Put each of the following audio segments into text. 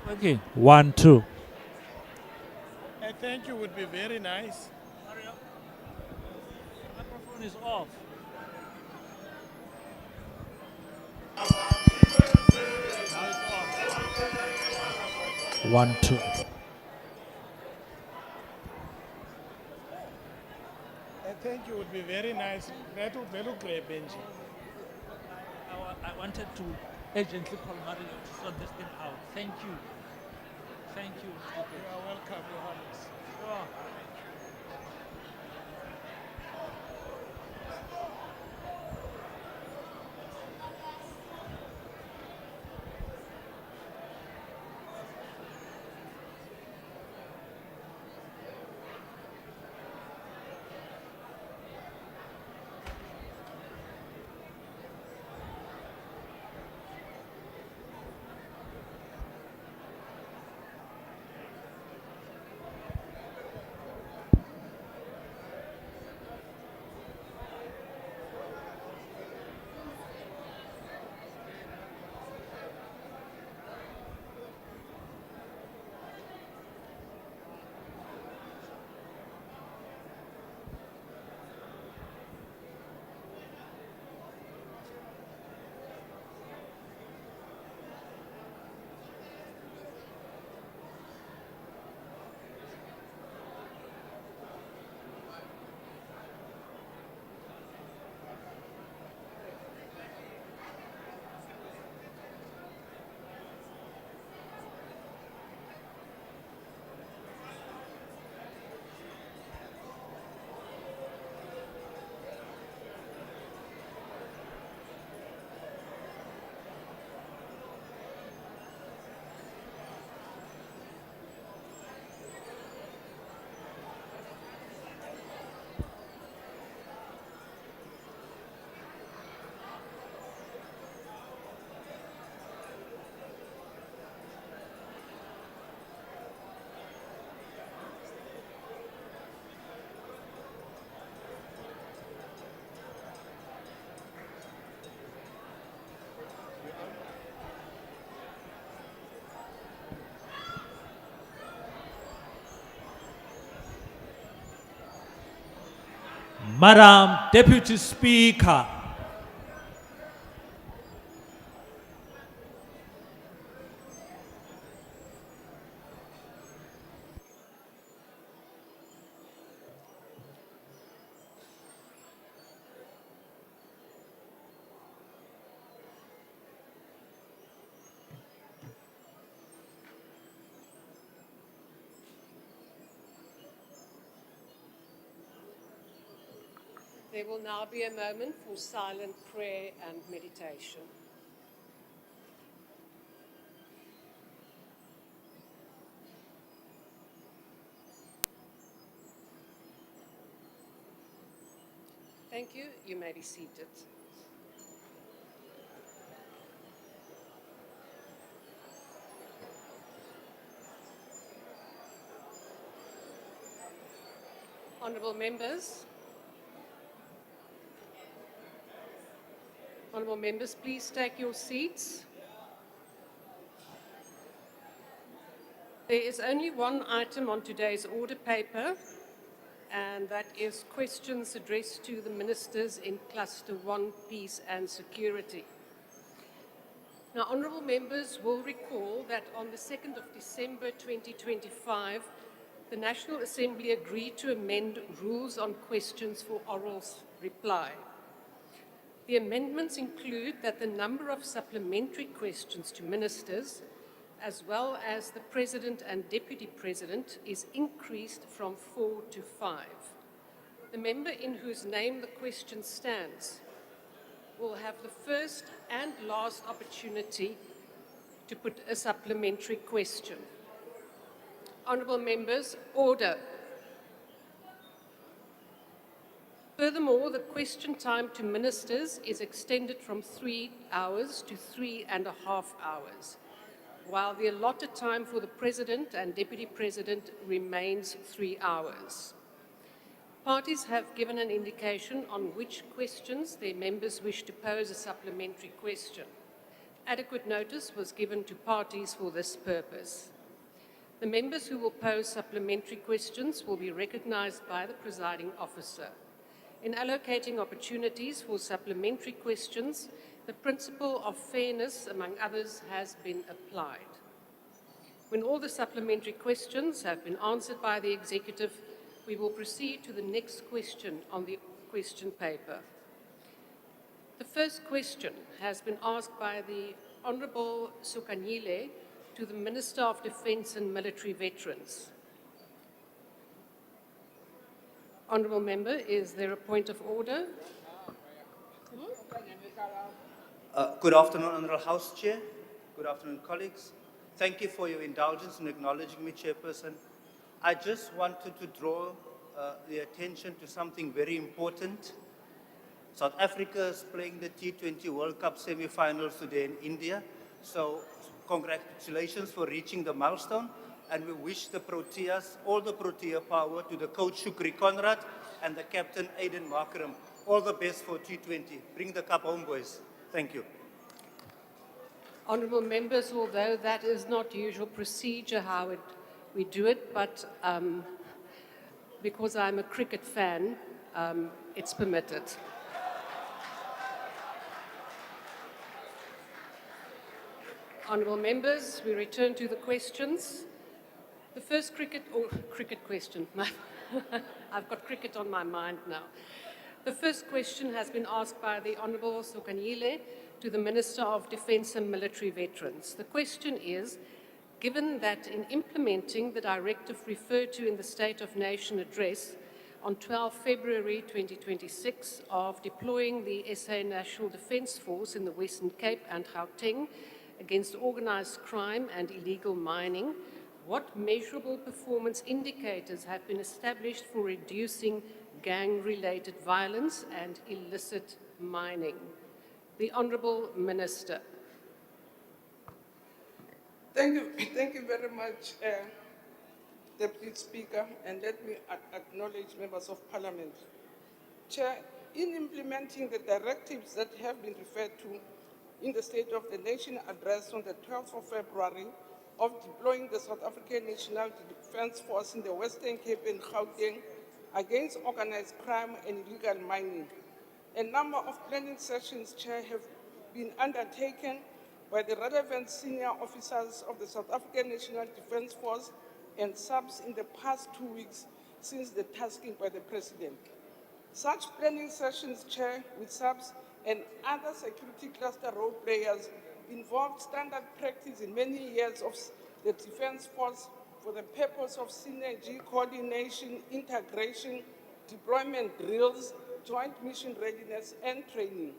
Okay, 1, 2. A thank you would be very nice. Hurry up. Microphone is off. Now it's off. 1, 2. A thank you would be very nice. That would great, Benji. I wanted to urgently call Mario to sort this thing out. Thank you. Thank you. You are welcome, Your Highness. Sure. Madam Deputy Speaker. There will now be a moment for silent prayer and meditation. Thank you. You may be seated. Honourable members, please take your seats. There is only one item on today's order paper, and that is questions addressed to the ministers in Cluster 1, Peace and Security. Now, honourable members will recall that on the 2nd of December 2025, the National Assembly agreed to amend rules on questions for oral reply. The amendments include that the number of supplementary questions to ministers, as well as the President and Deputy President, is increased from 4 to 5. The member in whose name the question stands will have the first and last opportunity to put a supplementary question. Honourable members, order. Furthermore, the question time to ministers is extended from 3 hours to 3.5 hours, while the allotted time for the President and Deputy President remains 3 hours. Parties have given an indication on which questions their members wish to pose a supplementary question, Adequate notice was given to parties for this purpose. The members who will pose supplementary questions will be recognized by the presiding officer. In allocating opportunities for supplementary questions, the principle of fairness, among others, has been applied. When all the supplementary questions have been answered by the executive, we will proceed to the next question on the question paper. The first question has been asked by the Honourable Sukanyile to the Minister of Defence and Military Veterans. Honourable Member, is there a point of order? Good afternoon, Honourable House Chair. Good afternoon, colleagues. Thank you for your indulgence in acknowledging me, Chairperson. I just wanted to draw the attention to something very important. South Africa is playing the T20 World Cup semi-finals today in India. So congratulations for reaching the milestone. And we wish the Proteas, all the Protea power, to the coach Shukri Conrad and the captain Aiden Markram. All the best for T20. Bring the cup home, boys. Thank you. Honourable members, although that is not usual procedure how we do it, but because I'm a cricket fan, it's permitted. Honourable members, we return to the questions. The first cricket question, I've got cricket on my mind now. The first question has been asked by the Honourable Sukanyile to the Minister of Defence and Military Veterans. The question is, given that in implementing the directive referred to in the State of Nation address on 12 February 2026 of deploying the SA National Defence Force in the Western Cape and Gauteng against organised crime and illegal mining, what measurable performance indicators have been established for reducing gang-related violence and illicit mining? The Honourable Minister. Thank you very much, Deputy Speaker, and let me acknowledge members of Parliament. Chair, in implementing the directives that have been referred to in the State of the Nation address on the 12th of February of deploying the South African National Defence Force in the Western Cape and Gauteng against organised crime and illegal mining, a number of planning sessions, Chair, have been undertaken by the relevant senior officers of the South African National Defence Force and subs in the past 2 weeks since the tasking by the President. Such planning sessions, Chair, with subs and other security cluster role players involved standard practice in many years of the Defence Force for the purpose of synergy, coordination, integration, deployment drills, joint mission readiness, and training.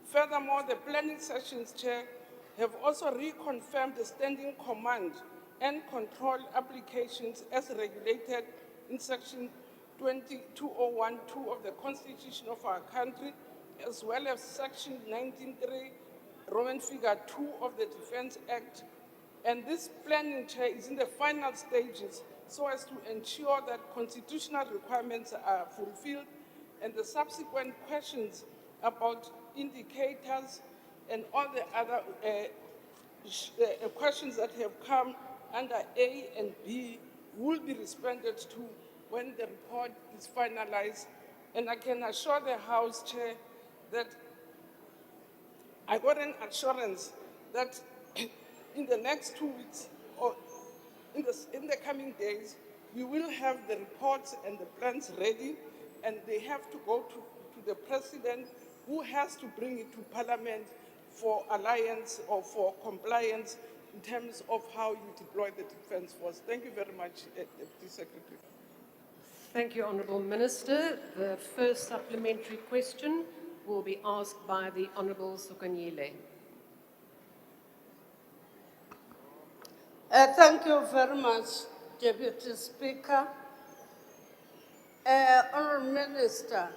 Furthermore, the planning sessions, Chair, have also reconfirmed the standing command and control applications as regulated in Section 20212 of the Constitution of our country, as well as Section 19.3, Roman figure 2 of the Defence Act. And this planning, Chair, is in the final stages so as to ensure that constitutional requirements are fulfilled, and the subsequent questions about indicators and all the other questions that have come under A and B will be responded to when the report is finalized. And I can assure the House, Chair, that I got an assurance that in the next 2 weeks or in the coming days, we will have the reports and the plans ready, and they have to go to the President, who has to bring it to Parliament for alliance or for compliance in terms of how you deploy the Defence Force. Thank you very much, Deputy Secretary. Thank you, Honourable Minister. The first supplementary question will be asked by the Honourable Sukanyile. Thank you very much, Deputy Speaker. Honourable Minister,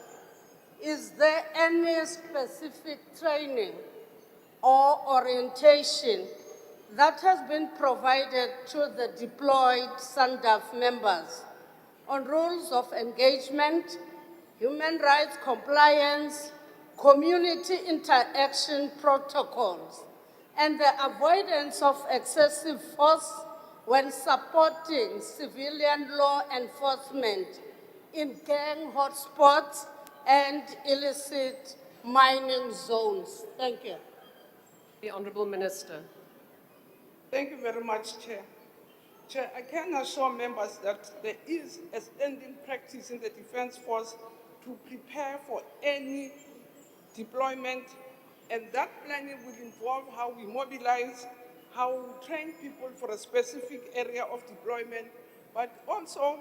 is there any specific training or orientation that has been provided to the deployed SANDF members on rules of engagement, human rights compliance, community interaction protocols, and the avoidance of excessive force when supporting civilian law enforcement in gang hotspots and illicit mining zones. Thank you. The Honourable Minister. Thank you very much, Chair. Chair, I can assure members that there is a standing practice in the Defence Force to prepare for any deployment, and that planning will involve how we mobilize, how we train people for a specific area of deployment, but also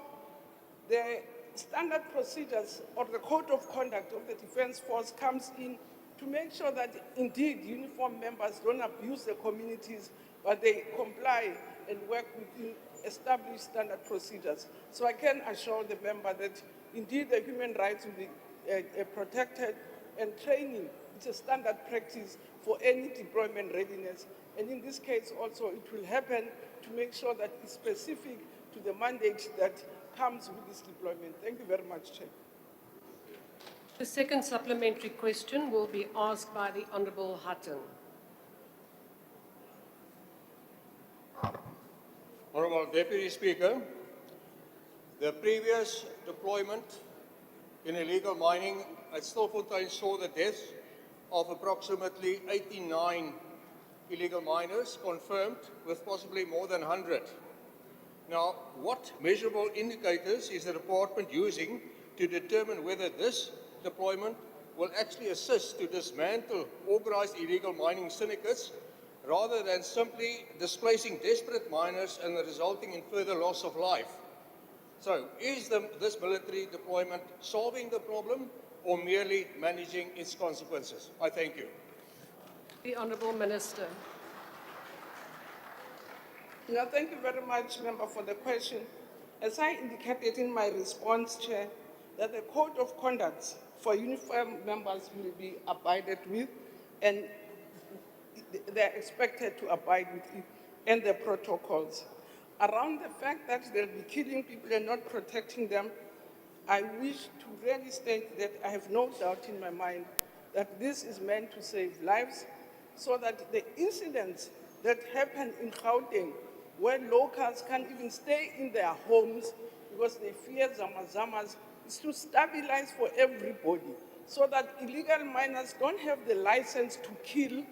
the standard procedures or the code of conduct of the Defence Force comes in to make sure that indeed uniformed members don't abuse the communities, but they comply and work within established standard procedures. So I can assure the member that indeed the human rights will be protected, and training is a standard practice for any deployment readiness. And in this case also it will happen to make sure that it's specific to the mandate that comes with this deployment. Thank you very much, Chair. The second supplementary question will be asked by the Honourable Hutton. Honourable Deputy Speaker, the previous deployment in illegal mining at Stilfontein saw the death of approximately 89 illegal miners confirmed, with possibly more than 100. Now, what measurable indicators is the department using to determine whether this deployment will actually assist to dismantle organised illegal mining syndicates rather than simply displacing desperate miners and resulting in further loss of life? So, is this military deployment solving the problem or merely managing its consequences? I thank you. The Honourable Minister. No, thank you very much, Member, for the question. As I indicated in my response, Chair, that the code of conduct for uniformed members will be abided with, and they're expected to abide with it, and the protocols. Around the fact that they'll be killing people and not protecting them, I wish to really state that I have no doubt in my mind that this is meant to save lives, so that the incidents that happen in Gauteng, where locals can't even stay in their homes because they fear zamazamas, is to stabilize for everybody, so that illegal miners don't have the license to kill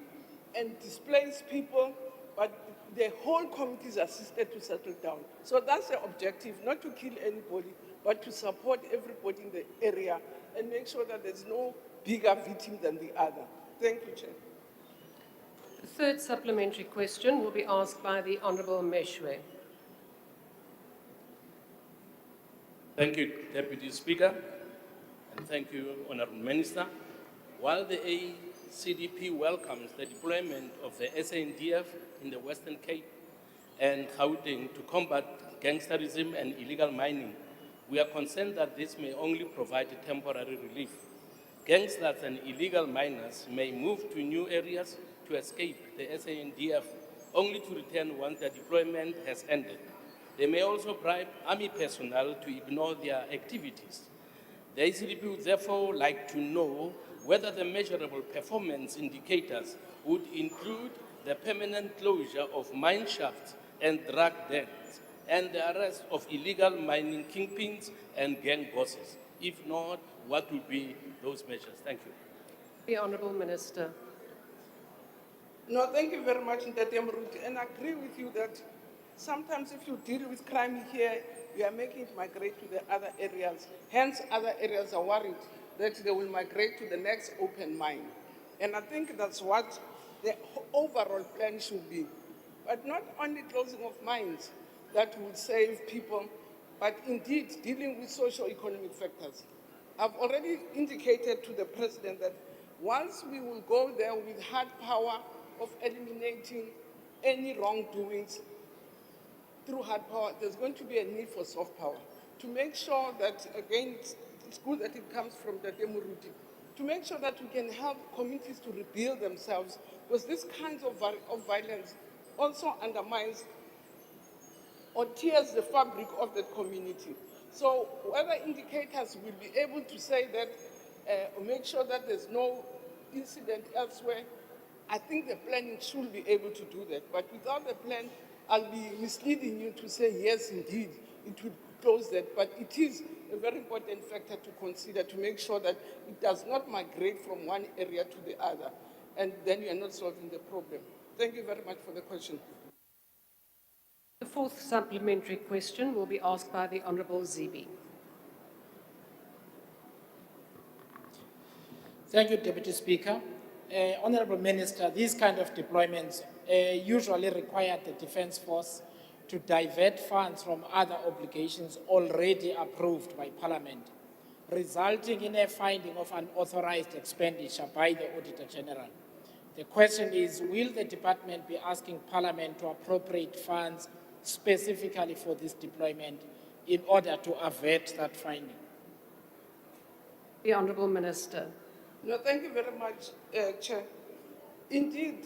and displace people, but the whole community is assisted to settle down. So that's the objective, not to kill anybody, but to support everybody in the area and make sure that there's no bigger victim than the other. Thank you, Chair. The third supplementary question will be asked by the Honourable Meshwe. Thank you, Deputy Speaker, and thank you, Honourable Minister. While the ACDP welcomes the deployment of the SANDF in the Western Cape and Gauteng to combat gangsterism and illegal mining, we are concerned that this may only provide temporary relief. Gangsters and illegal miners may move to new areas to escape the SANDF, only to return once their deployment has ended. They may also bribe army personnel to ignore their activities. The ACDP would therefore like to know whether the measurable performance indicators would include the permanent closure of mine shafts and drug dens, and the arrest of illegal mining kingpins and gang bosses. If not, what would be those measures? Thank you. The Honourable Minister. No, thank you very much, Ntate Mruti, and I agree with you that sometimes if you deal with crime here, you are making it migrate to the other areas. Hence, other areas are worried that they will migrate to the next open mine. And I think that's what the overall plan should be. But not only closing of mines that will save people, but indeed dealing with socio-economic factors. I've already indicated to the President that once we will go there with hard power of eliminating any wrongdoings through hard power, there's going to be a need for soft power to make sure that, again, it's good that it comes from the Demuruti, to make sure that we can help communities to rebuild themselves, because this kind of violence also undermines or tears the fabric of the community. So whether indicators will be able to say that, make sure that there's no incident elsewhere, I think the planning should be able to do that. But without the plan, I'll be misleading you to say, yes, indeed, it would close that. But it is a very important factor to consider to make sure that it does not migrate from one area to the other. And then you're not solving the problem. Thank you very much for the question. The fourth supplementary question will be asked by the Honourable Zibi. Thank you, Deputy Speaker. Honourable Minister, these kind of deployments usually require the Defence Force to divert funds from other obligations already approved by Parliament, resulting in a finding of unauthorised expenditure by the Auditor General. The question is, will the department be asking Parliament to appropriate funds specifically for this deployment in order to avert that finding? The Honourable Minister. No, thank you very much, Chair. Indeed,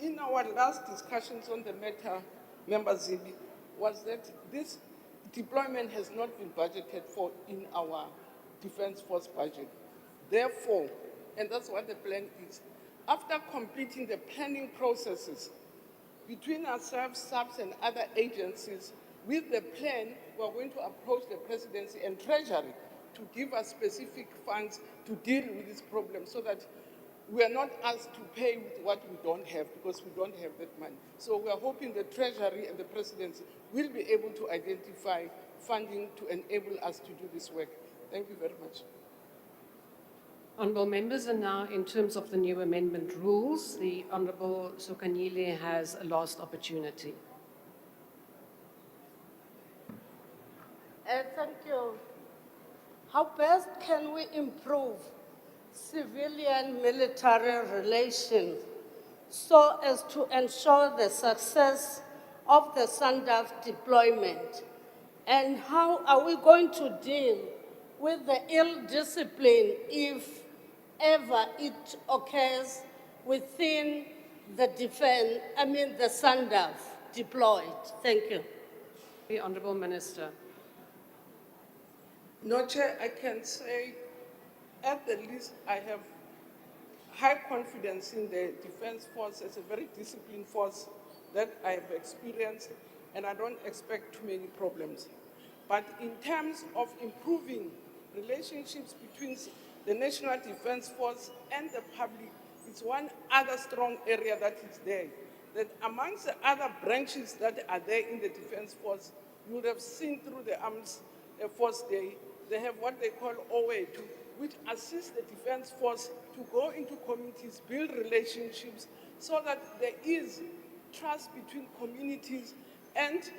in our last discussions on the matter, Member Zibi, was that this deployment has not been budgeted for in our Defence Force budget. Therefore, and that's what the plan is, after completing the planning processes between ourselves, SAPS, and other agencies, with the plan, we're going to approach the Presidency and Treasury to give us specific funds to deal with this problem so that we are not asked to pay with what we don't have because we don't have that money. So we are hoping the Treasury and the Presidency will be able to identify funding to enable us to do this work. Thank you very much. Honourable members, and now in terms of the new amendment rules, the Honourable Sokanyile has a last opportunity. Thank you. How best can we improve civilian-military relations so as to ensure the success of the SANDF deployment? And how are we going to deal with the ill discipline if ever it occurs within the the SANDF deployed? Thank you. The Honourable Minister. No, Chair, I can say at the least I have high confidence in the Defence Force as a very disciplined force that I have experienced, and I don't expect too many problems. But in terms of improving relationships between the National Defence Force and the public, it's one other strong area that is there. That amongst the other branches that are there in the Defence Force, you would have seen through the Armed Force Day, they have what they call OA2, which assists the Defence Force to go into communities, build relationships, so that there is trust between communities and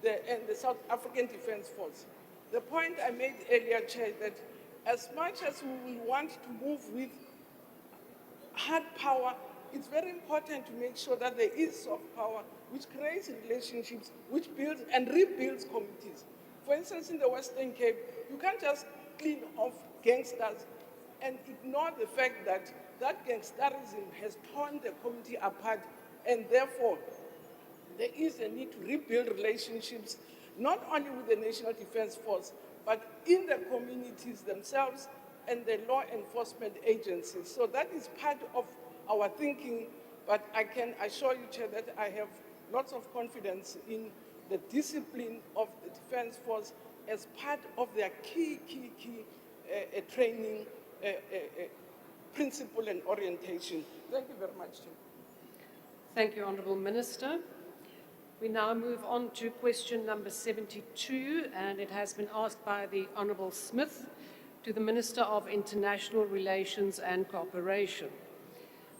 the South African Defence Force. The point I made earlier, Chair, that as much as we will want to move with hard power, it's very important to make sure that there is soft power, which creates relationships, which builds and rebuilds communities. For instance, in the Western Cape, you can't just clean off gangsters and ignore the fact that that gangsterism has torn the community apart, and therefore there is a need to rebuild relationships, not only with the National Defence Force, but in the communities themselves and the law enforcement agencies. So that is part of our thinking, but I can assure you, Chair, that I have lots of confidence in the discipline of the Defence Force as part of their key training principle and orientation. Thank you very much, Chair. Thank you, Honourable Minister. We now move on to question number 72, and it has been asked by the Honourable Smith to the Minister of International Relations and Cooperation.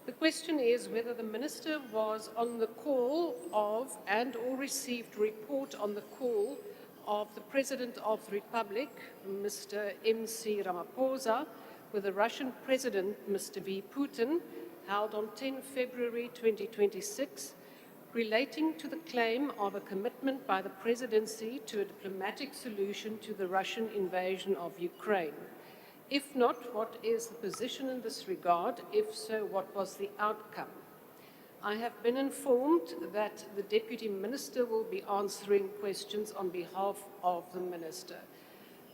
The question is whether the Minister was on the call of and or received report on the call of the President of the Republic, Mr. M.C. Ramaphosa, with the Russian President, Mr. V. Putin, held on 10 February 2026, relating to the claim of a commitment by the Presidency to a diplomatic solution to the Russian invasion of Ukraine. If not, what is the position in this regard? If so, what was the outcome? I have been informed that the Deputy Minister will be answering questions on behalf of the Minister.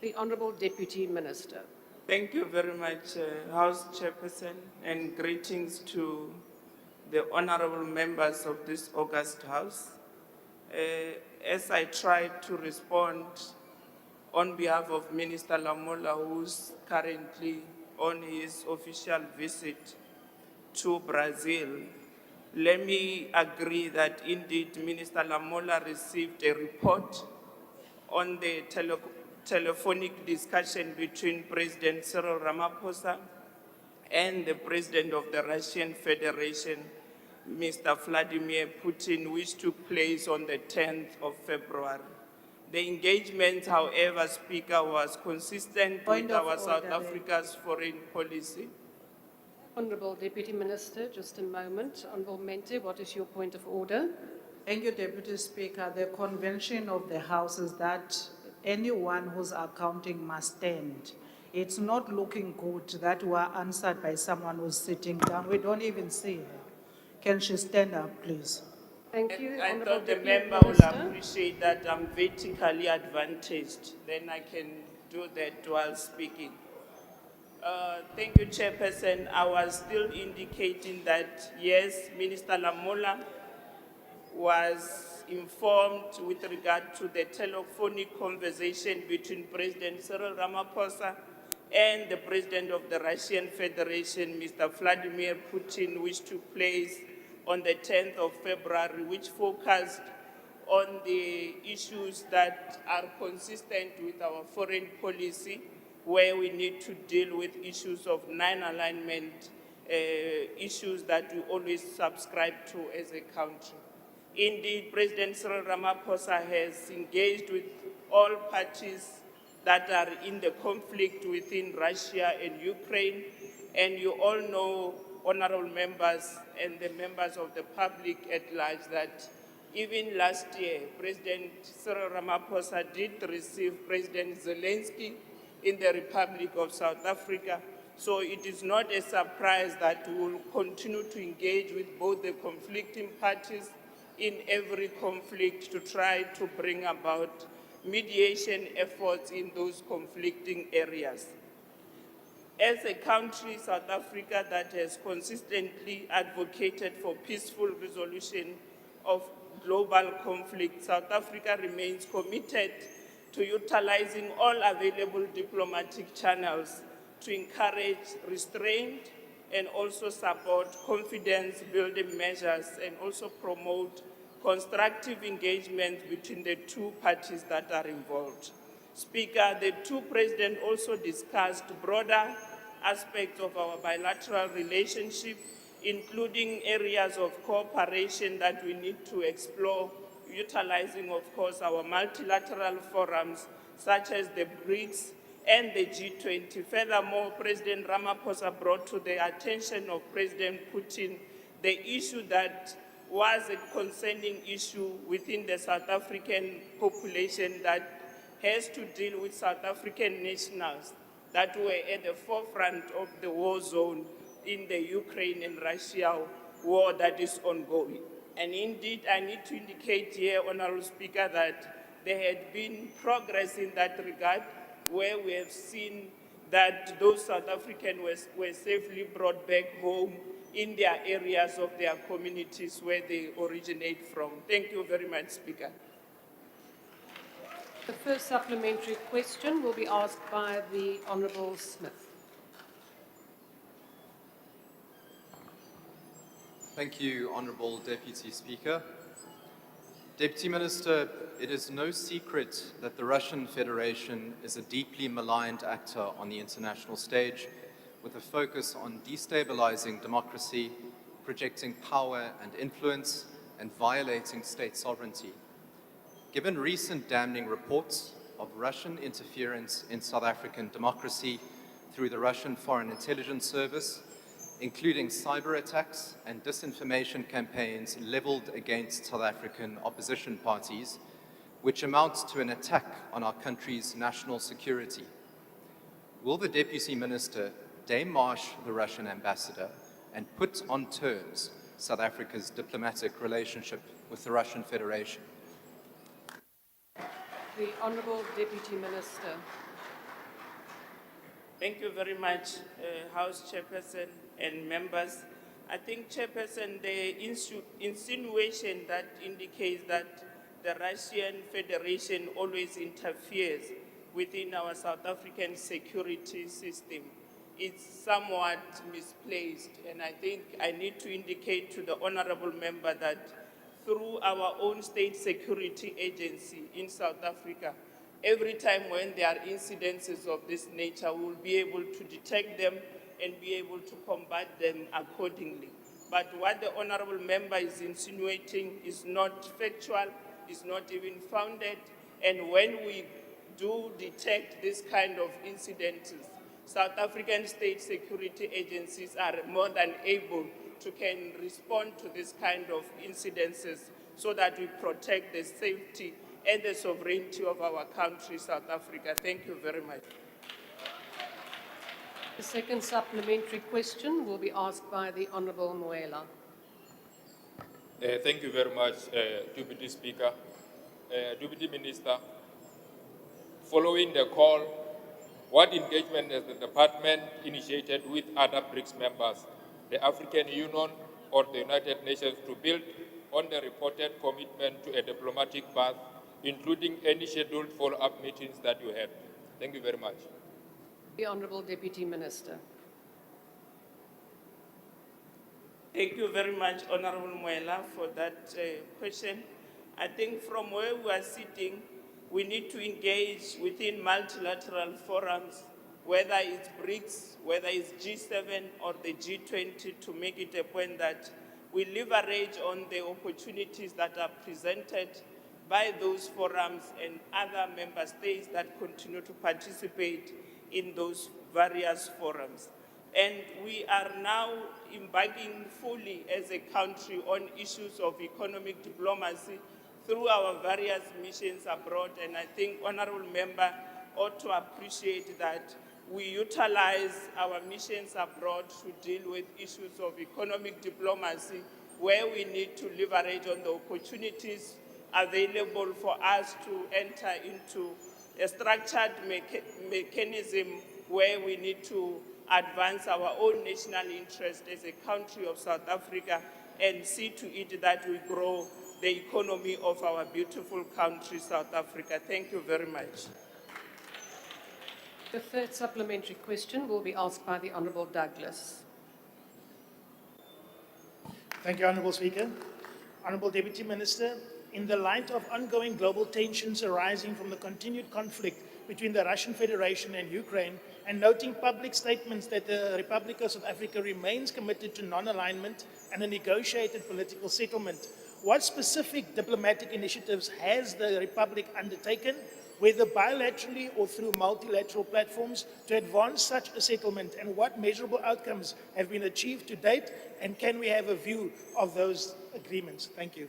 The Honourable Deputy Minister. Thank you very much, House Chairperson, and greetings to the honorable members of this august House. As I try to respond on behalf of Minister Lamola, who's currently on his official visit to Brazil, let me agree that indeed Minister Lamola received a report on the telephonic discussion between President Cyril Ramaphosa and the President of the Russian Federation, Mr. Vladimir Putin, which took place on the 10th of February. The engagement, however, Speaker, was consistent Point with of our South order there. Africa's foreign policy. Honourable Deputy Minister, just a moment. Honourable Mente, what is your point of order? Thank you, Deputy Speaker. The convention of the House is that anyone who's accounting must stand. It's not looking good that we are answered by someone who's sitting down. We don't even see her. Can she stand up, please? Thank you, I Honourable thought the Deputy member would Minister. appreciate that I'm vertically advantaged. Then I can do that while speaking. Thank you, Chairperson. I was still indicating that, yes, Minister Lamola was informed with regard to the telephonic conversation between President Cyril Ramaphosa and the President of the Russian Federation, Mr. Vladimir Putin, which took place on the 10th of February, which focused on the issues that are consistent with our foreign policy, where we need to deal with issues of non-alignment, issues that we always subscribe to as a country. Indeed, President Cyril Ramaphosa has engaged with all parties that are in the conflict within Russia and Ukraine. And you all know, honorable members and the members of the public at large, that even last year, President Cyril Ramaphosa did receive President Zelensky in the Republic of South Africa. So it is not a surprise that we will continue to engage with both the conflicting parties in every conflict to try to bring about mediation efforts in those conflicting areas. As a country, South Africa, that has consistently advocated for peaceful resolution of global conflict, South Africa remains committed to utilizing all available diplomatic channels to encourage restraint and also support confidence-building measures and also promote constructive engagement between the two parties that are involved. Speaker, the two presidents also discussed broader aspects of our bilateral relationship, including areas of cooperation that we need to explore, utilizing, of course, our multilateral forums, such as the BRICS and the G20. Furthermore, President Ramaphosa brought to the attention of President Putin the issue that was a concerning issue within the South African population that has to deal with South African nationals that were at the forefront of the war zone in the Ukraine and Russia war that is ongoing. And indeed, I need to indicate here, Honorable Speaker, that there had been progress in that regard, where we have seen that those South Africans were safely brought back home in their areas of their communities where they originate from. Thank you very much, Speaker. The first supplementary question will be asked by the Honourable Smith. Thank you, Honourable Deputy Speaker. Deputy Minister, it is no secret that the Russian Federation is a deeply maligned actor on the international stage, with a focus on destabilizing democracy, projecting power and influence, and violating state sovereignty. Given recent damning reports of Russian interference in South African democracy through the Russian Foreign Intelligence Service, including cyber attacks and disinformation campaigns leveled against South African opposition parties, which amounts to an attack on our country's national security. Will the Deputy Minister démarche the Russian ambassador and put on terms South Africa's diplomatic relationship with the Russian Federation? The Honourable Deputy Minister. Thank you very much, House Chairperson and members. I think, Chairperson, the insinuation that indicates that the Russian Federation always interferes within our South African security system is somewhat misplaced. And I think I need to indicate to the honorable member that through our own state security agency in South Africa, every time when there are incidences of this nature, we will be able to detect them and be able to combat them accordingly. But what the honorable member is insinuating is not factual, is not even founded, and when we do detect this kind of incidents, South African state security agencies are more than able to can respond to this kind of incidences so that we protect the safety and the sovereignty of our country, South Africa. Thank you very much. The second supplementary question will be asked by the Honourable Moela. Thank you very much, Deputy Speaker. Deputy Minister, following the call, what engagement has the department initiated with other BRICS members, the African Union or the United Nations, to build on the reported commitment to a diplomatic path, including any scheduled follow-up meetings that you had? Thank you very much. The Honourable Deputy Minister. Thank you very much, Honorable Moela, for that question. I think from where we are sitting, we need to engage within multilateral forums, whether it's BRICS, whether it's G7 or the G20, to make it a point that we leverage on the opportunities that are presented by those forums and other member states that continue to participate in those various forums. And we are now embarking fully as a country on issues of economic diplomacy through our various missions abroad. And I think honorable member ought to appreciate that we utilize our missions abroad to deal with issues of economic diplomacy where we need to leverage on the opportunities available for us to enter into a structured mechanism where we need to advance our own national interest as a country of South Africa and see to it that we grow the economy of our beautiful country, South Africa. Thank you very much. The third supplementary question will be asked by the Honourable Douglas. Thank you, Honourable Speaker. Honourable Deputy Minister, in the light of ongoing global tensions arising from the continued conflict between the Russian Federation and Ukraine, and noting public statements that the Republic of South Africa remains committed to non-alignment and a negotiated political settlement, what specific diplomatic initiatives has the Republic undertaken, whether bilaterally or through multilateral platforms, to advance such a settlement, and what measurable outcomes have been achieved to date, and can we have a view of those agreements? Thank you.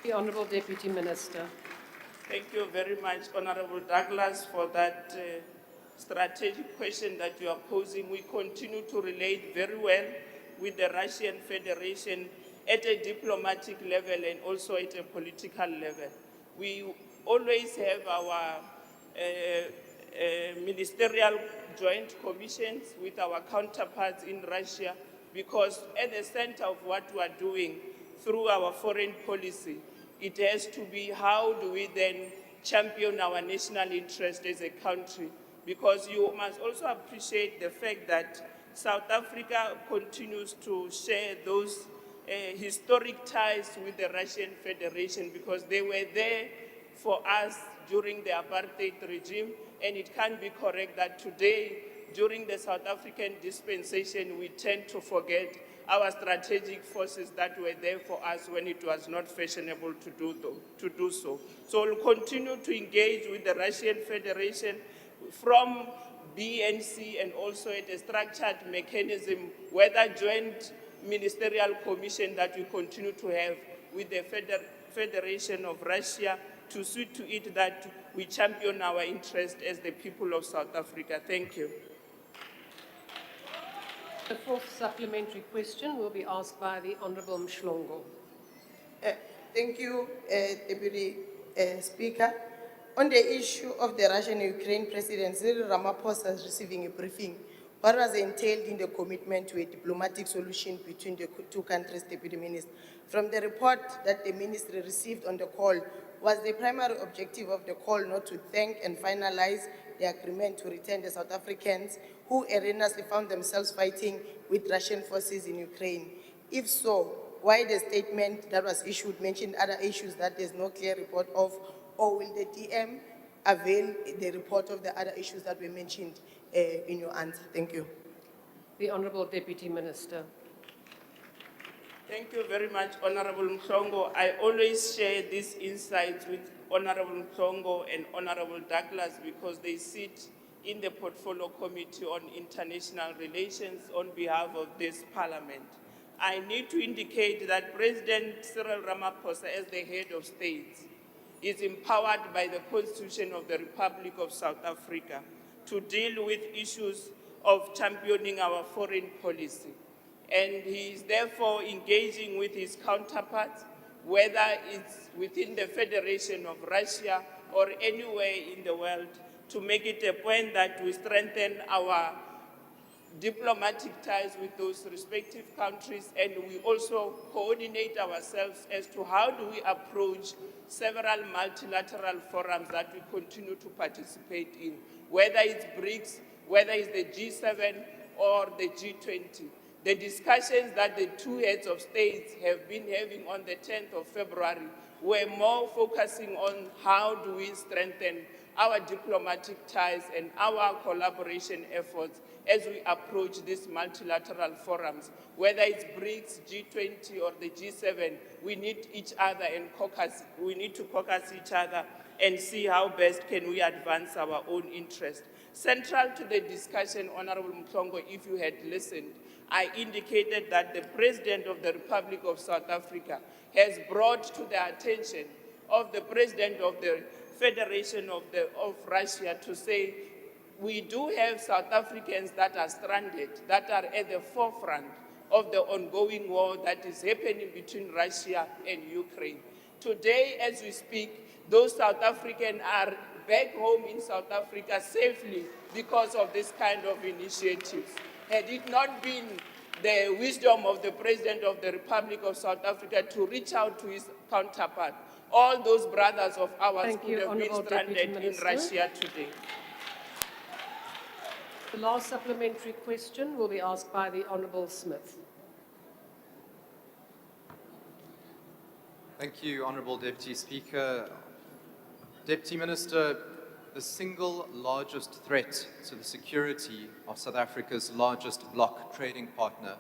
The Honourable Deputy Minister. Thank you very much, Honorable Douglas, for that strategic question that you are posing. We continue to relate very well with the Russian Federation at a diplomatic level and also at a political level. We always have our ministerial joint commissions with our counterparts in Russia, because at the center of what we are doing through our foreign policy, it has to be how do we then champion our national interest as a country, because you must also appreciate the fact that South Africa continues to share those historic ties with the Russian Federation, because they were there for us during the apartheid regime, and it can't be correct that today, during the South African dispensation, we tend to forget our strategic forces that were there for us when it was not fashionable to do so. So we'll continue to engage with the Russian Federation from BNC and also at a structured mechanism, whether joint ministerial commission that we continue to have with the Federation of Russia, to see to it that we champion our interest as the people of South Africa. Thank you. The fourth supplementary question will be asked by the Honourable Mhlongo. Thank you, Deputy Speaker. On the issue of the Russian-Ukraine President Cyril Ramaphosa is receiving a briefing, What was entailed in the commitment to a diplomatic solution between the two countries, Deputy Minister? From the report that the Ministry received on the call, was the primary objective of the call not to thank and finalize the agreement to return the South Africans who erroneously found themselves fighting with Russian forces in Ukraine? If so, why the statement that was issued mentioned other issues that there's no clear report of, or will the DM avail the report of the other issues that were mentioned in your answer? Thank you. The Honourable Deputy Minister. Thank you very much, Honorable Mhlongo. I always share these insights with Honorable Mhlongo and Honorable Douglas because they sit in the Portfolio Committee on International Relations on behalf of this Parliament. I need to indicate that President Cyril Ramaphosa, as the head of state, is empowered by the Constitution of the Republic of South Africa to deal with issues of championing our foreign policy. And he is therefore engaging with his counterparts, whether it's within the Federation of Russia or anywhere in the world, to make it a point that we strengthen our diplomatic ties with those respective countries, and we also coordinate ourselves as to how do we approach several multilateral forums that we continue to participate in, whether it's BRICS, whether it's the G7 or the G20. The discussions that the two heads of states have been having on the 10th of February were more focusing on how do we strengthen our diplomatic ties and our collaboration efforts as we approach these multilateral forums. Whether it's BRICS, G20, or the G7, we need each other and caucus. We need to caucus each other and see how best can we advance our own interest. Central to the discussion, Honorable Mhlongo, if you had listened, I indicated that the President of the Republic of South Africa has brought to the attention of the President of the Federation of Russia to say, we do have South Africans that are stranded, that are at the forefront of the ongoing war that is happening between Russia and Ukraine. Today, as we speak, those South Africans are back home in South Africa safely because of this kind of initiatives. Had it not been the wisdom of the President of the Republic of South Africa to reach out to his counterpart, all those brothers of ours would have been stranded in Russia today. The last supplementary question will be asked by the Honourable Smith. Thank you, Honourable Deputy Speaker. Deputy Minister, the single largest threat to the security of South Africa's largest bloc trading partner,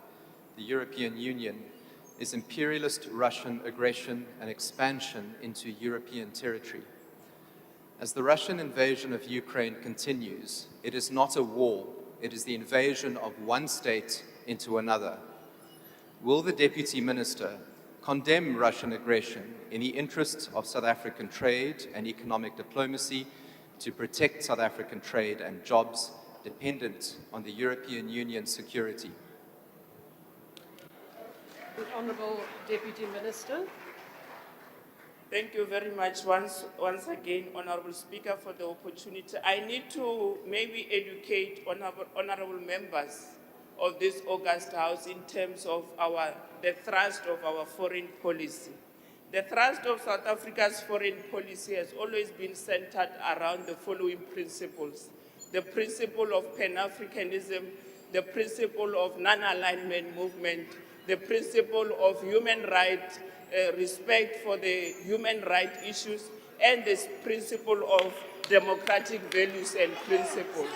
the European Union, is imperialist Russian aggression and expansion into European territory. As the Russian invasion of Ukraine continues, it is not a war, it is the invasion of one state into another. Will the Deputy Minister condemn Russian aggression in the interests of South African trade and economic diplomacy to protect South African trade and jobs dependent on the European Union's security? The Honourable Deputy Minister. Thank you very much once again, Honourable Speaker, for the opportunity. I need to maybe educate honourable members of this august House in terms of the thrust of our foreign policy. The thrust of South Africa's foreign policy has always been centered around the following principles: the principle of Pan-Africanism, the principle of non-alignment movement, the principle of human rights, respect for the human rights issues, and this principle of democratic values and principles.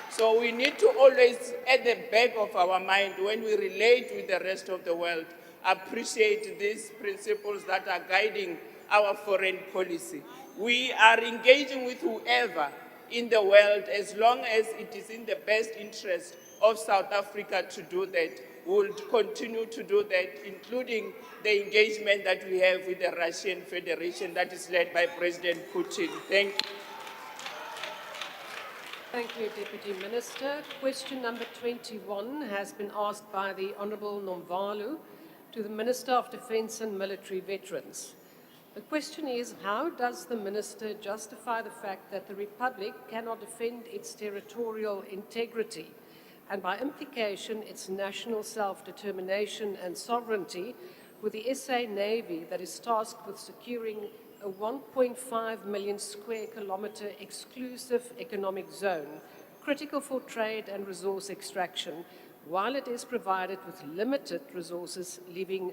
So we need to always, at the back of our mind, when we relate with the rest of the world, appreciate these principles that are guiding our foreign policy. We are engaging with whoever in the world as long as it is in the best interest of South Africa to do that. We will continue to do that, including the engagement that we have with the Russian Federation that is led by President Putin. Thank you. Thank you, Deputy Minister. Question number 21 has been asked by the Honourable Nomvalu to the Minister of Defence and Military Veterans. The question is, how does the Minister justify the fact that the Republic cannot defend its territorial integrity and by implication its national self-determination and sovereignty, with the SA Navy that is tasked with securing a 1.5 million square kilometre exclusive economic zone, critical for trade and resource extraction, while it is provided with limited resources, leaving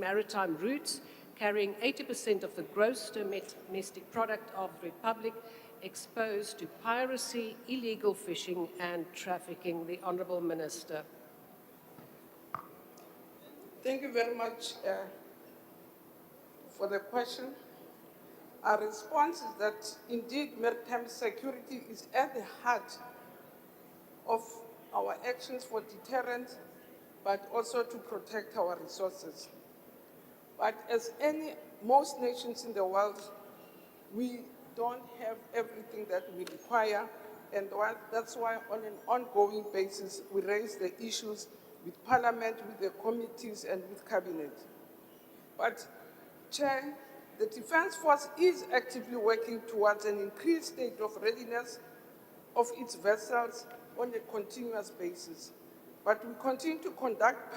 maritime routes carrying 80% of the gross domestic product of the Republic exposed to piracy, illegal fishing and trafficking. The Honourable Minister. Thank you very much for the question. Our response is that indeed maritime security is at the heart of our actions for deterrence, but also to protect our resources. But as most nations in the world, we don't have everything that we require, and that's why on an ongoing basis we raise the issues with Parliament, with the committees and with Cabinet. But, Chair, the Defence Force is actively working towards an increased state of readiness of its vessels on a continuous basis. But we continue to conduct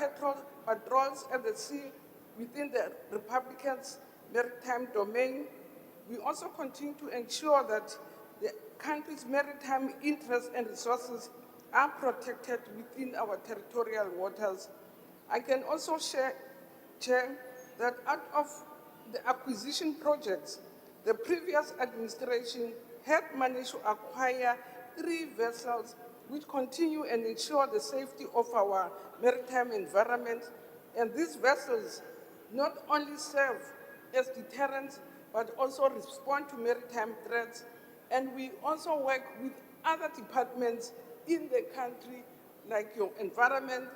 patrols at the sea within the Republic's maritime domain. We also continue to ensure that the country's maritime interests and resources are protected within our territorial waters. I can also share, Chair, that out of the acquisition projects, the previous administration had managed to acquire 3 vessels which continue and ensure the safety of our maritime environment. And these vessels not only serve as deterrents, but also respond to maritime threats. And we also work with other departments in the country, like your environment,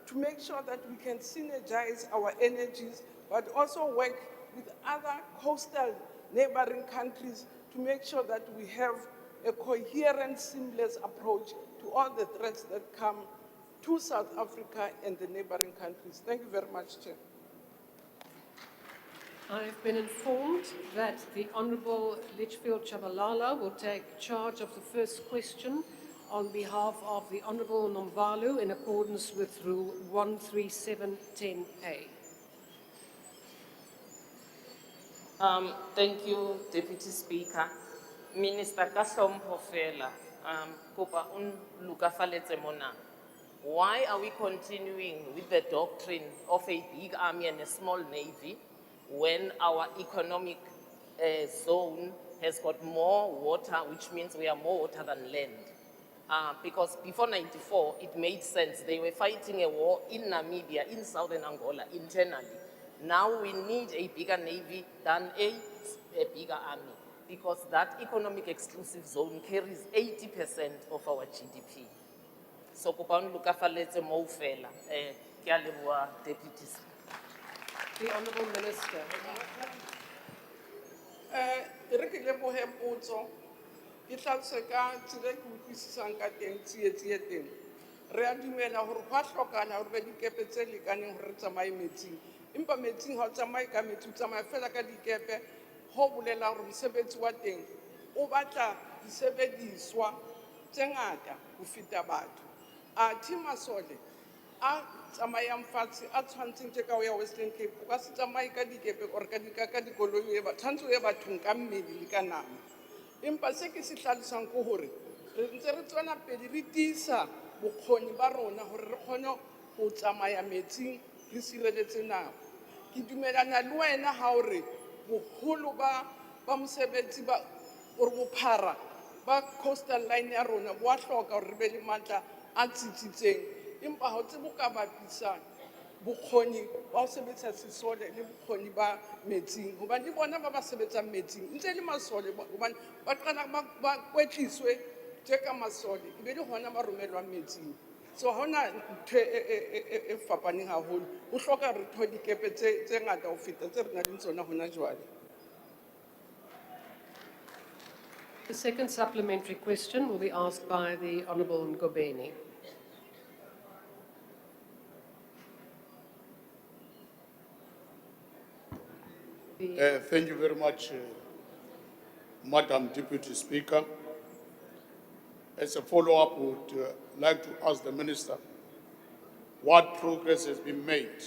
to make sure that we can synergize our energies, but also work with other coastal neighboring countries to make sure that we have a coherent, seamless approach to all the threats that come to South Africa and the neighboring countries. Thank you very much, Chair. I've been informed that the Honourable Litchfield Chabalala will take charge of the first question on behalf of the Honourable Nomvalu in accordance with Rule 13710A. Thank you, Deputy Speaker. Minister Kasompo Fela, kopa unlukafaletse mona. Why are we continuing with the doctrine of a big army and a small navy when our economic zone has got more water, which means we are more water than land? Because before 94, it made sense. They were fighting a war in Namibia, in southern Angola, internally. Now we need a bigger navy than a bigger army, because that economic exclusive zone carries 80% of our GDP. So, Kopang Lukafaletse Moufela, Kialebua deputies. The Honourable Minister. Ke tlhalose ka tsela ke utlwisisang ka teng tsietsie teng. Re a dumela hore go a hlokahala hore be dikepe tse lekaneng hore re tsamaye metsing. Empa metsing ha o tsamaye ka metsi, o tsamaya fela ka dikepe, ho bolela hore mosebetsi wa teng o batla disebediswa tse ngata ho feta batho. Athe masole a tsamayang fatshe a tshwantseng tje ka o ya Western Cape, o ka se tsamaye ka dikepe or ka dikoloi, tshwantse o ye bathong ka mmele le ka nama. Empa se ke se hlalosang ke hore re ntse re tswela pele re tiisa bokgoni ba rona hore re kgone ho tsamaya metsing re sireletse nako. Ke dumelana le wena ha hore boholo ba mosebetsi ba or bophara ba coastal line ya rona bo a hloka hore re be le matla a tsitsitseng. Empa ha o tsebe ka bapisa bokgoni ba ho sebetsa sesole le bokgoni ba metsing, hobane le bona ba sebetsang metsing ntse le masole, hobane ba qala ba kwetliswe tje ka masole e be le hona ba romelwang metsing. So ha ona ntho e fapaneng haholo, ho hloka re thole dikepe tse ngata ho feta tse re nang le tsona hona jwale. The second supplementary question will be asked by the Honourable Ngobeni. Thank you very much, Madam Deputy Speaker. As a follow-up, would like to ask the Minister what progress has been made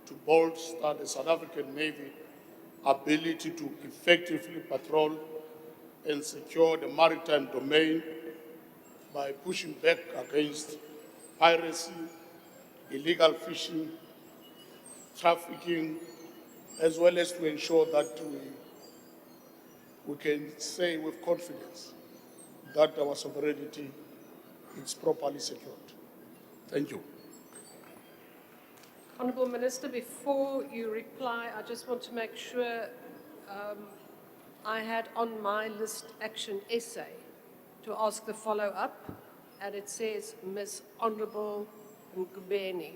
to bolster the South African Navy ability to effectively patrol and secure the maritime domain by pushing back against piracy, illegal fishing, trafficking, as well as to ensure that we can say with confidence that our sovereignty is properly secured. Thank you. Honourable Minister, before you reply, I just want to make sure I had on my list action essay to ask the follow-up, and it says Ms. Honourable Ngubeni.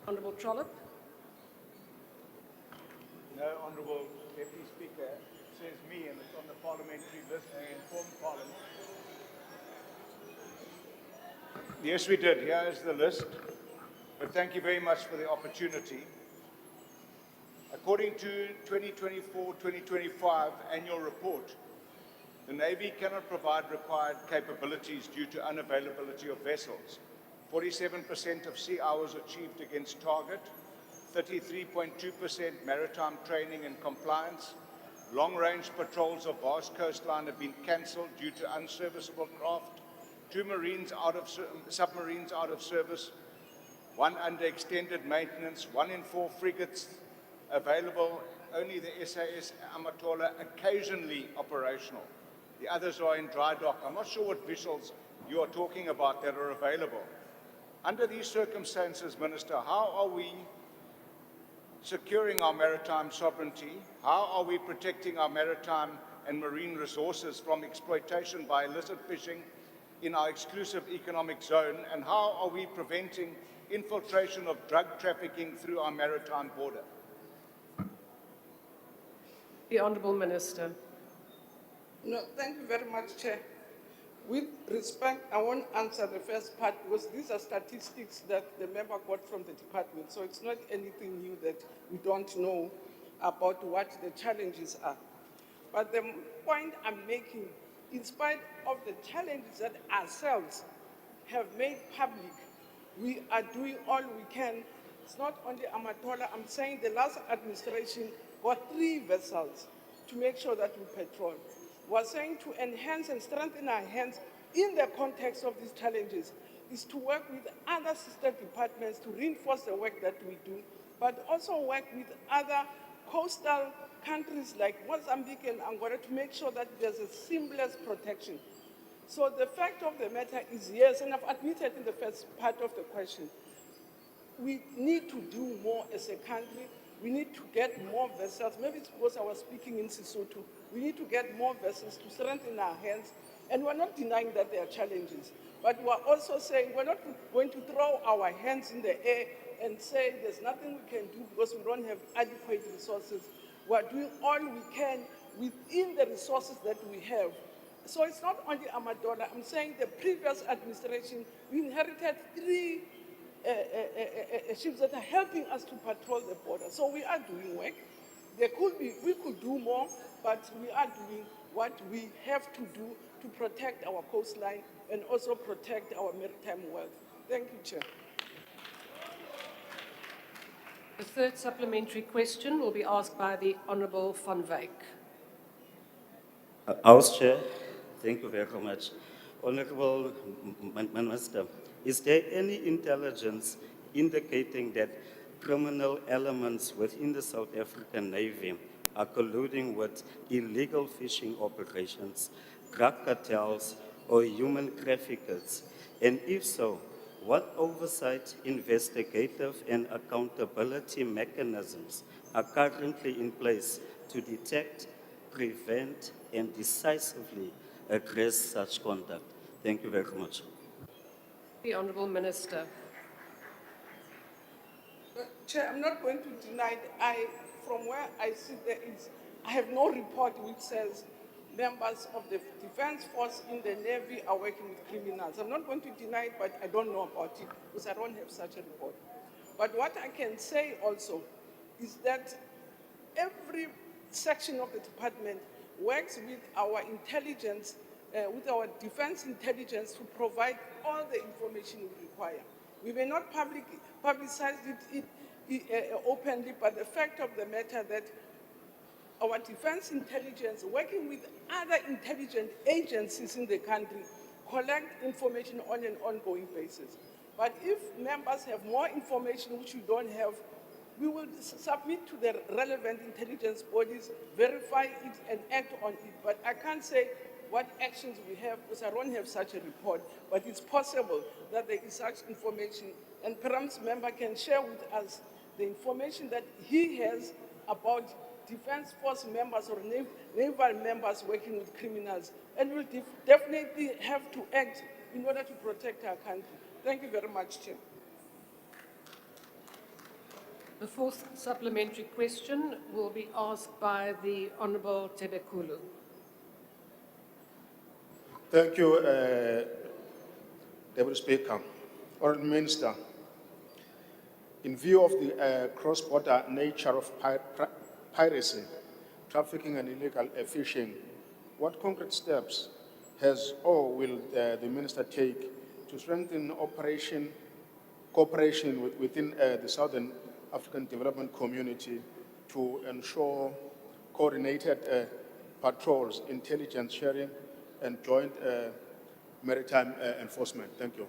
Honourable Trollip. No, Honourable Deputy Speaker, it says me and it's on the parliamentary list. We informed Parliament. Yes, we did. Here is the list. But thank you very much for the opportunity. According to 2024-2025 annual report, the Navy cannot provide required capabilities due to unavailability of vessels. 47% of sea hours achieved against target, 33.2% maritime training and compliance. Long-range patrols of vast coastline have been cancelled due to unserviceable craft. 2 submarines out of service, 1 under extended maintenance, 1 in 4 frigates available, only the SAS Amatola occasionally operational. The others are in dry dock. I'm not sure what vessels you are talking about that are available. Under these circumstances, Minister, how are we securing our maritime sovereignty? How are we protecting our maritime and marine resources from exploitation by illicit fishing in our exclusive economic zone? And how are we preventing infiltration of drug trafficking through our maritime border? The Honourable Minister. No, thank you very much, Chair. With respect, I won't answer the first part because these are statistics that the member got from the department. So it's not anything new that we don't know about what the challenges are. But the point I'm making, in spite of the challenges that ourselves have made public, we are doing all we can. It's not only Amatola, I'm saying the last administration got 3 vessels to make sure that we patrol. We're saying to enhance and strengthen our hands in the context of these challenges is to work with other sister departments to reinforce the work that we do, but also work with other coastal countries like Mozambique and Angola to make sure that there's a seamless protection. So the fact of the matter is yes, and I've admitted in the first part of the question, we need to do more as a country. We need to get more vessels. Maybe it's because I was speaking in Sesotho. We need to get more vessels to strengthen our hands. And we're not denying that there are challenges. But we're also saying we're not going to throw our hands in the air and say there's nothing we can do because we don't have adequate resources. We're doing all we can within the resources that we have. So it's not only Amadola. I'm saying the previous administration, we inherited 3 ships that are helping us to patrol the border. So we are doing work. We could do more, but we are doing what we have to do to protect our coastline and also protect our maritime wealth. Thank you, Chair. The third supplementary question will be asked by the Honourable Van Wyk. House Chair, thank you very much. Honourable Minister, is there any intelligence indicating that criminal elements within the South African Navy are colluding with illegal fishing operations, drug cartels, or human traffickers? And if so, what oversight, investigative, and accountability mechanisms are currently in place to detect, prevent, and decisively address such conduct? Thank you very much. The Honourable Minister. Chair, I'm not going to deny that from where I sit I have no report which says members of the Defence Force in the Navy are working with criminals. I'm not going to deny it, but I don't know about it because I don't have such a report. But what I can say also is that every section of the department works with our intelligence, with our defense intelligence to provide all the information we require. We may not publicize it openly, but the fact of the matter that our defense intelligence, working with other intelligence agencies in the country, collect information on an ongoing basis. But if members have more information which we don't have, we will submit to the relevant intelligence bodies, verify it and act on it. But I can't say what actions we have because I don't have such a report. But it's possible that there is such information, and perhaps member can share with us the information that he has about Defense Force members or naval members working with criminals, and we'll definitely have to act in order to protect our country. Thank you very much, Chair. The fourth supplementary question will be asked by the Honourable Tebekulu. Thank you, Deputy Speaker. Honourable Minister, in view of the cross-border nature of piracy, trafficking and illegal fishing, what concrete steps has or will the Minister take to strengthen cooperation within the Southern African Development Community to ensure coordinated patrols, intelligence sharing, and joint maritime enforcement? Thank you.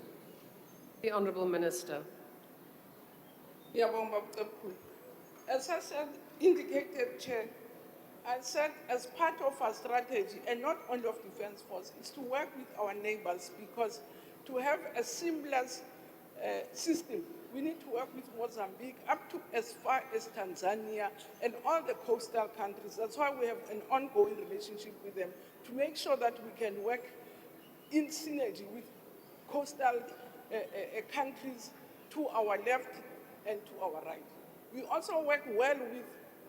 The Honourable Minister. As I said, indicated, Chair, I said as part of our strategy, and not only of Defence Force, is to work with our neighbours, because to have a seamless system, we need to work with Mozambique up to as far as Tanzania and all the coastal countries. That's why we have an ongoing relationship with them to make sure that we can work in synergy with coastal countries to our left and to our right. We also work well with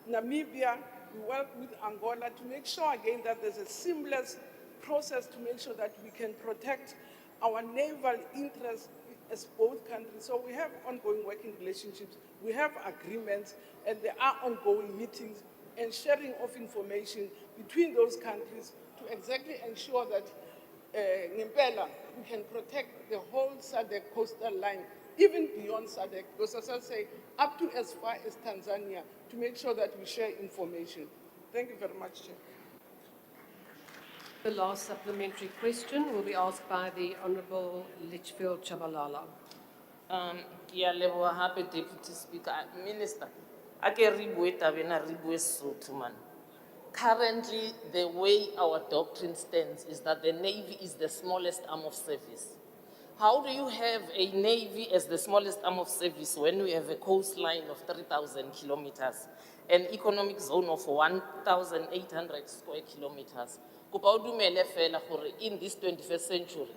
Namibia, we work with Angola to make sure again that there's a seamless process to make sure that we can protect our naval interests as both countries. So we have ongoing working relationships, we have agreements, and there are ongoing meetings and sharing of information between those countries to exactly ensure that Nimpela, we can protect the whole SADC coastal line, even beyond SADC, because as I say, up to as far as Tanzania, to make sure that we share information. Thank you very much, Chair. The last supplementary question will be asked by the Honourable Litchfield Chabalala. Kia leboha hape Deputy Speaker. Minister, ake re bue tabena re bue Sotho man. Currently, the way our doctrine stands is that the Navy is the smallest arm of service. How do you have a Navy as the smallest arm of service when we have a coastline of 3,000 kilometers, an economic zone of 1,800 square kilometers? In this 21st century,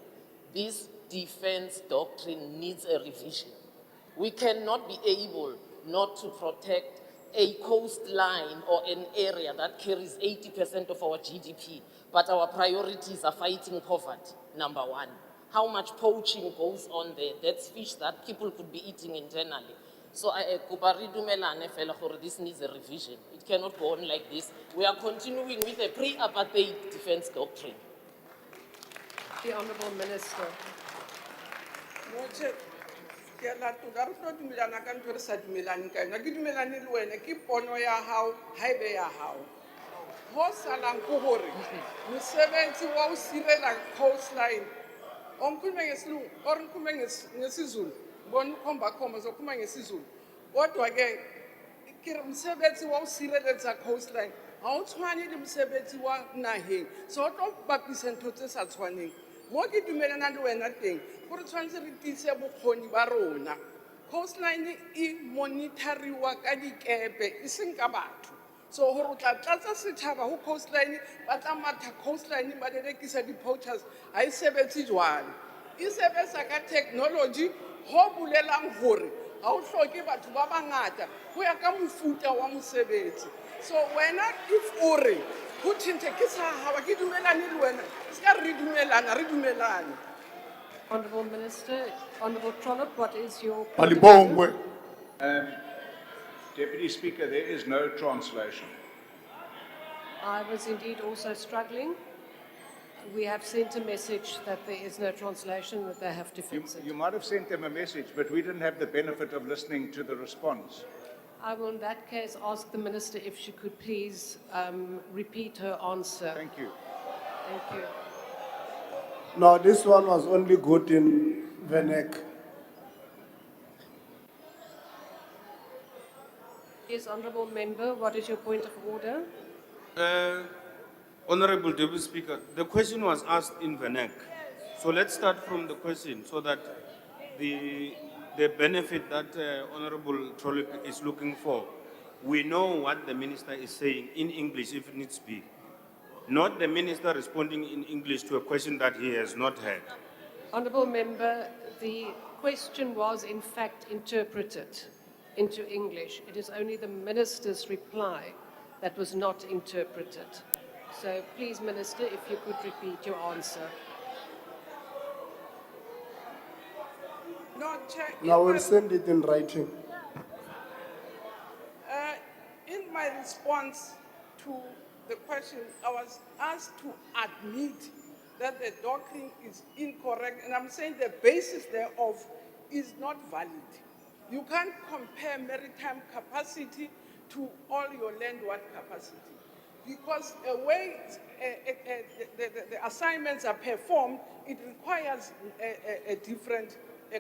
this defense doctrine needs a revision. We cannot be able not to protect a coastline or an area that carries 80% of our GDP, but our priorities are fighting poverty, number one. How much poaching goes on there? That's fish that people could be eating internally. So this needs a revision. It cannot go on like this. We are continuing with a pre-apartheid defense doctrine. The Honourable Minister. Kodwa ke umsebenzi wa usireletsa coastline ha o tshwane le mosebetsi wa naheng, so o tlo bapisa ntho tse sa tshwaneng. Mo ke dumelana le wena teng gore tshwanetse re tiise bokgoni ba rona. Coastline e monitoriwa ka dikepe e seng ka batho, so gore o tla tlatsa setšhaba ho coastline ba tla matha coastline ba direkisa di-poachers ha e sebetse jwalo. E sebetsa ka technology ho bolelang gore ha o hloke batho ba bangata ho ya ka mofuta wa mosebetsi. So wena if o re ho tjhentjhe ke sa hao ke dumelane le wena, ska re dumelane. Honourable Minister, Honourable Trollip, what is your Palibongwe. Deputy Speaker, there is no translation. I was indeed also struggling. We have sent a message that there is no translation, that they have to fix it. You might have sent them a message, but we didn't have the benefit of listening to the response. I will in that case ask the Minister if she could please repeat her answer. Thank you. Thank you. No, this one was only good in Venek. Yes, Honourable Member, what is your point of order? Honorable Deputy Speaker, the question was asked in Vernac. So let's start from the question so that the benefit that Honorable Trollip is looking for, we know what the Minister is saying in English if it needs be. Not the Minister responding in English to a question that he has not heard. Honourable Member, the question was in fact interpreted into English. It is only the Minister's reply that was not interpreted. So please, Minister, if you could repeat your answer. No, Chair. Now we'll send it in writing. In my response to the question, I was asked to admit that the doctrine is incorrect, and I'm saying the basis thereof is not valid. You can't compare maritime capacity to all your landward capacity, because the way the assignments are performed, it requires different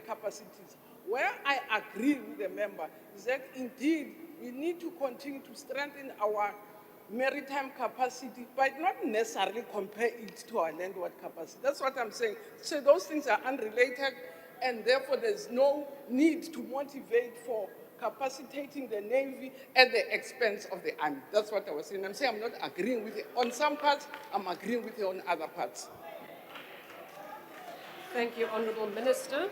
capacities. Where I agree with the member is that indeed we need to continue to strengthen our maritime capacity, but not necessarily compare it to our landward capacity. That's what I'm saying. So those things are unrelated, and therefore there's no need to motivate for capacitating the Navy at the expense of the Army. That's what I was saying. I'm saying I'm not agreeing with it on some parts, I'm agreeing with it on other parts. Thank you, Honourable Minister.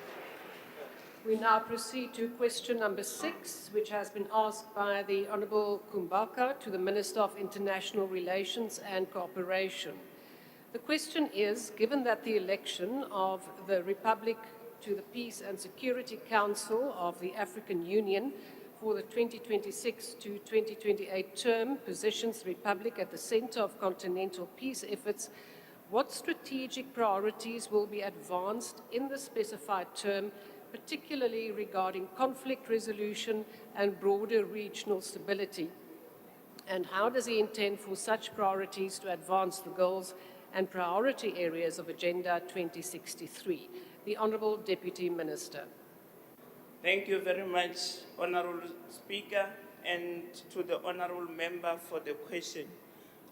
We now proceed to question number 6, which has been asked by the Honourable Kumbaka to the Minister of International Relations and Cooperation. The question is, given that the election of the Republic to the Peace and Security Council of the African Union for the 2026 to 2028 term positions the Republic at the centre of continental peace efforts, what strategic priorities will be advanced in the specified term, particularly regarding conflict resolution and broader regional stability? And how does he intend for such priorities to advance the goals and priority areas of Agenda 2063? The Honourable Deputy Minister. Thank you very much, Honourable Speaker, and to the Honourable Member for the question.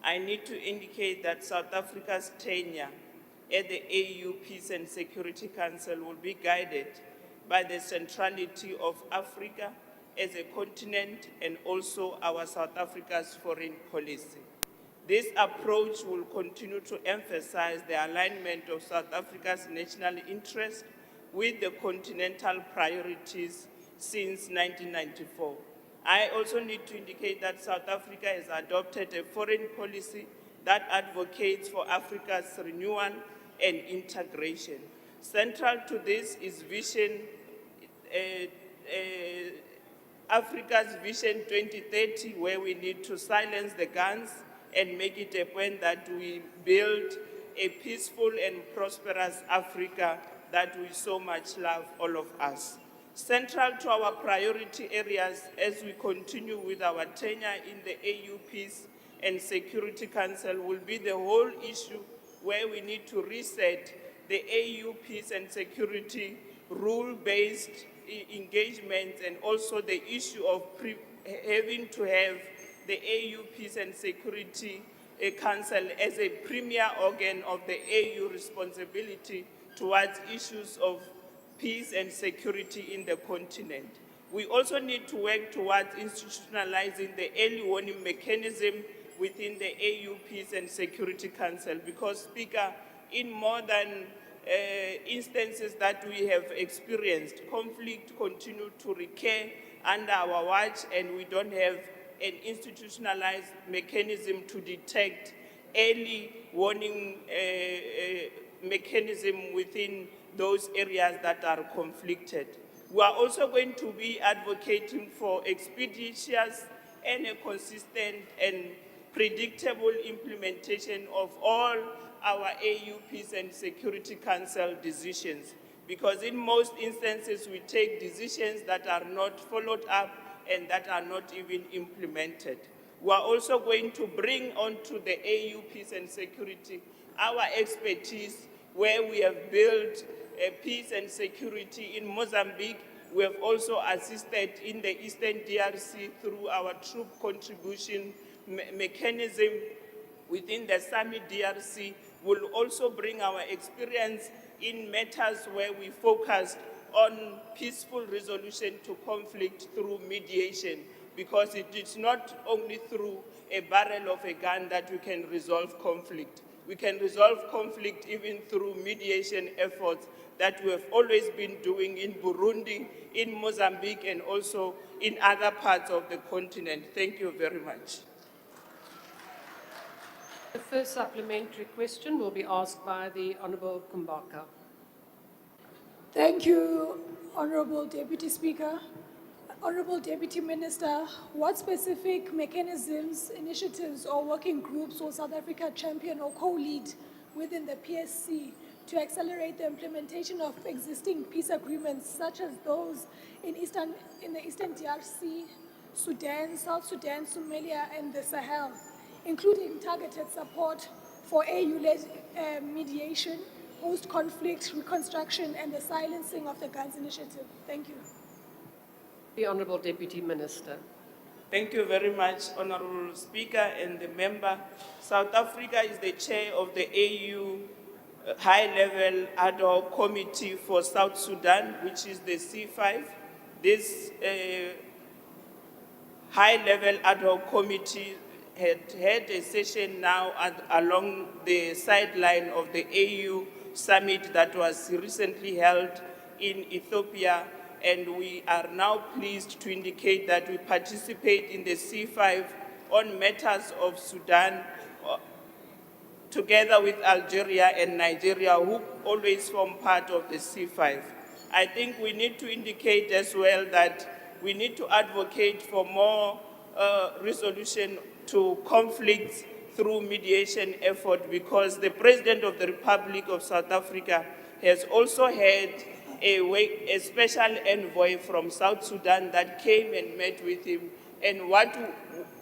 I need to indicate that South Africa's tenure at the AU Peace and Security Council will be guided by the centrality of Africa as a continent and also our South Africa's foreign policy. This approach will continue to emphasize the alignment of South Africa's national interest with the continental priorities since 1994. I also need to indicate that South Africa has adopted a foreign policy that advocates for Africa's renewal and integration. Central to this is Africa's Vision 2030, where we need to silence the guns and make it a point that we build a peaceful and prosperous Africa that we so much love, all of us. Central to our priority areas as we continue with our tenure in the AU Peace and Security Council will be the whole issue where we need to reset the AU Peace and Security rule-based engagements, and also the issue of having to have the AU Peace and Security Council as a premier organ of the AU responsibility towards issues of peace and security in the continent. We also need to work towards institutionalizing the early warning mechanism within the AU Peace and Security Council, because, Speaker, in more than instances that we have experienced, conflict continue to recur under our watch, and we don't have an institutionalized mechanism to detect early warning mechanism within those areas that are conflicted. We are also going to be advocating for expeditious and a consistent and predictable implementation of all our AU Peace and Security Council decisions. Because in most instances, we take decisions that are not followed up and that are not even implemented. We are also going to bring onto the AU Peace and Security our expertise where we have built peace and security in Mozambique. We have also assisted in the Eastern DRC through our troop contribution mechanism within the Summit DRC. We'll also bring our experience in matters where we focused on peaceful resolution to conflict through mediation, because it is not only through a barrel of a gun that we can resolve conflict. We can resolve conflict even through mediation efforts that we have always been doing in Burundi, in Mozambique, and also in other parts of the continent. Thank you very much. The first supplementary question will be asked by the Honourable Kumbaka. Thank you, Honourable Deputy Speaker. Honourable Deputy Minister, what specific mechanisms, initiatives or working groups will South Africa champion or co-lead within the PSC to accelerate the implementation of existing peace agreements such as those in the Eastern DRC, Sudan, South Sudan, Somalia and the Sahel, including targeted support for AU-led mediation, post-conflict reconstruction and the silencing of the guns initiative? Thank you. The Honourable Deputy Minister. Thank you very much, Honourable Speaker and the member. South Africa is the chair of the AU High-Level Ad Hoc Committee for South Sudan, which is the C5. This High-Level Ad Hoc Committee had a session now along the sideline of the AU summit that was recently held in Ethiopia, and we are now pleased to indicate that we participate in the C5 on matters of Sudan together with Algeria and Nigeria, who always form part of the C5. I think we need to indicate as well that we need to advocate for more resolution to conflicts through mediation effort, because the President of the Republic of South Africa has also had a special envoy from South Sudan that came and met with him. And what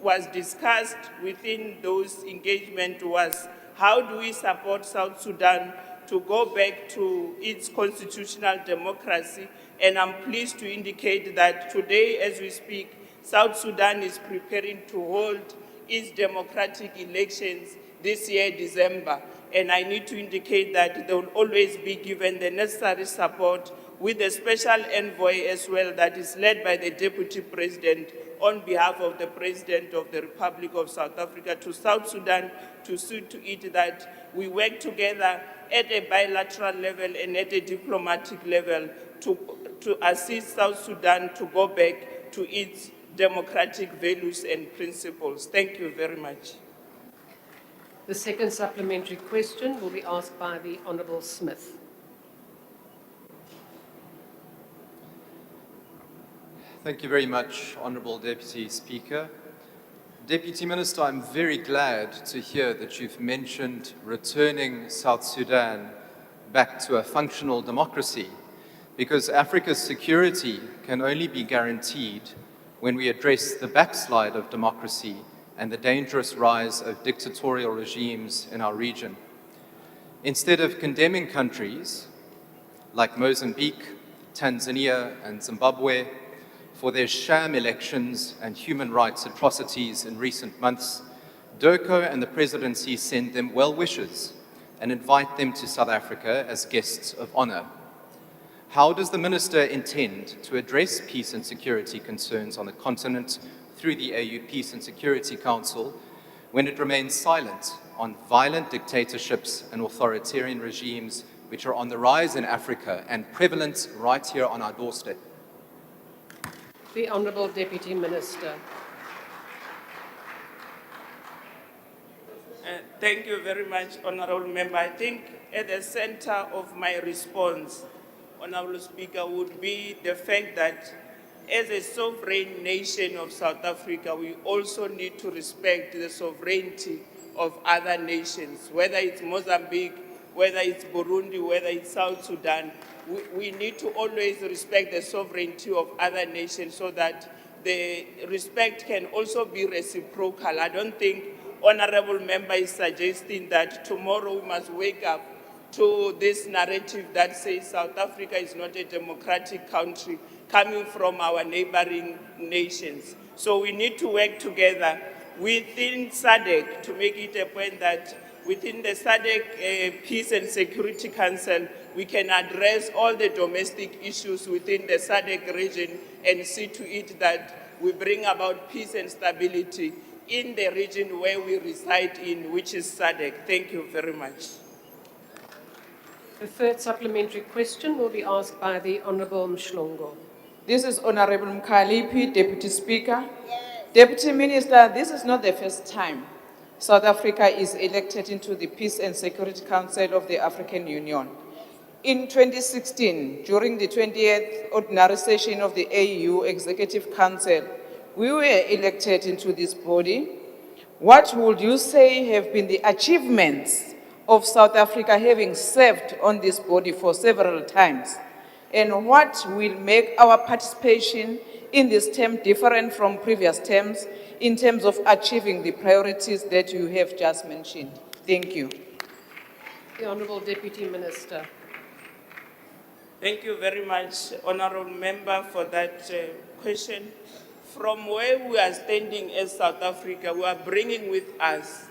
was discussed within those engagements was, how do we support South Sudan to go back to its constitutional democracy? And I'm pleased to indicate that today, as we speak, South Sudan is preparing to hold its democratic elections this year, December. And I need to indicate that they will always be given the necessary support with a special envoy as well that is led by the Deputy President on behalf of the President of the Republic of South Africa to South Sudan, to see to it that we work together at a bilateral level and at a diplomatic level to assist South Sudan to go back to its democratic values and principles. Thank you very much. The second supplementary question will be asked by the Honourable Smith. Thank you very much, Honourable Deputy Speaker. Deputy Minister, I'm very glad to hear that you've mentioned returning South Sudan back to a functional democracy, because Africa's security can only be guaranteed when we address the backslide of democracy and the dangerous rise of dictatorial regimes in our region. Instead of condemning countries like Mozambique, Tanzania, and Zimbabwe for their sham elections and human rights atrocities in recent months, DIRCO and the presidency send them well wishes and invite them to South Africa as guests of honor. How does the Minister intend to address peace and security concerns on the continent through the AU Peace and Security Council when it remains silent on violent dictatorships and authoritarian regimes which are on the rise in Africa and prevalent right here on our doorstep? The Honourable Deputy Minister. Thank you very much, Honourable Member. I think at the center of my response, Honourable Speaker, would be the fact that as a sovereign nation of South Africa, we also need to respect the sovereignty of other nations, whether it's Mozambique, whether it's Burundi, whether it's South Sudan. We need to always respect the sovereignty of other nations so that the respect can also be reciprocal. I don't think honorable member is suggesting that tomorrow we must wake up to this narrative that says South Africa is not a democratic country coming from our neighboring nations. So we need to work together within SADC to make it a point that within the SADC Peace and Security Council, we can address all the domestic issues within the SADC region and see to it that we bring about peace and stability in the region where we reside in, which is SADC. Thank you very much. The third supplementary question will be asked by the Honourable Mshlongo. This is Honorable Mkhaliphi, Deputy Speaker. Deputy Minister, this is not the first time South Africa is elected into the Peace and Security Council of the African Union. In 2016, during the 20th ordinary session of the AU Executive Council, we were elected into this body. What would you say have been the achievements of South Africa having served on this body for several times? And what will make our participation in this term different from previous terms in terms of achieving the priorities that you have just mentioned? Thank you. The Honourable Deputy Minister. Thank you very much, honorable member, for that question. From where we are standing as South Africa, we are bringing with us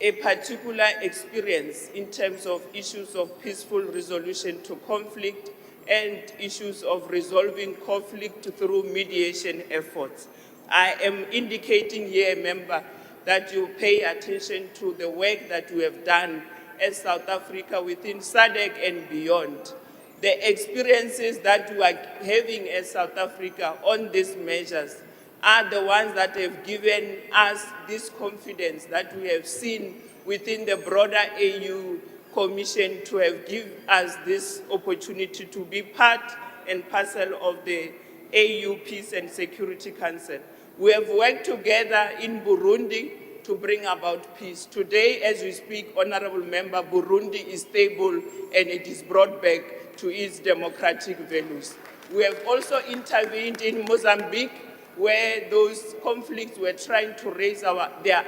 a particular experience in terms of issues of peaceful resolution to conflict and issues of resolving conflict through mediation efforts. I am indicating here, member, that you pay attention to the work that we have done as South Africa within SADC and beyond. The experiences that we are having as South Africa on these measures are the ones that have given us this confidence that we have seen within the broader AU Commission to have given us this opportunity to be part and parcel of the AU Peace and Security Council. We have worked together in Burundi to bring about peace. Today, as we speak, honorable member, Burundi is stable and it is brought back to its democratic values. We have also intervened in Mozambique, where those conflicts were trying to raise their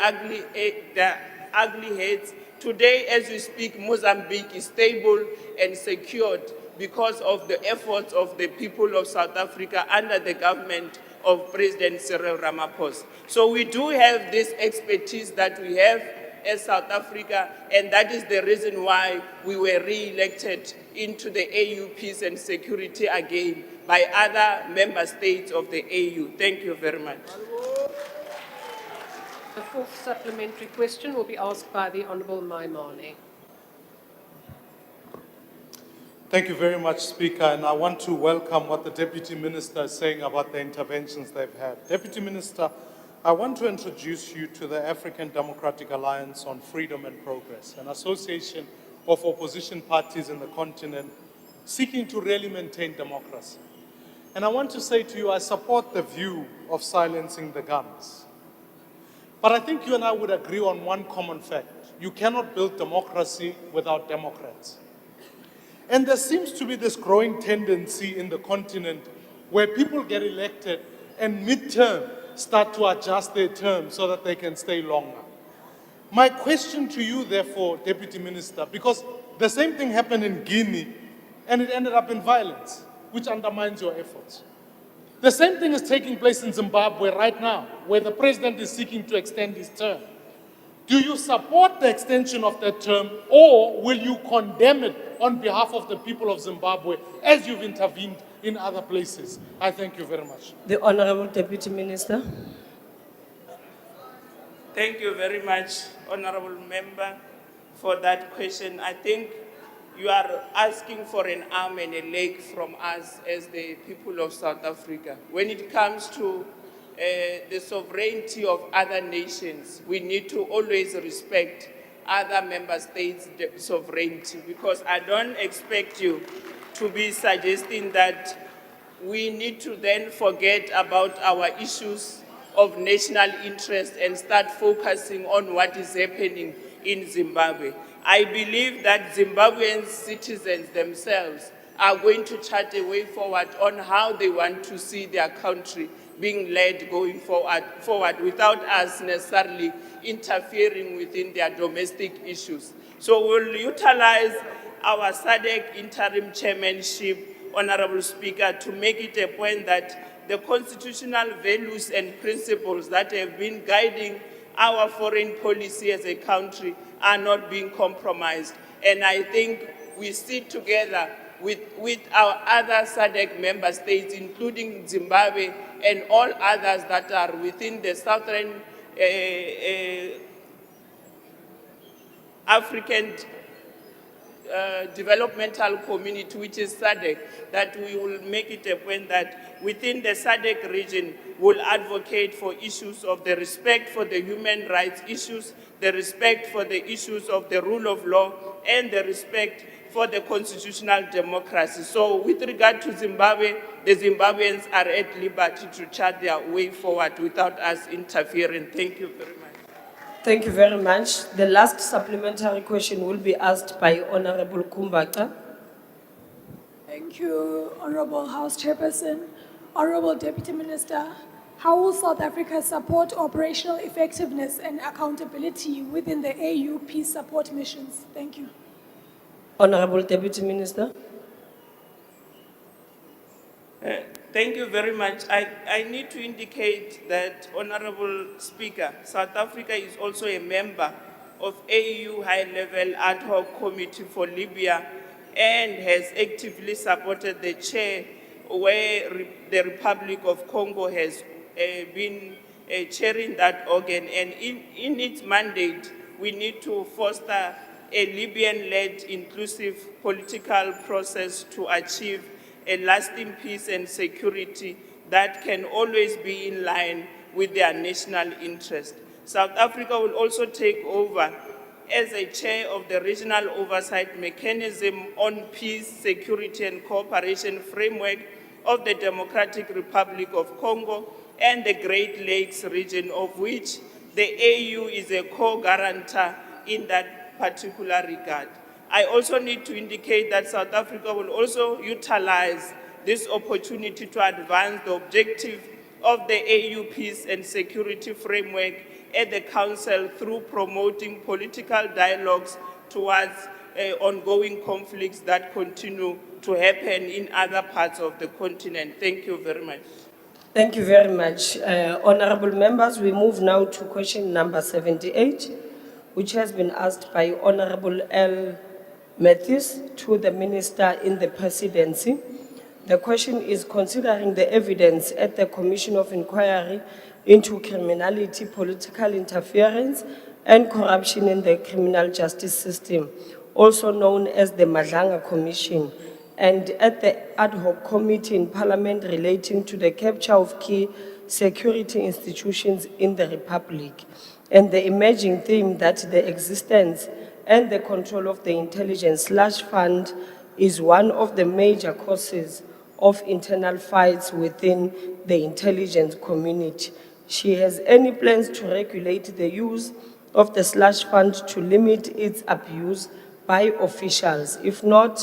ugly heads. Today, as we speak, Mozambique is stable and secured because of the efforts of the people of South Africa under the government of President Cyril Ramaphosa. So we do have this expertise that we have as South Africa, and that is the reason why we were re-elected into the AU Peace and Security again by other member states of the AU. Thank you very much. The fourth supplementary question will be asked by the Honourable Maimane. Thank you very much, Speaker, and I want to welcome what the Deputy Minister is saying about the interventions they've had. Deputy Minister, I want to introduce you to the African Democratic Alliance on Freedom and Progress, an association of opposition parties in the continent seeking to really maintain democracy. And I want to say to you, I support the view of silencing the guns. But I think you and I would agree on one common fact. You cannot build democracy without Democrats. And there seems to be this growing tendency in the continent where people get elected and mid-term start to adjust their terms so that they can stay longer. My question to you, therefore, Deputy Minister, because the same thing happened in Guinea and it ended up in violence, which undermines your efforts. The same thing is taking place in Zimbabwe right now, where the president is seeking to extend his term. Do you support the extension of that term, or will you condemn it on behalf of the people of Zimbabwe as you've intervened in other places? I thank you very much. The Honourable Deputy Minister. Thank you very much, honorable member, for that question. I think you are asking for an arm and a leg from us as the people of South Africa. When it comes to the sovereignty of other nations, we need to always respect other member states' sovereignty, because I don't expect you to be suggesting that we need to then forget about our issues of national interest and start focusing on what is happening in Zimbabwe. I believe that Zimbabwean citizens themselves are going to chart a way forward on how they want to see their country being led going forward without us necessarily interfering within their domestic issues. So we'll utilize our SADC interim chairmanship, Honorable Speaker, to make it a point that the constitutional values and principles that have been guiding our foreign policy as a country are not being compromised. And I think we sit together with our other SADC member states, including Zimbabwe and all others that are within the Southern African developmental community, which is SADC, that we will make it a point that within the SADC region will advocate for issues of the respect for the human rights issues, the respect for the issues of the rule of law, and the respect for the constitutional democracy. So with regard to Zimbabwe, the Zimbabweans are at liberty to chart their way forward without us interfering. Thank you very much. Thank you very much. The last supplementary question will be asked by Honorable Kumbaka. Thank you, Honorable House Chairperson. Honorable Deputy Minister, how will South Africa support operational effectiveness and accountability within the AU peace support missions? Thank you. Honorable Deputy Minister. Thank you very much. I need to indicate that, Honorable Speaker, South Africa is also a member of AU High-Level Ad Hoc Committee for Libya and has actively supported the chair where the Republic of Congo has been chairing that organ. And in its mandate, we need to foster a Libyan-led inclusive political process to achieve a lasting peace and security that can always be in line with their national interest. South Africa will also take over as a chair of the Regional Oversight Mechanism on Peace, Security and Cooperation Framework of the Democratic Republic of Congo and the Great Lakes region, of which the AU is a co-guarantor in that particular regard. I also need to indicate that South Africa will also utilize this opportunity to advance the objective of the AU Peace and Security Framework at the Council through promoting political dialogues towards ongoing conflicts that continue to happen in other parts of the continent. Thank you very much. Thank you very much. Honorable members, we move now to question number 78, which has been asked by Honorable L. Matthews to the Minister in the Presidency. The question is, considering the evidence at the Commission of Inquiry into Criminality, Political Interference and Corruption in the Criminal Justice System, also known as the Madlanga Commission, and at the Ad Hoc Committee in Parliament relating to the capture of key security institutions in the Republic, and the emerging theme that the existence and the control of the intelligence fund is one of the major causes of internal fights within the intelligence community. She has any plans to regulate the use of the fund to limit its abuse by officials? If not,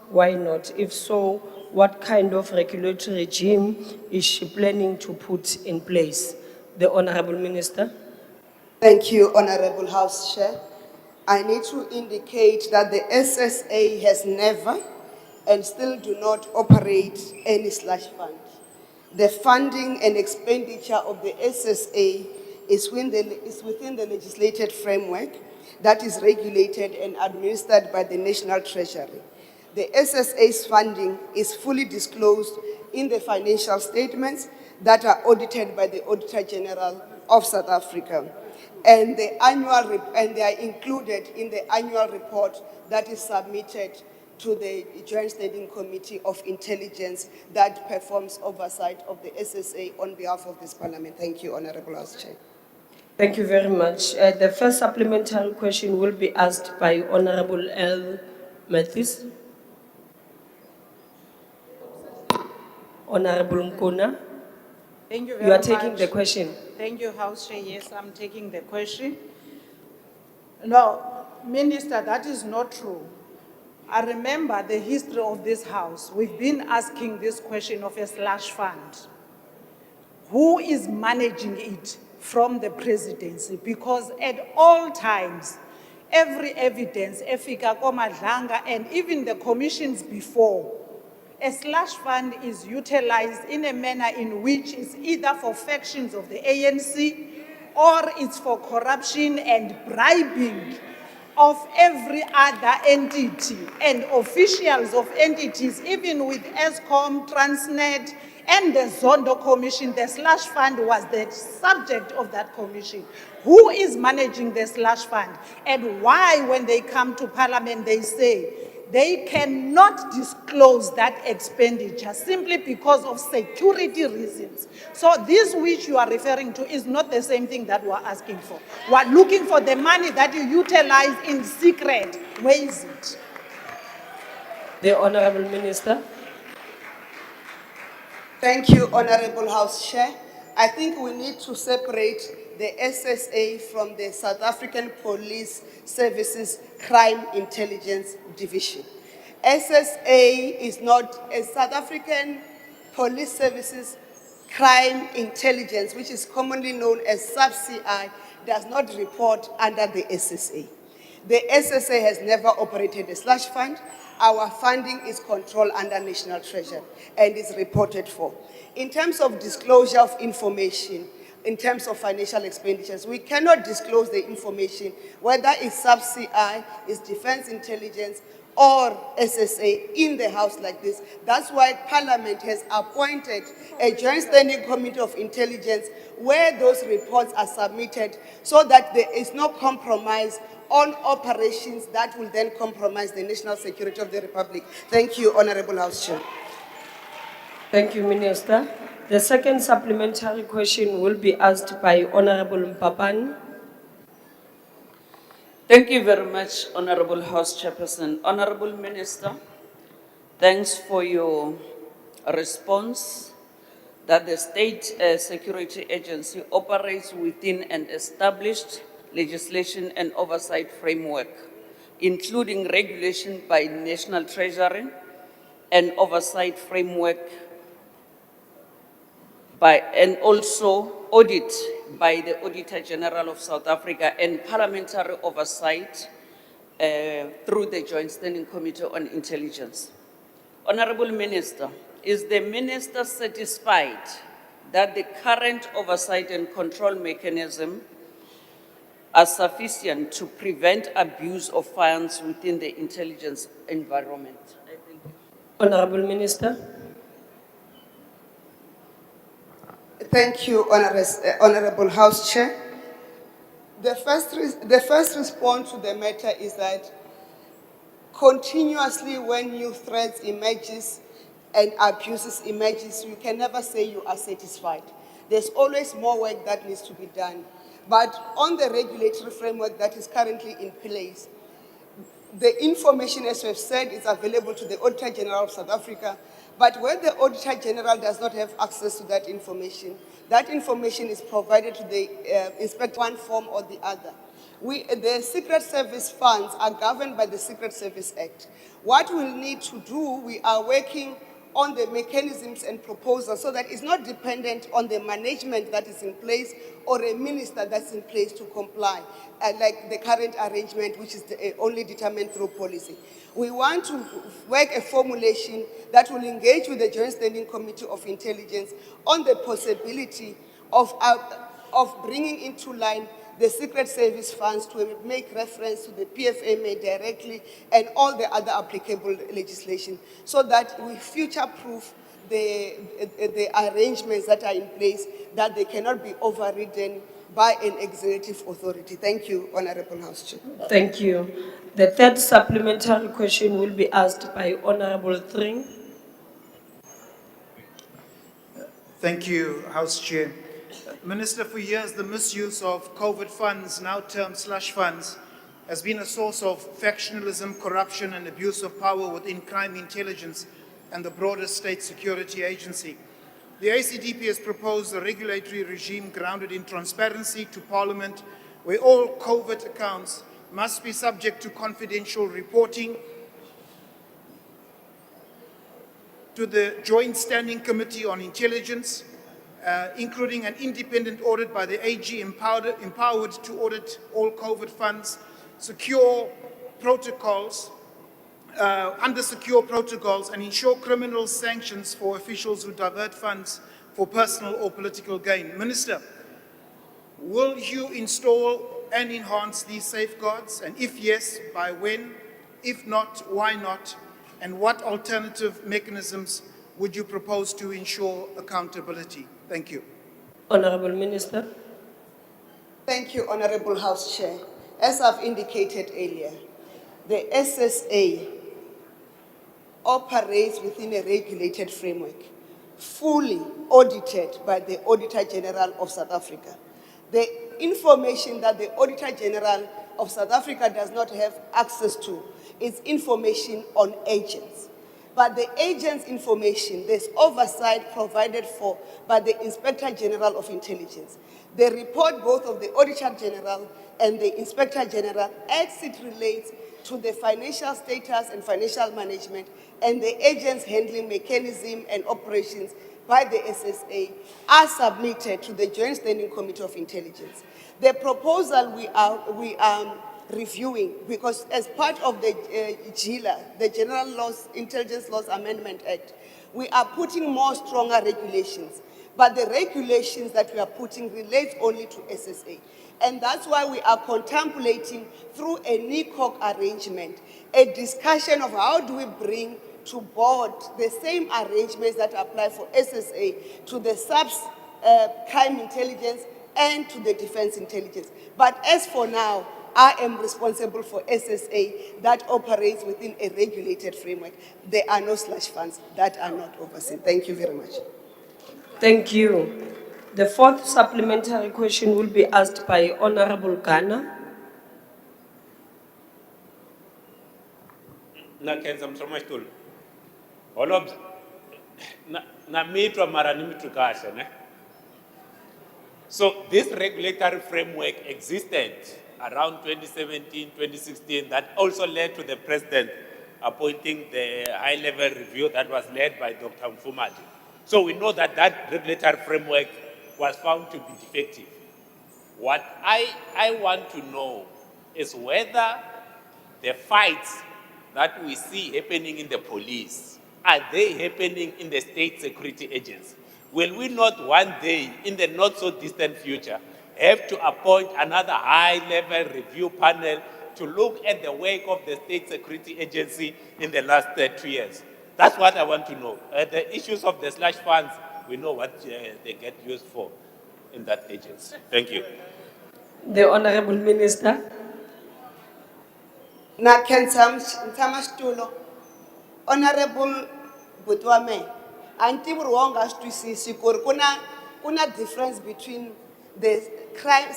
why not? If so, what kind of regulatory regime is she planning to put in place? The Honorable Minister. Thank you, Honorable House Chair. I need to indicate that the SSA has never and still do not operate any fund. The funding and expenditure of the SSA is within the legislated framework that is regulated and administered by the National Treasury. The SSA's funding is fully disclosed in the financial statements that are audited by the Auditor General of South Africa. And they are included in the annual report that is submitted to the Joint Standing Committee of Intelligence that performs oversight of the SSA on behalf of this Parliament. Thank you, Honorable House Chair. Thank you very much. The first supplementary question will be asked by Honorable L. Matthews. Honorable Nkuna. Thank you very You are much. taking the question. Thank you, House Chair. Yes, I'm taking the question. No, Minister, that is not true. I remember the history of this House. We've been asking this question of a slush fund. Who is managing it from the presidency? Because at all times, every evidence, Efika Komadlanga, and even the commissions before, a slush fund is utilized in a manner in which it's either for factions of the ANC or it's for corruption and bribing of every other entity and officials of entities, even with ESCOM, Transnet, and the Zondo Commission. The slush fund was the subject of that commission. Who is managing the slush fund? And why, when they come to Parliament, they say they cannot disclose that expenditure simply because of security reasons. So this which you are referring to is not the same thing that we're asking for. We're looking for the money that you utilize in secret. Where is it? The Honorable Minister. Thank you, Honorable House Chair. I think we need to separate the SSA from the South African Police Services Crime Intelligence Division. SSA is not a South African Police Services Crime Intelligence, which is commonly known as sub-CI, does not report under the SSA. The SSA has never operated a slush fund. Our funding is controlled under National Treasury and is reported for. In terms of disclosure of information, in terms of financial expenditures, we cannot disclose the information, whether it's sub-CI, it's defense intelligence, or SSA in the House like this. That's why Parliament has appointed a Joint Standing Committee of Intelligence where those reports are submitted so that there is no compromise on operations that will then compromise the national security of the Republic. Thank you, Honorable House Chair. Thank you, Minister. The second supplementary question will be asked by Honorable Mpapani. Thank you very much, Honorable House Chairperson. Honorable Minister, thanks for your response that the State Security Agency operates within an established legislation and oversight framework, including regulation by National Treasury and oversight framework and also audit by the Auditor General of South Africa and parliamentary oversight through the Joint Standing Committee on Intelligence. Honorable Minister, is the Minister satisfied that the current oversight and control mechanism are sufficient to prevent abuse of funds within the intelligence environment? Honorable Minister. Thank you, Honorable House Chair. The first response to the matter is that continuously when new threats emerges and abuses emerges, you can never say you are satisfied. There's always more work that needs to be done. But on the regulatory framework that is currently in place, the information, as we've said, is available to the Auditor General of South Africa. But where the Auditor General does not have access to that information is provided to the inspector one form or the other. The Secret Service funds are governed by the Secret Service Act. What we'll need to do, we are working on the mechanisms and proposals so that it's not dependent on the management that is in place or a minister that's in place to comply, like the current arrangement, which is only determined through policy. We want to work a formulation that will engage with the Joint Standing Committee of Intelligence on the possibility of bringing into line the Secret Service funds to make reference to the PFMA directly and all the other applicable legislation so that we future-proof the arrangements that are in place, that they cannot be overridden by an executive authority. Thank you, Honorable House Chair. Thank you. The third supplementary question will be asked by Honorable Thring. Thank you, House Chair. Minister, for years, the misuse of COVID funds, now termed slush funds, has been a source of factionalism, corruption, and abuse of power within crime intelligence and the broader state security agency. The ACDP has proposed a regulatory regime grounded in transparency to Parliament, where all covert accounts must be subject to confidential reporting to the Joint Standing Committee on Intelligence, including an independent audit by the AG empowered to audit all covert funds, secure protocols, under secure protocols, and ensure criminal sanctions for officials who divert funds for personal or political gain. Minister, will you install and enhance these safeguards? And if yes, by when? If not, why not? And what alternative mechanisms would you propose to ensure accountability? Thank you. Honorable Minister. Thank you, Honorable House Chair. As I've indicated earlier, the SSA operates within a regulated framework, fully audited by the Auditor General of South Africa. The information that the Auditor General of South Africa does not have access to is information on agents. But the agents' information, there's oversight provided for by the Inspector General of Intelligence. The report both of the Auditor General and the Inspector General as it relates to the financial status and financial management and the agents' handling mechanism and operations by the SSA are submitted to the Joint Standing Committee of Intelligence. The proposal we are reviewing, because as part of the GILA, the General Laws, Intelligence Laws Amendment Act, we are putting more stronger regulations. But the regulations that we are putting relate only to SSA. And that's why we are contemplating through a NICOC arrangement, a discussion of how do we bring to board the same arrangements that apply for SSA to the crime intelligence and to the defense intelligence. But as for now, I am responsible for SSA that operates within a regulated framework. There are no slush funds that are not overseen. Thank you very much. Thank you. The fourth supplementary question will be asked by Honorable Ghana. Nakenza msomaштul. Olob na mitwa mara ni mitu kasha ne. So this regulatory framework existed around 2017, 2016 that also led to the president appointing the high-level review that was led by Dr. Mfumati. So we know that that regulatory framework was found to be defective. What I want to know is whether the fights that we see happening in the police, are they happening in the state security agents? Will we not one day, in the not so distant future, have to appoint another high-level review panel to look at the work of the state security agency in the last 2 years? That's what I want to know. The issues of the slush funds, we know what they get used for in that agency. Thank you. The Honorable Minister. Honorable Butwame, anti Ruanga Strisisi kuna difference between the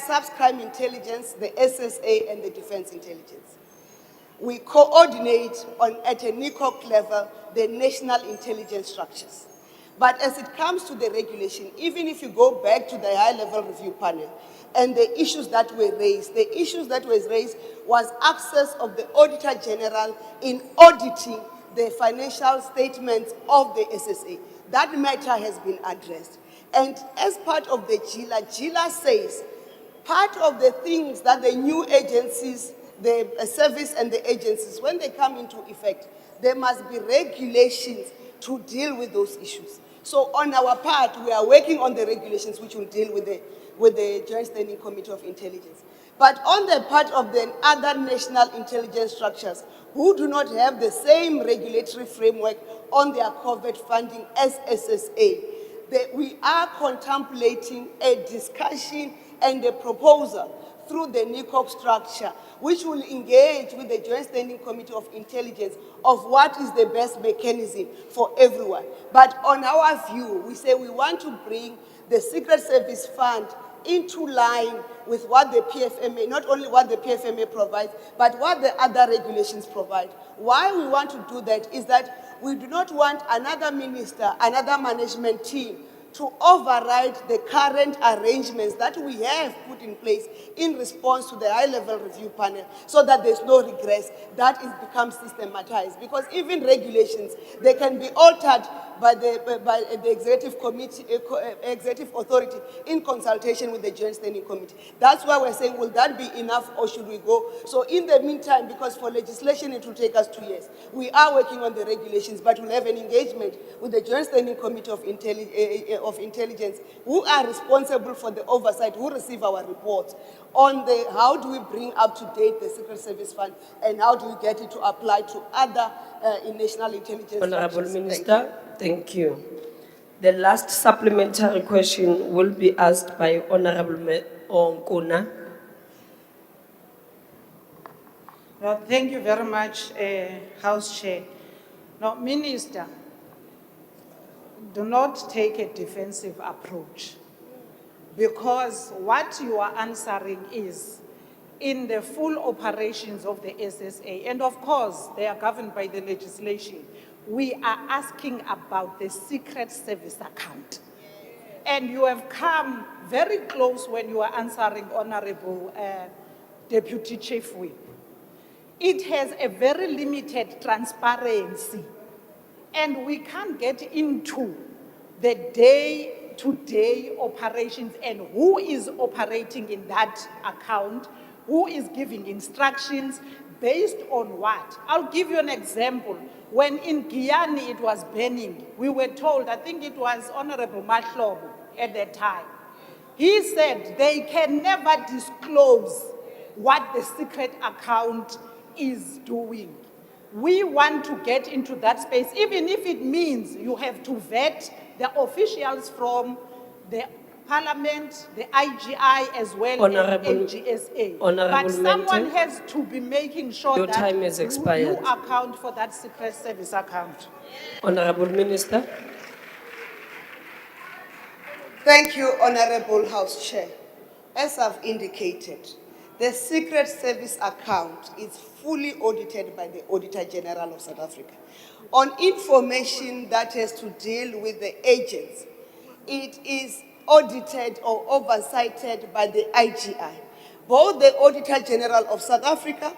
subcrime intelligence, the SSA, and the defense intelligence. We coordinate at a NICOC level the national intelligence structures. But as it comes to the regulation, even if you go back to the high-level review panel and the issues that were raised, the issues that was raised was access of the Auditor General in auditing the financial statements of the SSA. That matter has been addressed. And as part of the GILA says, part of the things that the new agencies, the service and the agencies, when they come into effect, there must be regulations to deal with those issues. So on our part, we are working on the regulations which will deal with the Joint Standing Committee of Intelligence. But on the part of the other national intelligence structures who do not have the same regulatory framework on their covert funding as SSA, we are contemplating a discussion and a proposal through the NICOP structure, which will engage with the Joint Standing Committee of Intelligence of what is the best mechanism for everyone. But on our view, we say we want to bring the Secret Service Fund into line with what the PFMA, not only what the PFMA provides, but what the other regulations provide. Why we want to do that is that we do not want another minister, another management team to override the current arrangements that we have put in place in response to the high-level review panel, so that there's no regress, that it becomes systematized. Because even regulations, they can be altered by the executive committee, executive authority in consultation with the Joint Standing Committee. That's why we're saying, will that be enough or should we go? So in the meantime, because for legislation it will take us 2 years, we are working on the regulations, but we'll have an engagement with the Joint Standing Committee of Intelligence, who are responsible for the oversight, who receive our reports on the how do we bring up to date the Secret Service Fund and how do we get it to apply to other national intelligence Honorable structures. Minister, thank you. The last supplementary question will be asked by Honorable Onkuna. No, thank you very much, House Chair. Now, Minister, do not take a defensive approach, because what you are answering is in the full operations of the SSA, and of course they are governed by the legislation. We are asking about the Secret Service account. And you have come very close when you are answering Honorable Deputy Chief Whip. It has a very limited transparency, and we can't get into the day-to-day operations and who is operating in that account, who is giving instructions, based on what. I'll give you an example. When in Guyana it was burning, we were told, I think it was Honorable Mahlobo at that time, he said they can never disclose what the secret account is doing. We want to get into that space, even if it means you have to vet the officials from the Parliament, the IGI, as well Honorable- as NGSA. Honorable But someone Mente, has to be making sure your that time has expired. you account for that Secret Service account. Honorable Minister. Thank you, Honorable House Chair. As I've indicated, the Secret Service account is fully audited by the Auditor General of South Africa. On information that has to deal with the agents, it is audited or oversighted by the IGI. Both the Auditor General of South Africa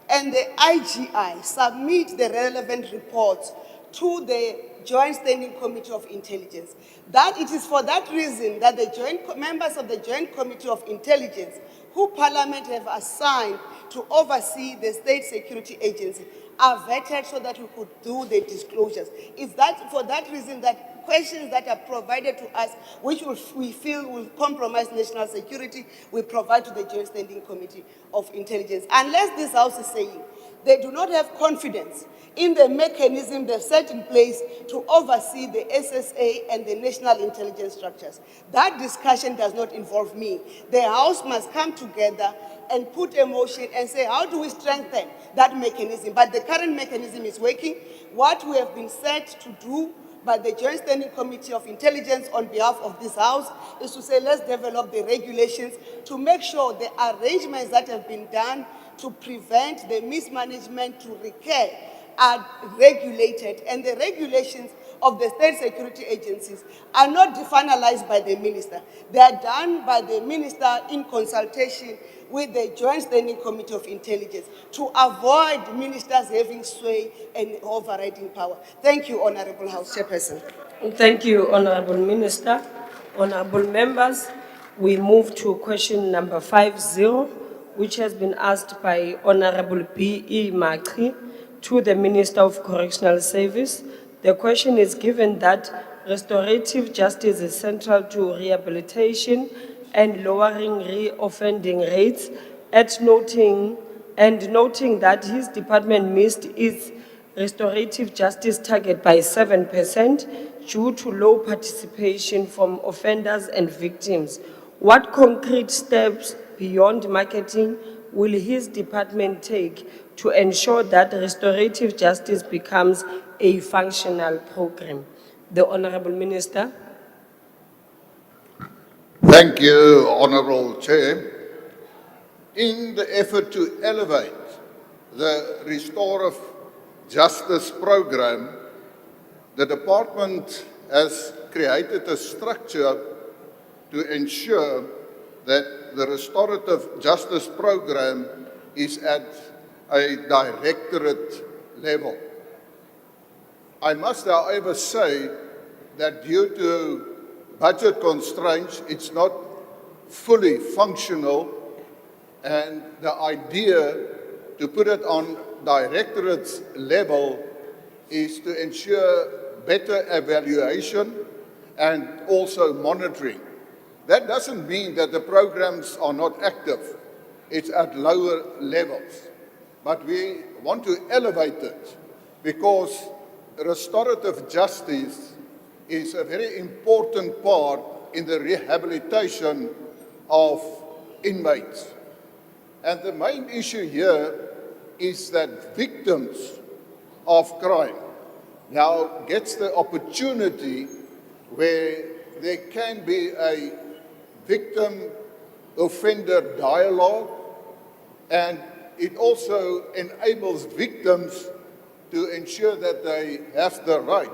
and the IGI submit the relevant reports to the Joint Standing Committee of Intelligence. That it is for that reason that the members of the Joint Committee of Intelligence, who Parliament have assigned to oversee the state security agency, are vetted so that we could do the disclosures. It's that for that reason that questions that are provided to us, which we feel will compromise national security, we provide to the Joint Standing Committee of Intelligence. Unless this House is saying they do not have confidence in the mechanism they've set in place to oversee the SSA and the national intelligence structures. That discussion does not involve me. The House must come together and put a motion and say, how do we strengthen that mechanism? But the current mechanism is working. What we have been set to do by the Joint Standing Committee of Intelligence on behalf of this House is to say, let's develop the regulations to make sure the arrangements that have been done to prevent the mismanagement to recur are regulated, and the regulations of the state security agencies are not finalized by the minister. They are done by the minister in consultation with the Joint Standing Committee of Intelligence to avoid ministers having sway and overriding power. Thank you, Honorable House Chairperson. Thank you, Honorable Minister. Honorable members, we move to question number 50, which has been asked by Honorable B.E. Maki to the Minister of Correctional Service. The question is given that restorative justice is central to rehabilitation and lowering re-offending rates, noting that his department missed its restorative justice target by 7% due to low participation from offenders and victims. What concrete steps beyond marketing will his department take to ensure that restorative justice becomes a functional program? The Honorable Minister. Thank you, Honourable Chair. In the effort to elevate the restorative justice program, the department has created a structure to ensure that the restorative justice program is at a directorate level. I must, however, say that due to budget constraints, it's not fully functional, and the idea to put it on directorate's level is to ensure better evaluation and also monitoring. That doesn't mean that the programs are not active. It's at lower levels. But we want to elevate it because restorative justice is a very important part in the rehabilitation of inmates. And the main issue here is that victims of crime now gets the opportunity where there can be a victim-offender dialogue, and it also enables victims to ensure that they have the right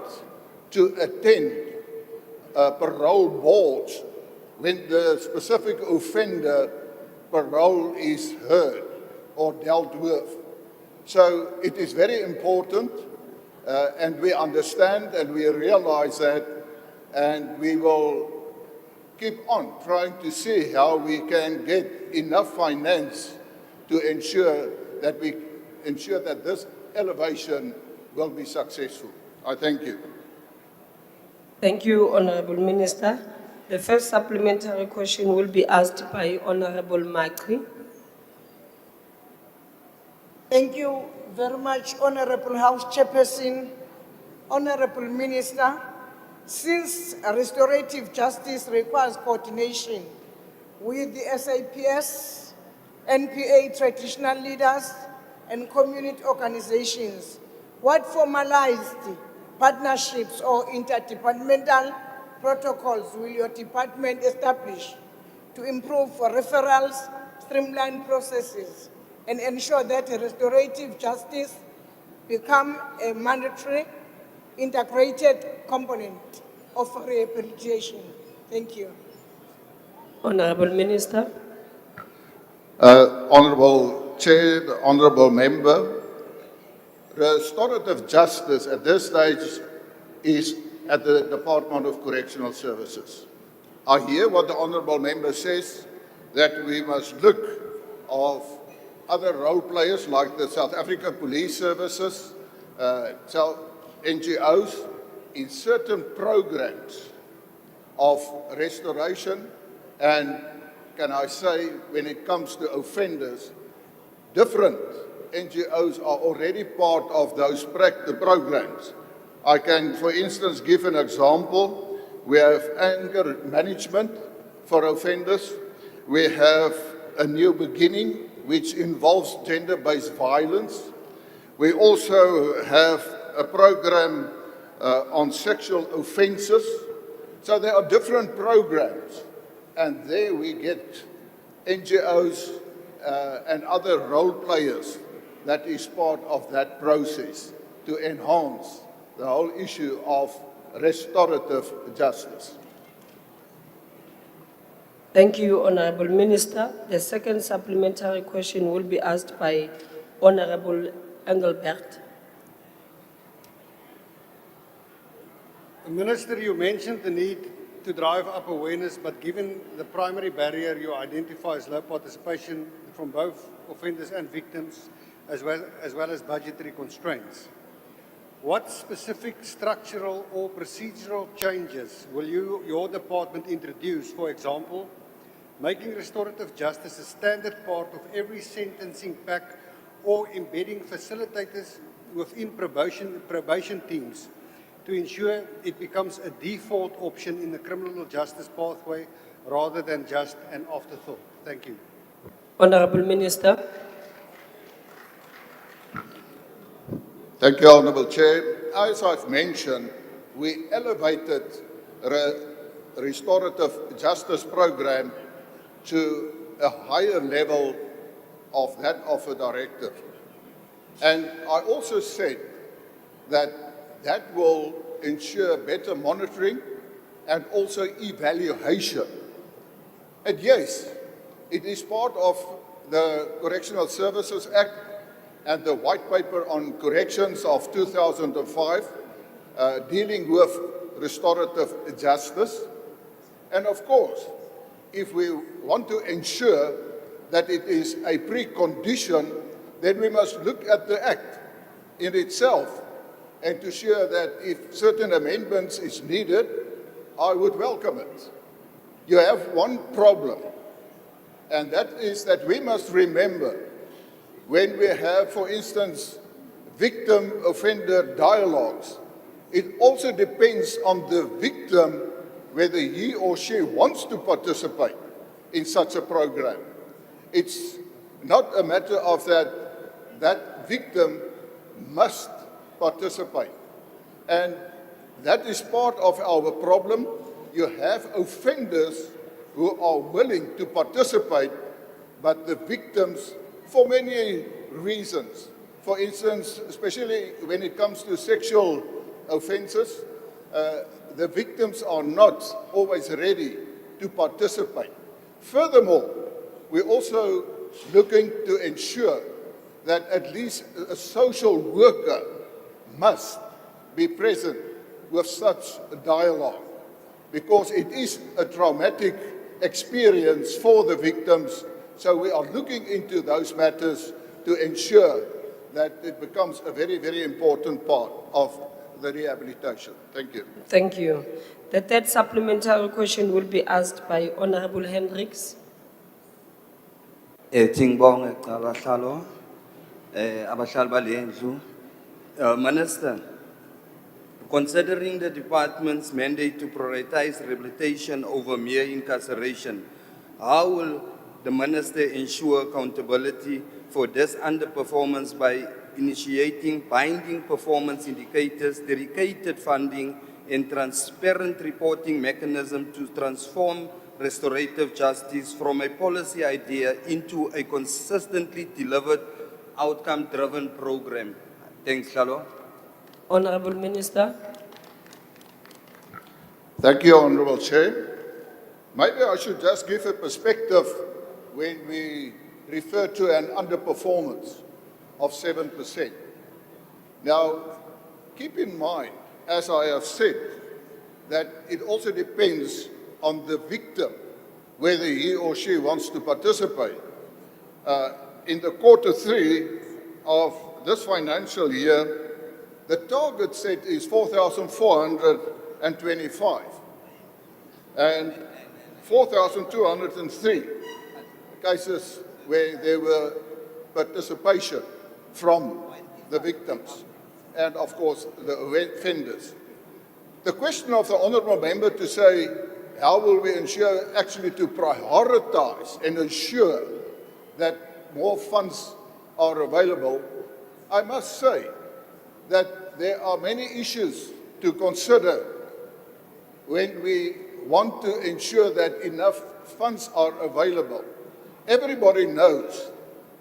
to attend parole boards when the specific offender parole is heard or dealt with. So it is very important, and we understand and we realize that, and we will keep on trying to see how we can get enough finance to ensure that this elevation will be successful. I thank you. Thank you, Honourable Minister. The first supplementary question will be asked by Honourable Makri. Thank you very much, Honourable House Chairperson, Honourable Minister. Since restorative justice requires coordination with the SAPS, NPA traditional leaders, and community organizations, what formalized partnerships or interdepartmental protocols will your department establish to improve referrals, streamline processes, and ensure that restorative justice become a mandatory integrated component of rehabilitation? Thank you. Honourable Minister. Honourable Chair, the Honourable Member, restorative justice at this stage is at the Department of Correctional Services. I hear what the Honourable Member says, that we must look of other role players like the South African Police Services, NGOs, in certain programs of restoration, and can I say, when it comes to offenders, different NGOs are already part of those programs. I can, for instance, give an example. We have anger management for offenders. We have a new beginning, which involves gender-based violence. We also have a program on sexual offences. So there are different programs, and there we get NGOs and other role players that is part of that process to enhance the whole issue of restorative justice. Thank you, Honourable Minister. The second supplementary question will be asked by Honourable Engelbert. Minister, you mentioned the need to drive up awareness, but given the primary barrier you identify as low participation from both offenders and victims, as well as budgetary constraints, what specific structural or procedural changes will your department introduce, for example, making restorative justice a standard part of every sentencing pack, or embedding facilitators within probation teams to ensure it becomes a default option in the criminal justice pathway rather than just an afterthought? Thank you. Honourable Minister. Thank you, Honourable Chair. As I've mentioned, we elevated restorative justice program to a higher level of that of a director. And I also said that that will ensure better monitoring and also evaluation. And yes, it is part of the Correctional Services Act and the White Paper on Corrections of 2005, dealing with restorative justice. And of course, if we want to ensure that it is a precondition, then we must look at the Act in itself and to ensure that if certain amendments is needed, I would welcome it. You have one problem, and that is that we must remember when we have, for instance, victim-offender dialogues, it also depends on the victim whether he or she wants to participate in such a program. It's not a matter of that victim must participate. And that is part of our problem. You have offenders who are willing to participate, but the victims, for many reasons, for instance, especially when it comes to sexual offenses, the victims are not always ready to participate. Furthermore, we're also looking to ensure that at least a social worker must be present with such a dialogue, because it is a traumatic experience for the victims. So we are looking into those matters to ensure that it becomes a very, very important part of the rehabilitation. Thank you. Thank you. The third supplementary question will be asked by Honorable Hendricks. Tingbong Kalashalo, Abashalba Lenzu. Minister, considering the department's mandate to prioritize rehabilitation over mere incarceration, how will the minister ensure accountability for this underperformance by initiating binding performance indicators, dedicated funding, and transparent reporting mechanism to transform restorative justice from a policy idea into a consistently delivered, outcome-driven program? Thanks, Shalo. Honorable Minister. Thank you, Honorable Chair. Maybe I should just give a perspective when we refer to an underperformance of 7%. Now, keep in mind, as I have said, that it also depends on the victim, whether he or she wants to participate. In the Q3 of this financial year, the target set is 4,425 and 4,203 cases where there were participation from the victims and, of course, the offenders. The question of the honourable member to say, how will we ensure actually to prioritize and ensure that more funds are available, I must say that there are many issues to consider when we want to ensure that enough funds are available. Everybody knows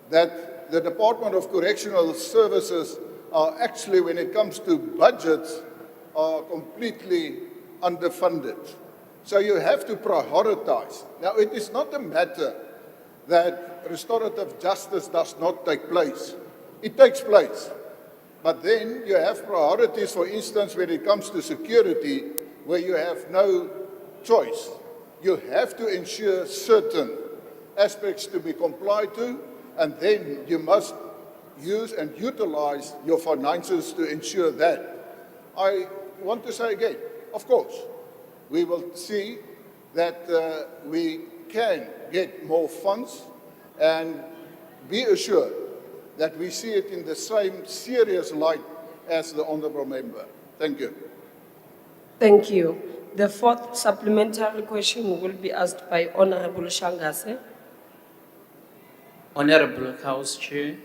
that the Department of Correctional Services are actually, when it comes to budgets, are completely underfunded. So you have to prioritize. Now, it is not a matter that restorative justice does not take place. It takes place. But then you have priorities, for instance, when it comes to security, where you have no choice. You have to ensure certain aspects to be complied to, and then you must use and utilize your finances to ensure that. I want to say again, of course, we will see that we can get more funds, and be assured that we see it in the same serious light as the honourable member. Thank you. Thank you. The fourth supplementary question will be asked by Honorable Shangase. Honorable House Chair,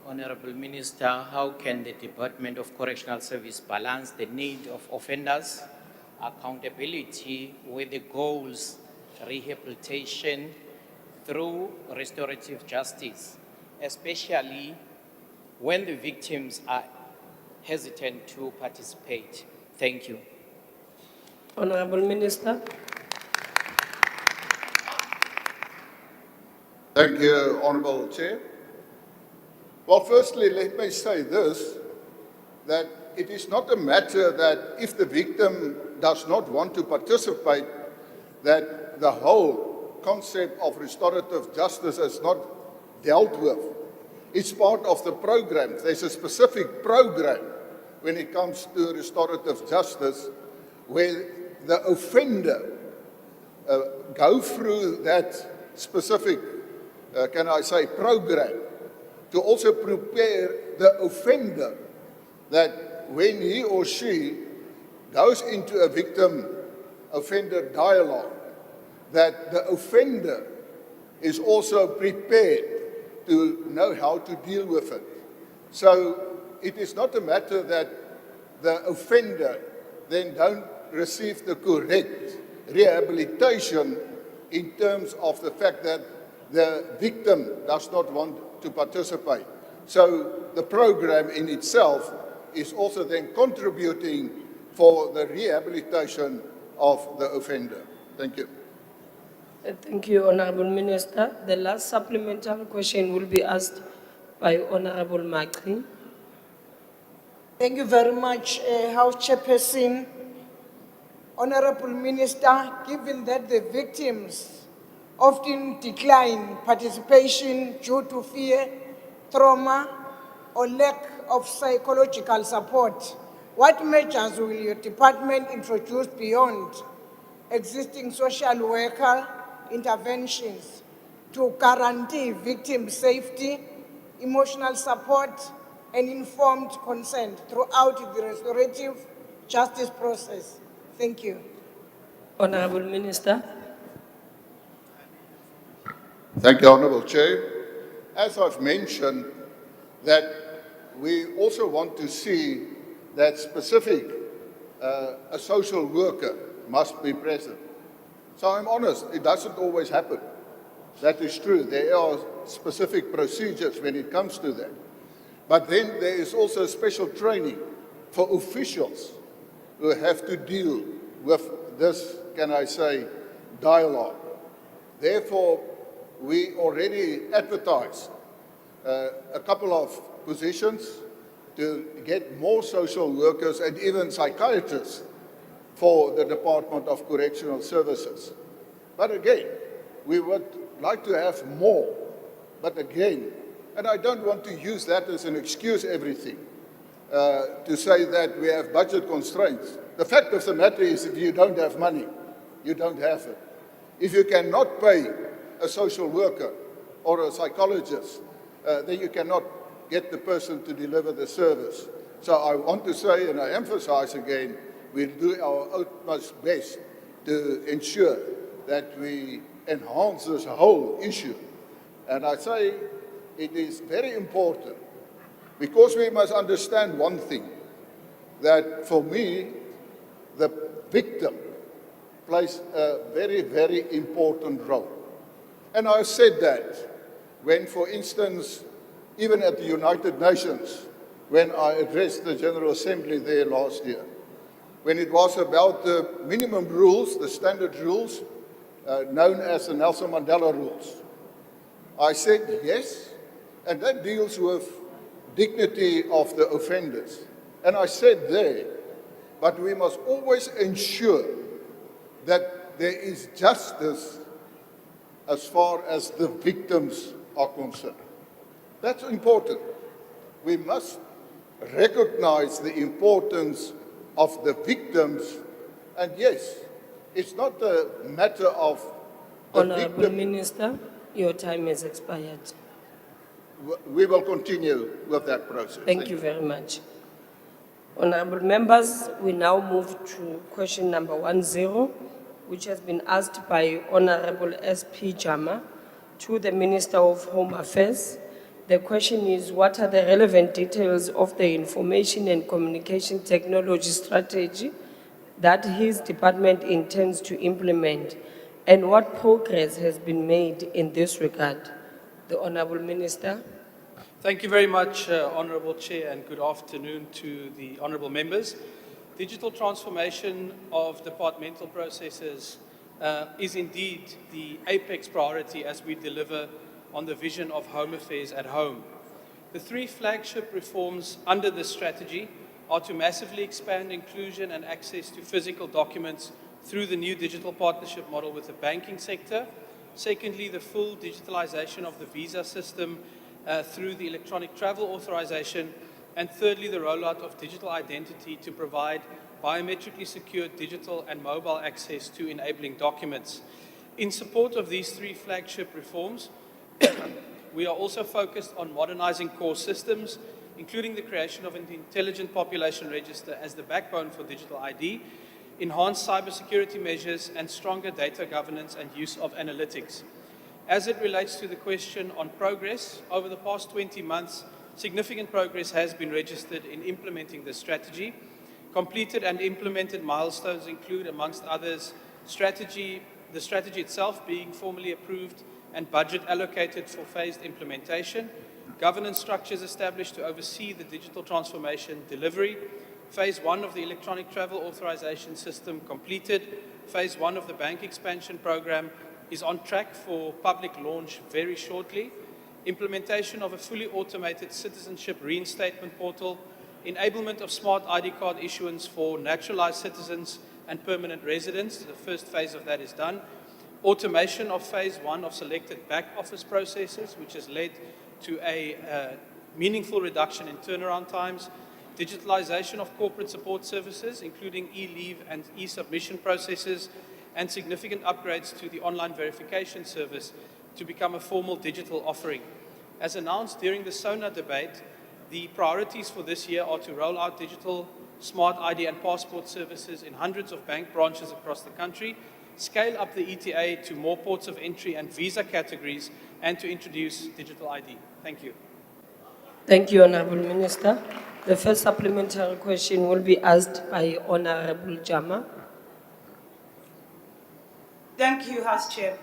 Honorable Minister, how can the Department of Correctional Service balance the need of offenders accountability with the goals, rehabilitation through restorative justice, especially when the victims are hesitant to participate. Thank you. Honorable Minister. Thank you, Honourable Chair. Well, firstly, let me say this, that it is not a matter that if the victim does not want to participate, that the whole concept of restorative justice is not dealt with. It's part of the program. There's a specific program when it comes to restorative justice where the offender go through that specific, program to also prepare the offender that when he or she goes into a victim-offender dialogue, that the offender is also prepared to know how to deal with it. So it is not a matter that the offender then don't receive the correct rehabilitation in terms of the fact that the victim does not want to participate. So the program in itself is also then contributing for the rehabilitation of the offender. Thank you. Thank you, Honorable Minister. The last supplementary question will be asked by Honorable Maki. Thank you very much, House Chairperson. Honorable Minister, given that the victims often decline participation due to fear, trauma, or lack of psychological support, what measures will your department introduce beyond existing social worker interventions to guarantee victim safety, emotional support, and informed consent throughout the restorative justice process? Thank you. Honorable Minister. Thank you, Honourable Chair. As I've mentioned, that we also want to see that a social worker must be present. So I'm honest, it doesn't always happen. That is true. There are specific procedures when it comes to that. But then there is also special training for officials who have to deal with this, dialogue. Therefore, we already advertised a couple of positions to get more social workers and even psychiatrists for the Department of Correctional Services. But again, we would like to have more. But again, and I don't want to use that as an excuse everything, to say that we have budget constraints. The fact of the matter is if you don't have money, you don't have it. If you cannot pay a social worker or a psychologist, then you cannot get the person to deliver the service. So I want to say, and I emphasize again, we'll do our utmost best to ensure that we enhance this whole issue. And I say it is very important because we must understand one thing, that for me, the victim plays a very, very important role. And I've said that when, for instance, even at the United Nations, when I addressed the General Assembly there last year, when it was about the minimum rules, the standard rules, known as the Nelson Mandela rules, I said yes, and that deals with dignity of the offenders. And I said there, but we must always ensure that there is justice as far as the victims are concerned. That's important. We must recognize the importance of the victims, and yes, it's not a matter of the Honorable victim. Minister, your time has expired. We will continue with that process. Thank you very much. Honorable members, we now move to question number 10, which has been asked by Honorable S.P. Jama to the Minister of Home Affairs. The question is, what are the relevant details of the Information and Communication Technology Strategy that his department intends to implement, and what progress has been made in this regard? The Honorable Minister. Thank you very much, Honourable Chair, and good afternoon to the honourable members. Digital transformation of departmental processes is indeed the apex priority as we deliver on the vision of Home Affairs at Home. The three flagship reforms under this strategy are to massively expand inclusion and access to physical documents through the new digital partnership model with the banking sector. Secondly, the full digitalization of the visa system through the electronic travel authorization. And thirdly, the rollout of digital identity to provide biometrically secured digital and mobile access to enabling documents. In support of these three flagship reforms, we are also focused on modernizing core systems, including the creation of an intelligent population register as the backbone for digital ID, enhanced cybersecurity measures, and stronger data governance and use of analytics. As it relates to the question on progress, over the past 20 months, significant progress has been registered in implementing this strategy. Completed and implemented milestones include, amongst others, the strategy itself being formally approved and budget allocated for phased implementation, governance structures established to oversee the digital transformation delivery, Phase 1 of the electronic travel authorization system completed, Phase 1 of the bank expansion program is on track for public launch very shortly, implementation of a fully automated citizenship reinstatement portal, enablement of smart ID card issuance for naturalized citizens and permanent residents. The first phase of that is done. Automation of Phase 1 of selected back office processes, which has led to a meaningful reduction in turnaround times. Digitalization of corporate support services, including e-leave and e-submission processes, and significant upgrades to the online verification service to become a formal digital offering. As announced during the SONA debate, the priorities for this year are to roll out digital smart ID and passport services in hundreds of bank branches across the country, scale up the ETA to more ports of entry and visa categories, and to introduce digital ID. Thank you. Thank you, Honorable Minister. The first supplementary question will be asked by Honorable Jama. Thank you, House Chair.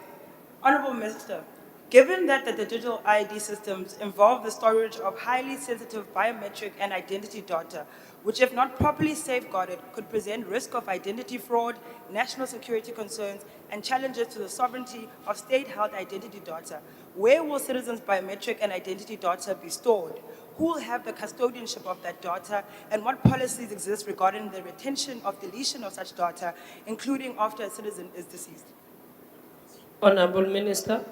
Honourable Minister, given that the digital ID systems involve the storage of highly sensitive biometric and identity data, which if not properly safeguarded, could present risk of identity fraud, national security concerns, and challenges to the sovereignty of state-held identity data, where will citizens' biometric and identity data be stored? Who will have the custodianship of that data, and what policies exist regarding the retention or deletion of such data, including after a citizen is deceased? Honorable Minister.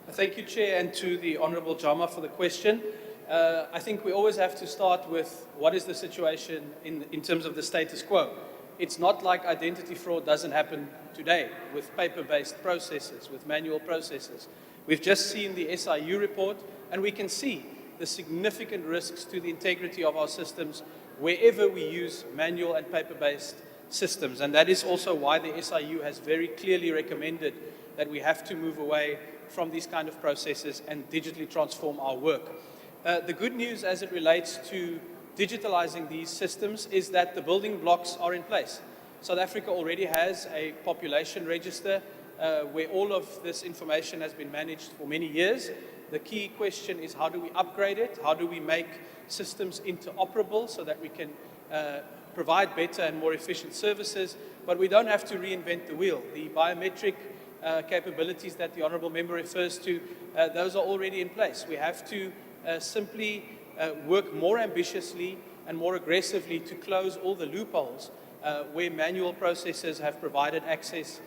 Thank you, Chair, and to the Honourable Jama for the question. I think we always have to start with what is the situation in terms of the status quo. It's not like identity fraud doesn't happen today with paper-based processes, with manual processes. We've just seen the SIU report, and we can see the significant risks to the integrity of our systems wherever we use manual and paper-based systems. And that is also why the SIU has very clearly recommended that we have to move away from these kind of processes and digitally transform our work. The good news as it relates to digitalizing these systems is that the building blocks are in place. South Africa already has a population register where all of this information has been managed for many years. The key question is, how do we upgrade it? How do we make systems interoperable so that we can provide better and more efficient services? But we don't have to reinvent the wheel. The biometric capabilities that the Honourable Member refers to, those are already in place. We have to simply work more ambitiously and more aggressively to close all the loopholes where manual processes have provided access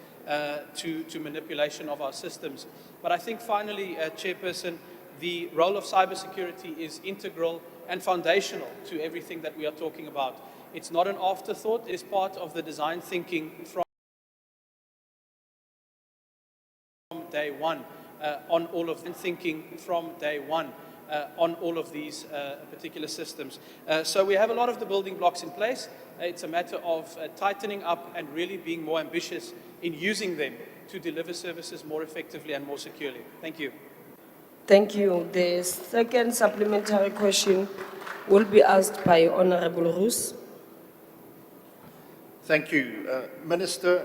to manipulation of our systems. But I think finally, Chairperson, the role of cybersecurity is integral and foundational to everything that we are talking about. It's not an afterthought, it's part of the design thinking from day one on all of them, thinking from day one on all of these particular systems. So we have a lot of the building blocks in place. It's a matter of tightening up and really being more ambitious in using them to deliver services more effectively and more securely. Thank you. Thank you. The second supplementary question will be asked by Honorable Roos. Thank you. Minister,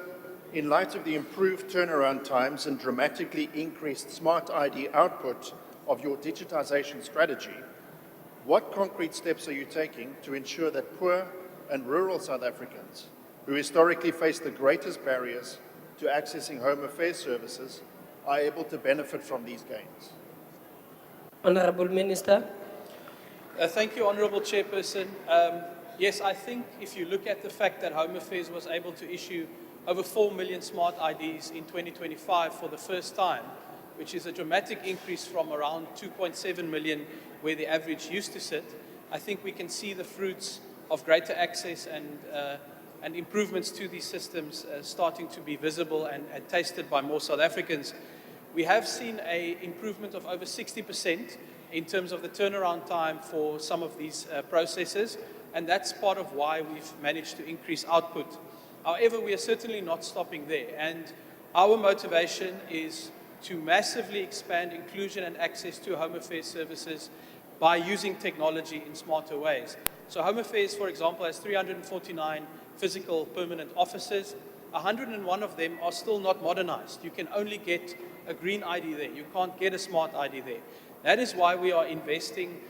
in light of the improved turnaround times and dramatically increased smart ID output of your digitization strategy, what concrete steps are you taking to ensure that poor and rural South Africans, who historically face the greatest barriers to accessing home affairs services, are able to benefit from these gains? Honourable Minister. Thank you, Honourable Chairperson. Yes, I think if you look at the fact that Home Affairs was able to issue over 4 million smart IDs in 2025 for the first time, which is a dramatic increase from around 2.7 million where the average used to sit, I think we can see the fruits of greater access and improvements to these systems starting to be visible and tasted by more South Africans. We have seen an improvement of over 60% in terms of the turnaround time for some of these processes, and that's part of why we've managed to increase output. However, we are certainly not stopping there, and our motivation is to massively expand inclusion and access to Home Affairs services by using technology in smarter ways. So Home Affairs, for example, has 349 physical permanent offices. 101 of them are still not modernized. You can only get a green ID there. You can't get a smart ID there. That is why we are investing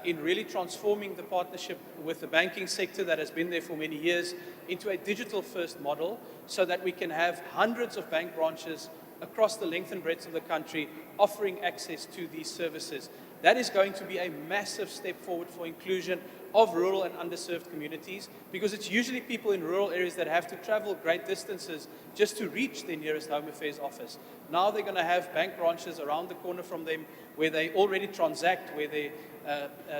in really transforming the partnership with the banking sector that has been there for many years into a digital-first model so that we can have hundreds of bank branches across the length and breadth of the country offering access to these services. That is going to be a massive step forward for inclusion of rural and underserved communities, because it's usually people in rural areas that have to travel great distances just to reach their nearest Home Affairs office. Now they're going to have bank branches around the corner from them where they already transact, where their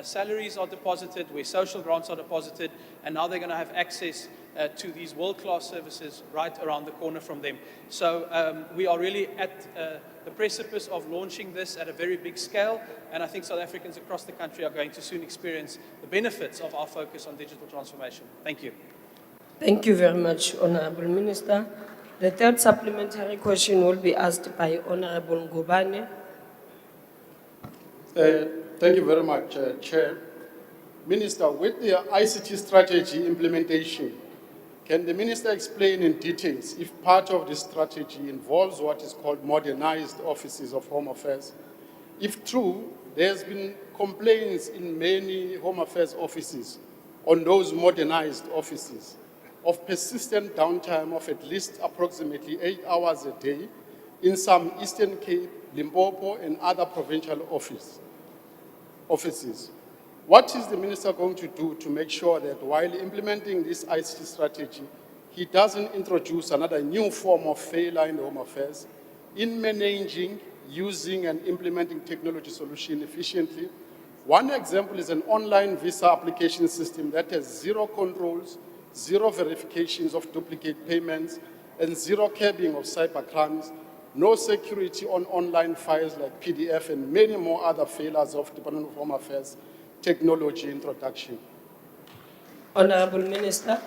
salaries are deposited, where social grants are deposited, and now they're going to have access to these world-class services right around the corner from them. So we are really at the precipice of launching this at a very big scale, and I think South Africans across the country are going to soon experience the benefits of our focus on digital transformation. Thank you. Thank you very much, Honourable Minister. The third supplementary question will be asked by Honourable Ngubane. Thank you very much, Chair. Minister, with the ICT strategy implementation, can the Minister explain in details if part of this strategy involves what is called modernized offices of Home Affairs? If true, there's been complaints in many Home Affairs offices on those modernized offices of persistent downtime of at least approximately 8 hours a day in some Eastern Cape, Limpopo, and other provincial offices. What is the Minister going to do to make sure that while implementing this ICT strategy, he doesn't introduce another new form of failure in Home Affairs in managing, using, and implementing technology solutions efficiently? One example is an online visa application system that has zero controls, zero verifications of duplicate payments, and zero curbing of cybercrimes, no security on online files like PDF, and many more other failures of Department of Home Affairs technology introduction. Honourable Minister.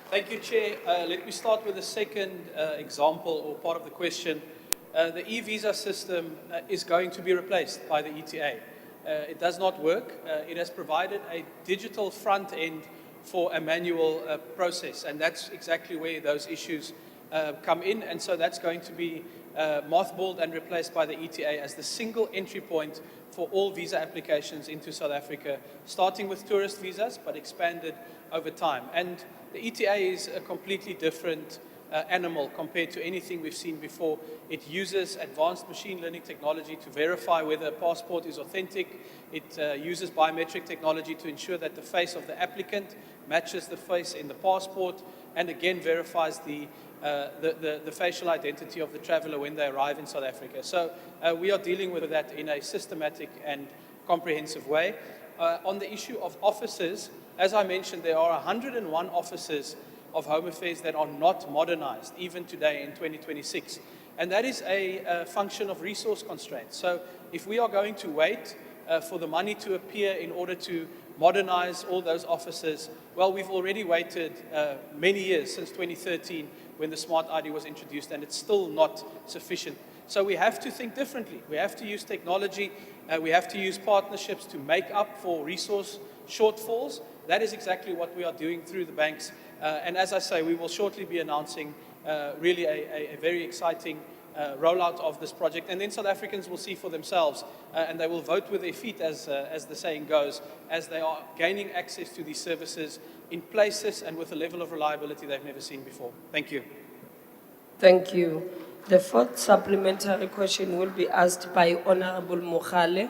Thank you, Chair. Let me start with the second example or part of the question. The e-visa system is going to be replaced by the ETA. It does not work. It has provided a digital front end for a manual process, and that's exactly where those issues come in, and so that's going to be mothballed and replaced by the ETA as the single entry point for all visa applications into South Africa, starting with tourist visas, but expanded over time. And the ETA is a completely different animal compared to anything we've seen before. It uses advanced machine learning technology to verify whether a passport is authentic. It uses biometric technology to ensure that the face of the applicant matches the face in the passport, and again verifies the facial identity of the traveler when they arrive in South Africa. So we are dealing with that in a systematic and comprehensive way. On the issue of offices, as I mentioned, there are 101 offices of Home Affairs that are not modernized, even today in 2026. And that is a function of resource constraints. So if we are going to wait for the money to appear in order to modernize all those offices, well, we've already waited many years, since 2013, when the Smart ID was introduced, and it's still not sufficient. So we have to think differently. We have to use technology. We have to use partnerships to make up for resource shortfalls. that is exactly what we are doing through the banks. And as I say, we will shortly be announcing really a very exciting rollout of this project. And then South Africans will see for themselves, and they will vote with their feet, as the saying goes, as they are gaining access to these services in places and with a level of reliability they've never seen before. Thank you. Thank you. The fourth supplementary question will be asked by Honorable Mokhale.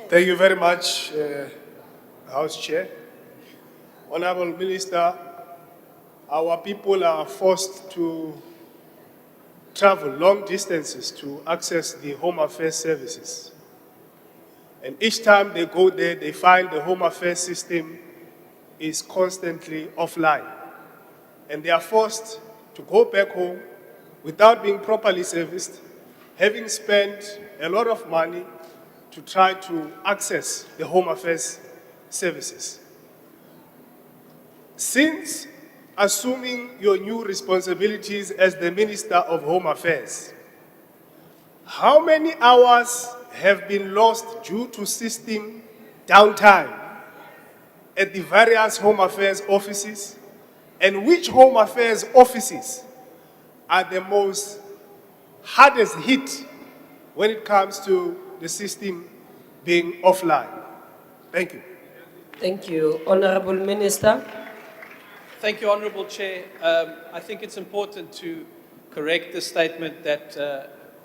Thank you very much, House Chair. Honorable Minister, our people are forced to travel long distances to access the Home Affairs services. And each time they go there, they find the Home Affairs system is constantly offline. And they are forced to go back home without being properly serviced, having spent a lot of money to try to access the Home Affairs services. Since assuming your new responsibilities as the Minister of Home Affairs, how many hours have been lost due to system downtime at the various Home Affairs offices? And which Home Affairs offices are the most hardest hit when it comes to the system being offline? Thank you. Thank you. Honorable Minister. Thank you, Honourable Chair. I think it's important to correct the statement that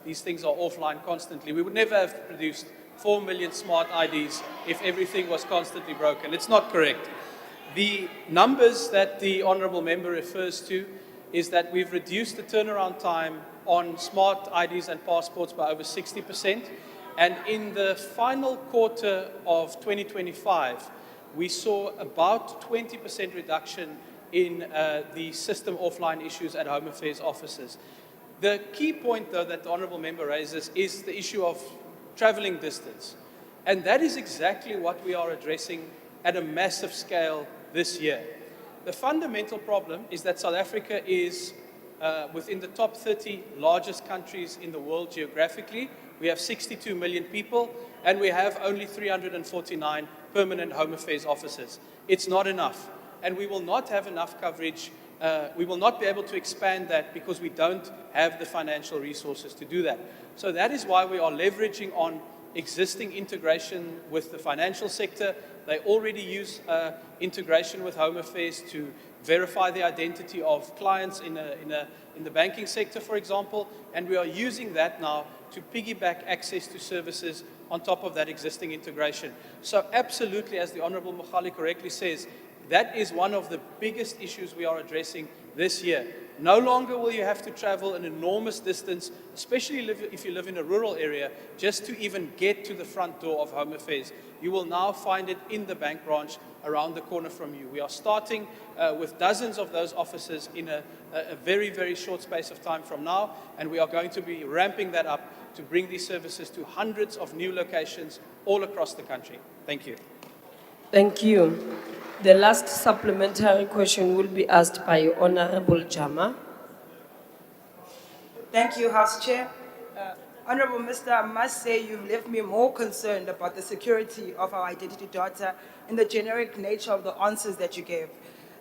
these things are offline constantly. We would never have produced 4 million smart IDs if everything was constantly broken. It's not correct. The numbers that the Honourable Member refers to is that we've reduced the turnaround time on smart IDs and passports by over 60%. And in the final quarter of 2025, we saw about 20% reduction in the system offline issues at Home Affairs offices. The key point, though, that the Honourable Member raises is the issue of travelling distance. And that is exactly what we are addressing at a massive scale this year. The fundamental problem is that South Africa is within the top 30 largest countries in the world geographically. We have 62 million people, and we have only 349 permanent Home Affairs offices. It's not enough. And we will not have enough coverage. We will not be able to expand that because we don't have the financial resources to do that. So that is why we are leveraging on existing integration with the financial sector. They already use integration with Home Affairs to verify the identity of clients in the banking sector, for example. And we are using that now to piggyback access to services on top of that existing integration. So absolutely, as the Honourable Mokhale correctly says, that is one of the biggest issues we are addressing this year. No longer will you have to travel an enormous distance, especially if you live in a rural area, just to even get to the front door of Home Affairs. You will now find it in the bank branch around the corner from you. We are starting with dozens of those offices in a very, very short space of time from now, and we are going to be ramping that up to bring these services to hundreds of new locations all across the country. Thank you. Thank you. The last supplementary question will be asked by Honorable Jama. Thank you, House Chair. Honorable Minister, I must say you've left me more concerned about the security of our identity data and the generic nature of the answers that you gave.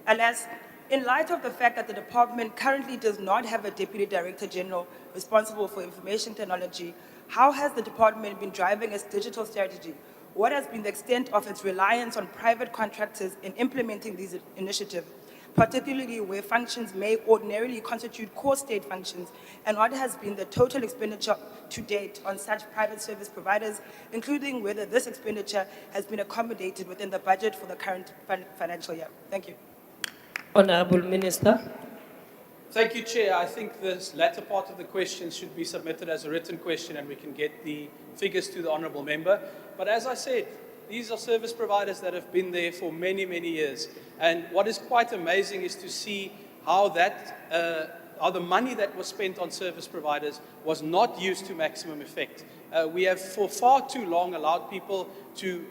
Alas, in light of the fact that the department currently does not have a Deputy Director General responsible for information technology, how has the department been driving its digital strategy? What has been the extent of its reliance on private contractors in implementing these initiatives, particularly where functions may ordinarily constitute core state functions, and what has been the total expenditure to date on such private service providers, including whether this expenditure has been accommodated within the budget for the current financial year? Thank you. Honourable Minister. Thank you, Chair. I think this latter part of the question should be submitted as a written question and we can get the figures to the Honourable Member. But as I said, these are service providers that have been there for many, many years. And what is quite amazing is to see how how the money that was spent on service providers was not used to maximum effect. We have for far too long allowed people to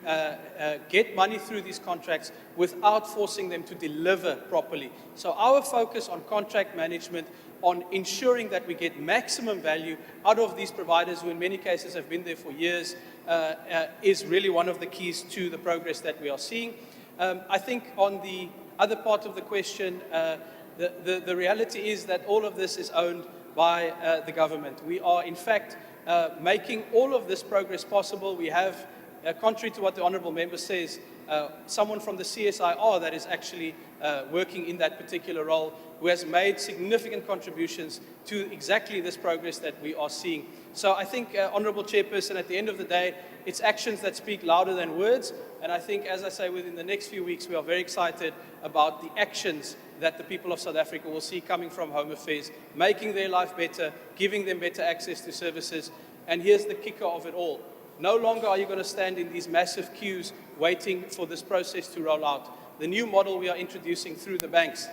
get money through these contracts without forcing them to deliver properly. So our focus on contract management on ensuring that we get maximum value out of these providers who in many cases have been there for years is really one of the keys to the progress that we are seeing. I think on the other part of the question, the reality is that all of this is owned by the government. We are in fact making all of this progress possible. We have, contrary to what the Honourable Member says, someone from the CSIR that is actually working in that particular role, who has made significant contributions to exactly this progress that we are seeing. So I think, Honourable Chairperson, at the end of the day, it's actions that speak louder than words. And I think, as I say, within the next few weeks, we are very excited about the actions that the people of South Africa will see coming from Home Affairs, making their life better, giving them better access to services. And here's the kicker of it all. No longer are you going to stand in these massive queues waiting for this process to roll out. The new model we are introducing through the banks,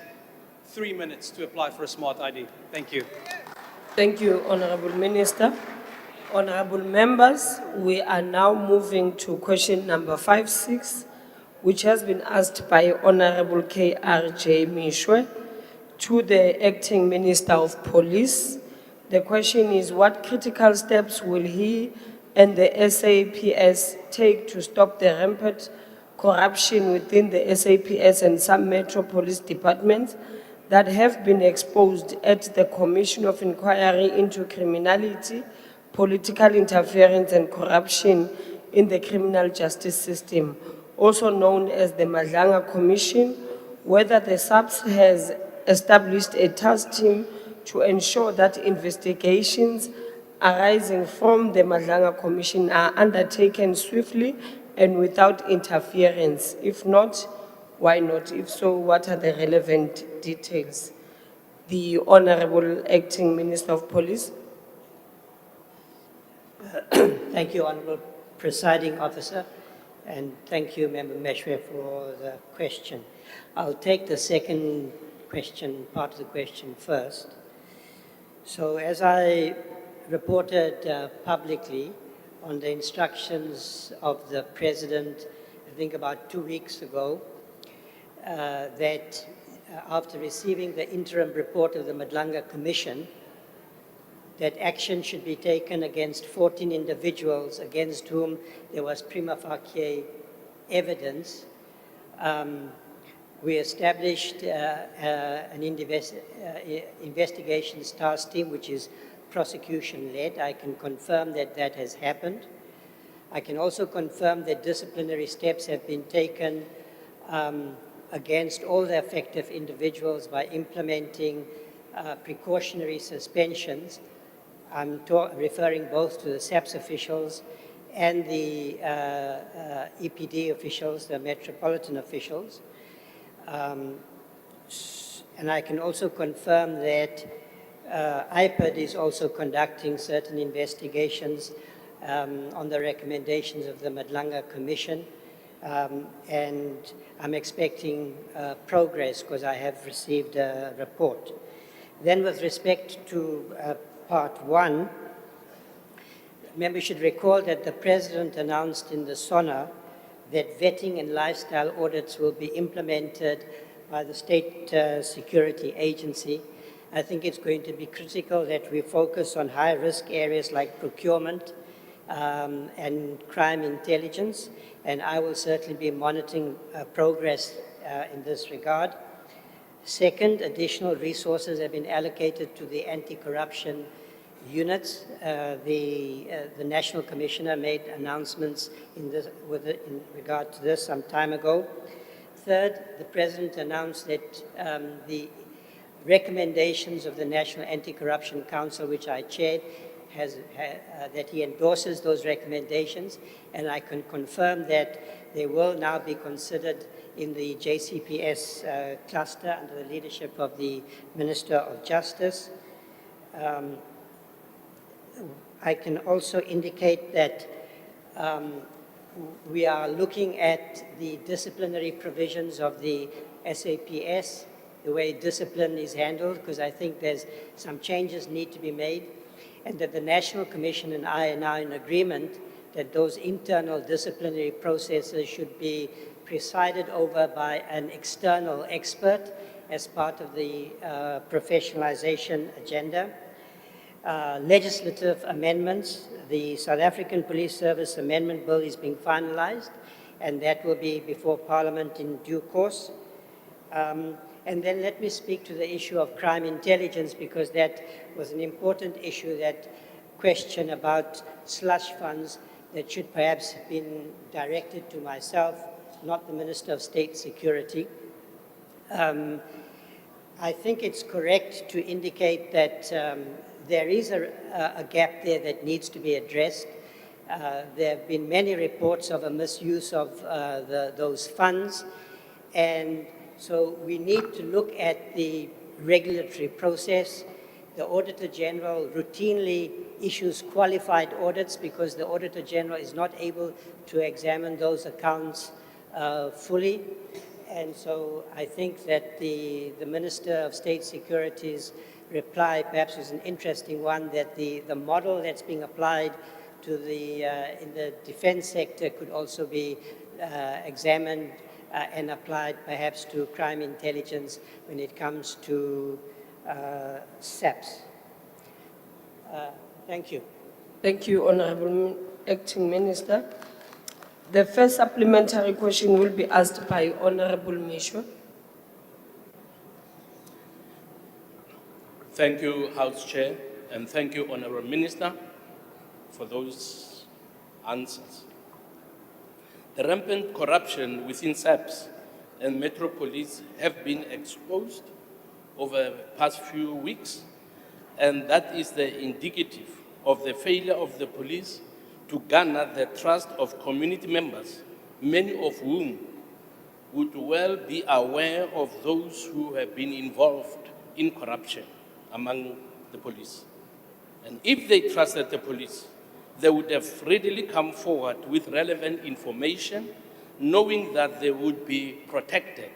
3 minutes to apply for a smart ID. Thank you. Thank you, Honourable Minister. Honourable members, we are now moving to question number 56, which has been asked by Honourable K.R.J. Mishwe to the Acting Minister of Police. The question is, what critical steps will he and the SAPS take to stop the rampant corruption within the SAPS and some metro police departments that have been exposed at the Commission of Inquiry into Criminality, Political Interference and Corruption in the Criminal Justice System, also known as the Madlanga Commission, whether the SAPS has established a task team to ensure that investigations arising from the Madlanga Commission are undertaken swiftly and without interference. If not, why not? If so, what are the relevant details? The Honourable Acting Minister of Police. Thank you, Honourable Presiding Officer, and thank you, Member Meshwe, for the question. I'll take the second question, part of the question first. So as I reported publicly on the instructions of the President, I think about 2 weeks ago, that after receiving the interim report of the Madlanga Commission, that action should be taken against 14 individuals against whom there was prima facie evidence. We established an investigations task team, which is prosecution-led. I can confirm that that has happened. I can also confirm that disciplinary steps have been taken against all the affected individuals by implementing precautionary suspensions. I'm referring both to the SAPS officials and the EPD officials, the metropolitan officials. And I can also confirm that IPID is also conducting certain investigations on the recommendations of the Madlanga Commission. And I'm expecting progress because I have received a report. Then with respect to part one, members should recall that the President announced in the SONA that vetting and lifestyle audits will be implemented by the State Security Agency. I think it's going to be critical that we focus on high-risk areas like procurement and crime intelligence, and I will certainly be monitoring progress in this regard. Second, additional resources have been allocated to the anti-corruption units. The National Commissioner made announcements in regard to this some time ago. Third, the President announced that the recommendations of the National Anti-Corruption Council, which I chaired, that he endorses those recommendations, and I can confirm that they will now be considered in the JCPS cluster under the leadership of the Minister of Justice. I can also indicate that we are looking at the disciplinary provisions of the SAPS, the way discipline is handled, because I think there's some changes need to be made, and that the National Commission and I are now in agreement that those internal disciplinary processes should be presided over by an external expert, as part of the professionalization agenda. Legislative amendments. The South African Police Service Amendment Bill is being finalized, and that will be before Parliament in due course. And then let me speak to the issue of crime intelligence, because that was an important issue, that question about slush funds that should perhaps have been directed to myself, not the Minister of State Security. I think it's correct to indicate that there is a gap there that needs to be addressed. There have been many reports of a misuse of those funds, and so we need to look at the regulatory process. The Auditor General routinely issues qualified audits because the Auditor General is not able to examine those accounts fully. And so I think that the Minister of State Security's reply perhaps was an interesting one, that the model that's being applied to in the defense sector could also be examined and applied perhaps to crime intelligence when it comes to SAPS. Thank you. Thank you, Honorable Acting Minister. The first supplementary question will be asked by Honorable Mishwa. Thank you, House Chair, and thank you, Honourable Minister, for those answers. The rampant corruption within SAPS and Metro Police have been exposed over the past few weeks, and that is the indicative of the failure of the police to garner the trust of community members, many of whom would well be aware of those who have been involved in corruption among the police. And if they trusted the police, they would have readily come forward with relevant information, knowing that they would be protected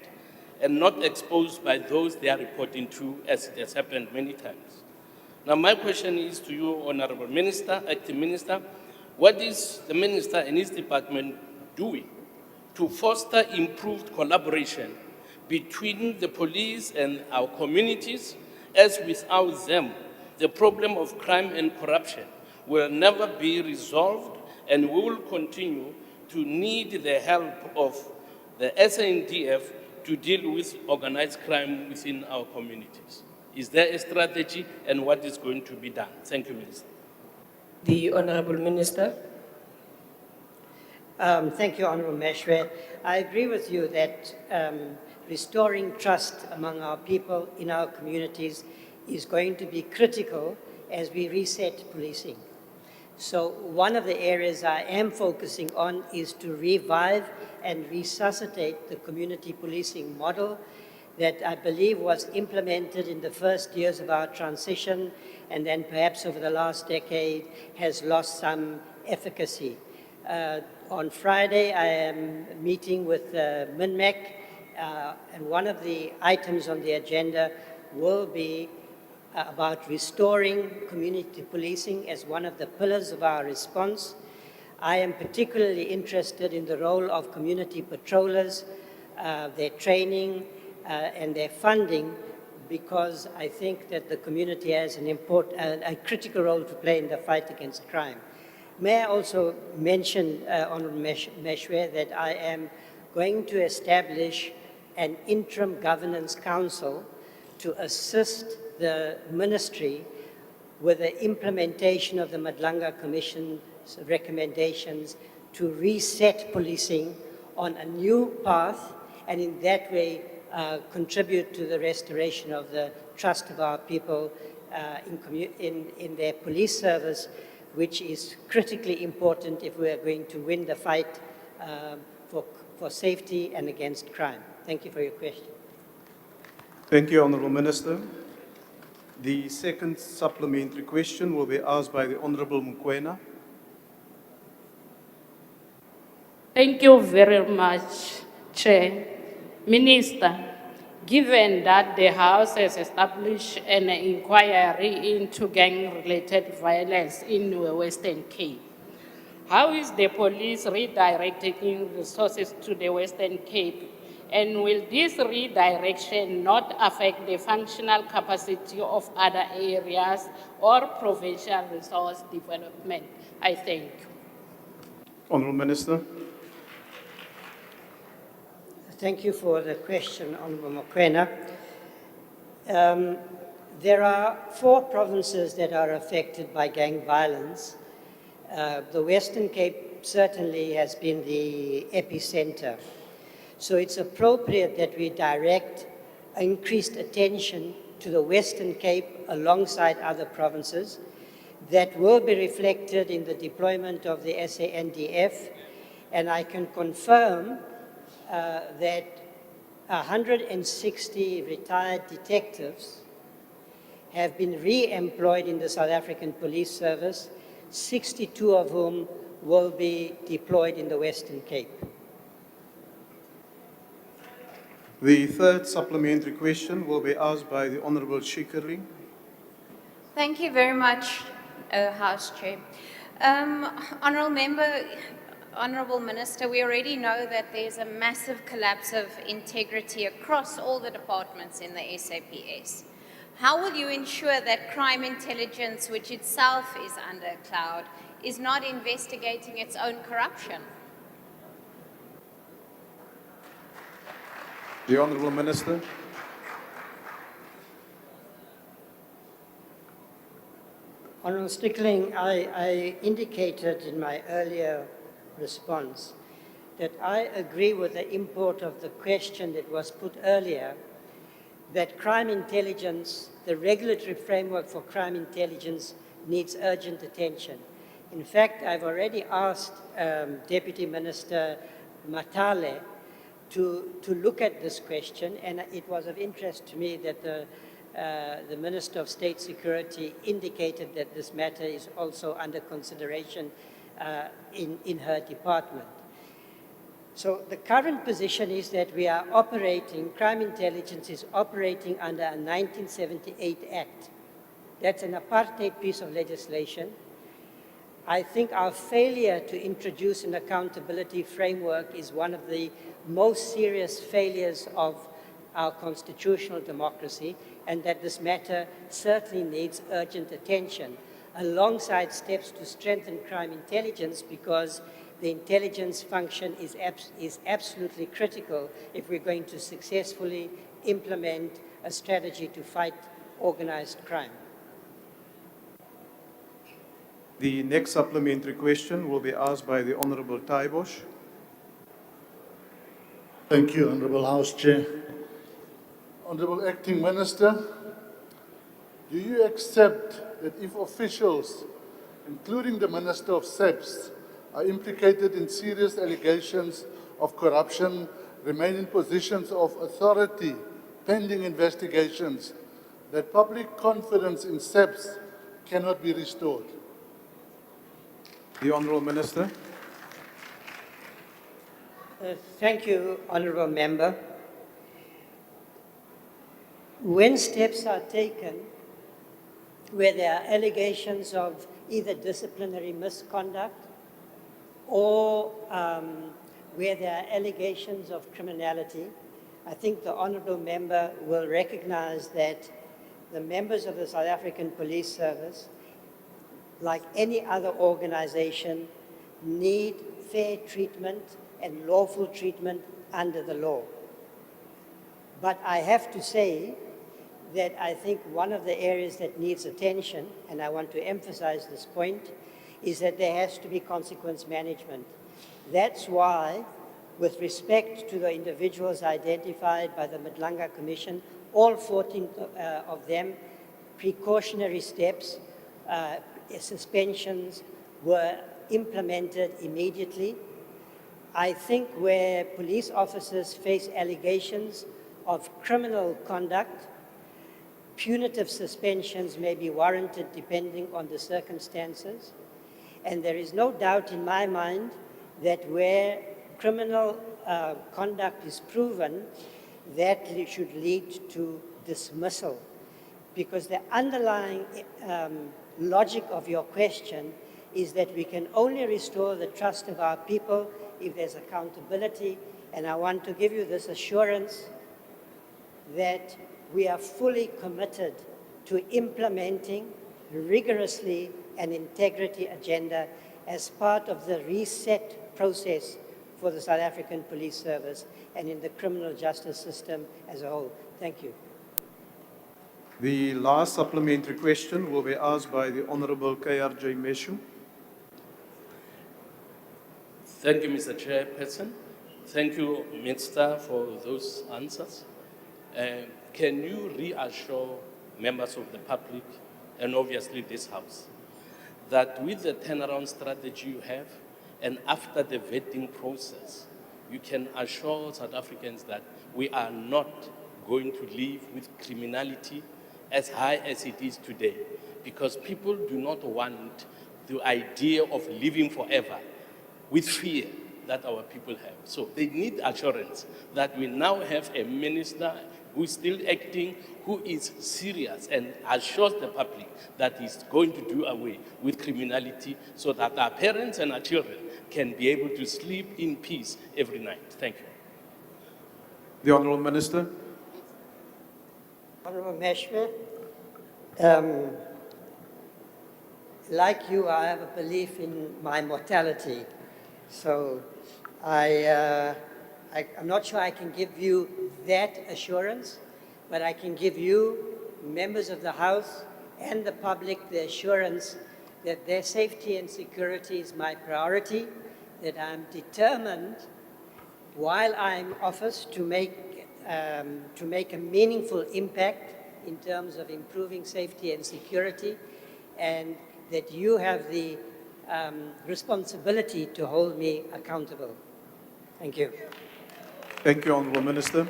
and not exposed by those they are reporting to, as it has happened many times. Now, my question is to you, Honourable Minister, Acting Minister, what is the Minister and his department doing to foster improved collaboration between the police and our communities, as without them, the problem of crime and corruption will never be resolved, and we will continue to need the help of the SANDF to deal with organized crime within our communities? Is there a strategy, and what is going to be done? Thank you, Minister. The Honourable Minister. Thank you, Honourable Meshwe. I agree with you that restoring trust among our people in our communities is going to be critical as we reset policing. So one of the areas I am focusing on is to revive and resuscitate the community policing model that I believe was implemented in the first years of our transition, and then perhaps over the last decade has lost some efficacy. On Friday, I am meeting with MINMEC, and one of the items on the agenda will be about restoring community policing as one of the pillars of our response. I am particularly interested in the role of community patrollers, their training, and their funding, because I think that the community has a critical role to play in the fight against crime. May I also mention, Honourable Meshwe, that I am going to establish an interim governance council to assist the ministry with the implementation of the Madlanga Commission's recommendations to reset policing on a new path, and in that way contribute to the restoration of the trust of our people in their police service, which is critically important if we are going to win the fight for safety and against crime. Thank you for your question. Thank you, Honourable Minister. The second supplementary question will be asked by the Honourable Mokoena. Thank you very much, Chair. Minister, given that the House has established an inquiry into gang-related violence in the Western Cape, how is the police redirecting resources to the Western Cape And will this redirection not affect the functional capacity of other areas or provincial resource development? I thank you. Honourable Minister. Thank you for the question, Honourable Mokoena. There are 4 provinces that are affected by gang violence. The Western Cape certainly has been the epicenter. So it's appropriate that we direct increased attention to the Western Cape alongside other provinces. That will be reflected in the deployment of the SANDF, and I can confirm that 160 retired detectives have been re-employed in the South African Police Service, 62 of whom will be deployed in the Western Cape. The third supplementary question will be asked by the Honourable Shikerli. Thank you very much, House Chair. Honourable Minister, we already know that there's a massive collapse of integrity across all the departments in the SAPS. How will you ensure that crime intelligence, which itself is under a cloud, is not investigating its own corruption? The Honourable Minister. Honourable Stickling, I indicated in my earlier response that I agree with the import of the question that was put earlier, that crime intelligence, the regulatory framework for crime intelligence needs urgent attention. In fact, I've already asked Deputy Minister Matale to look at this question, and it was of interest to me that the Minister of State Security indicated that this matter is also under consideration in her department. So the current position is that we are operating, crime intelligence is operating under a 1978 Act. That's an apartheid piece of legislation. I think our failure to introduce an accountability framework is one of the most serious failures of our constitutional democracy, and that this matter certainly needs urgent attention, alongside steps to strengthen crime intelligence, because the intelligence function is absolutely critical if we're going to successfully implement a strategy to fight organized crime. The next supplementary question will be asked by the Honourable Taibosh. Thank you, Honourable House Chair. Honourable Acting Minister, do you accept that if officials, including the Minister of SAPS, are implicated in serious allegations of corruption, remain in positions of authority pending investigations, that public confidence in SAPS cannot be restored? The Honourable Minister. Thank you, Honourable Member. When steps are taken where there are allegations of either disciplinary misconduct or where there are allegations of criminality, I think the Honourable Member will recognize that the members of the South African Police Service, like any other organization, need fair treatment and lawful treatment under the law. But I have to say that I think one of the areas that needs attention, and I want to emphasize this point, is that there has to be consequence management. That's why, with respect to the individuals identified by the Madlanga Commission, all 14 of them, precautionary steps, suspensions were implemented immediately. I think where police officers face allegations of criminal conduct, punitive suspensions may be warranted depending on the circumstances. And there is no doubt in my mind that where criminal conduct is proven, that should lead to dismissal. Because the underlying logic of your question is that we can only restore the trust of our people if there's accountability And I want to give you this assurance that we are fully committed to implementing rigorously an integrity agenda as part of the reset process for the South African Police Service and in the criminal justice system as a whole. Thank you. The last supplementary question will be asked by the Honorable KRJ Meshu. Thank you, Mr. Chairperson. Thank you, Minister, for those answers. Can you reassure members of the public, and obviously this House, that with the turnaround strategy you have, and after the vetting process, you can assure South Africans that we are not going to live with criminality as high as it is today, because people do not want the idea of living forever with fear that our people have. So they need assurance that we now have a minister who is still acting, who is serious and assures the public that he's going to do away with criminality so that our parents and our children can be able to sleep in peace every night. Thank you. The Honourable Minister. Honorable Meshwe, like you, I have a belief in my mortality. So I'm not sure I can give you that assurance, but I can give you, members of the House and the public, the assurance that their safety and security is my priority, that I'm determined, while I'm in office, to make a meaningful impact in terms of improving safety and security, and that you have the responsibility to hold me accountable. Thank you. Thank you, Honourable Minister.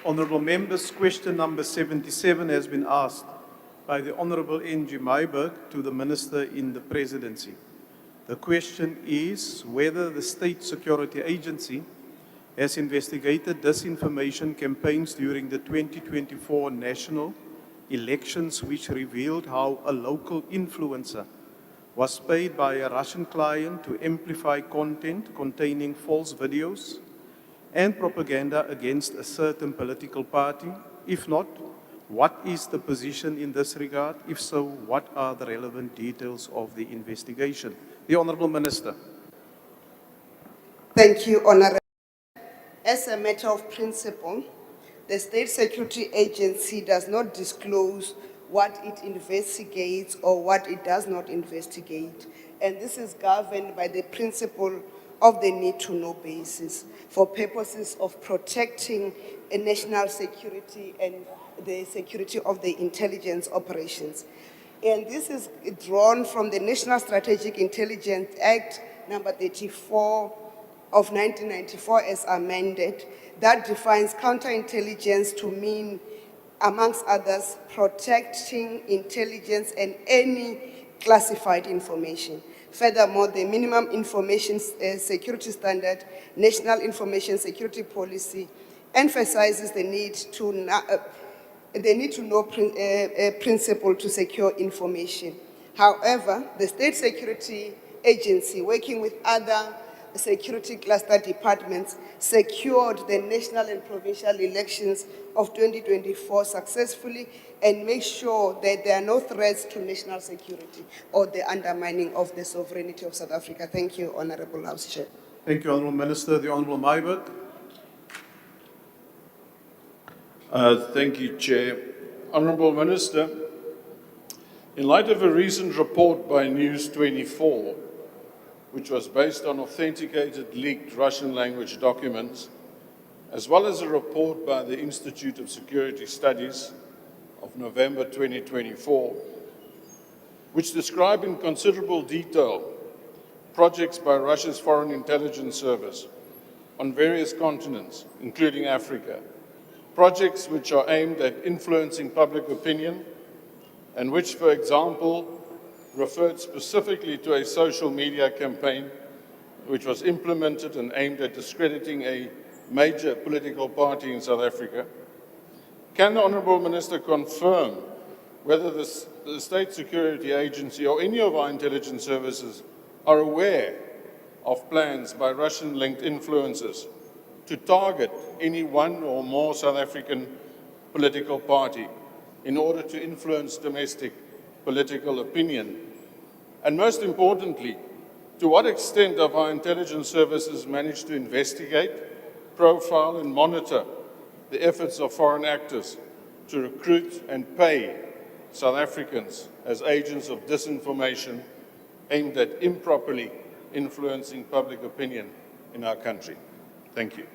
Honourable Members, question number 77 has been asked by the Honourable N.G. Myburgh to the Minister in the Presidency. The question is whether the State Security Agency has investigated disinformation campaigns during the 2024 national elections, which revealed how a local influencer was paid by a Russian client to amplify content containing false videos and propaganda against a certain political party. If not, what is the position in this regard? If so, what are the relevant details of the investigation? The Honourable Minister. Thank you, Honourable. As a matter of principle, the State Security Agency does not disclose what it investigates or what it does not investigate. And this is governed by the principle of the need-to-know basis for purposes of protecting a national security and the security of the intelligence operations. And this is drawn from the National Strategic Intelligence Act number 34 of 1994 as amended, that defines counterintelligence to mean, amongst others, protecting intelligence and any classified information. Furthermore, the minimum information security standard, National Information Security Policy, emphasizes the need to know principle to secure information. However, the State Security Agency, working with other security cluster departments, secured the national and provincial elections of 2024 successfully and make sure that there are no threats to national security or the undermining of the sovereignty of South Africa. Thank you, Honourable House Chair. Thank you, Honourable Minister. The Honourable Myburgh. Thank you, Chair. Honourable Minister, in light of a recent report by News 24, which was based on authenticated leaked Russian language documents, as well as a report by the Institute of Security Studies of November 2024, which describe in considerable detail projects by Russia's Foreign Intelligence Service on various continents, including Africa, projects which are aimed at influencing public opinion and which, for example, referred specifically to a social media campaign which was implemented and aimed at discrediting a major political party in South Africa. Can the Honourable Minister confirm whether the State Security Agency or any of our intelligence services are aware of plans by Russian-linked influencers to target any one or more South African political party in order to influence domestic political opinion? And most importantly, to what extent have our intelligence services managed to investigate, profile and monitor the efforts of foreign actors to recruit and pay South Africans as agents of disinformation aimed at improperly influencing public opinion in our country? Thank you.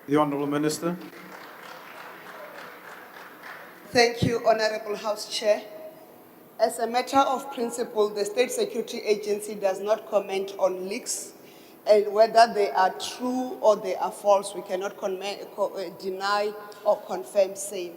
The Honourable Minister. Thank you, Honorable House Chair. As a matter of principle, the State Security Agency does not comment on leaks, and whether they are true or they are false, we cannot deny or confirm same.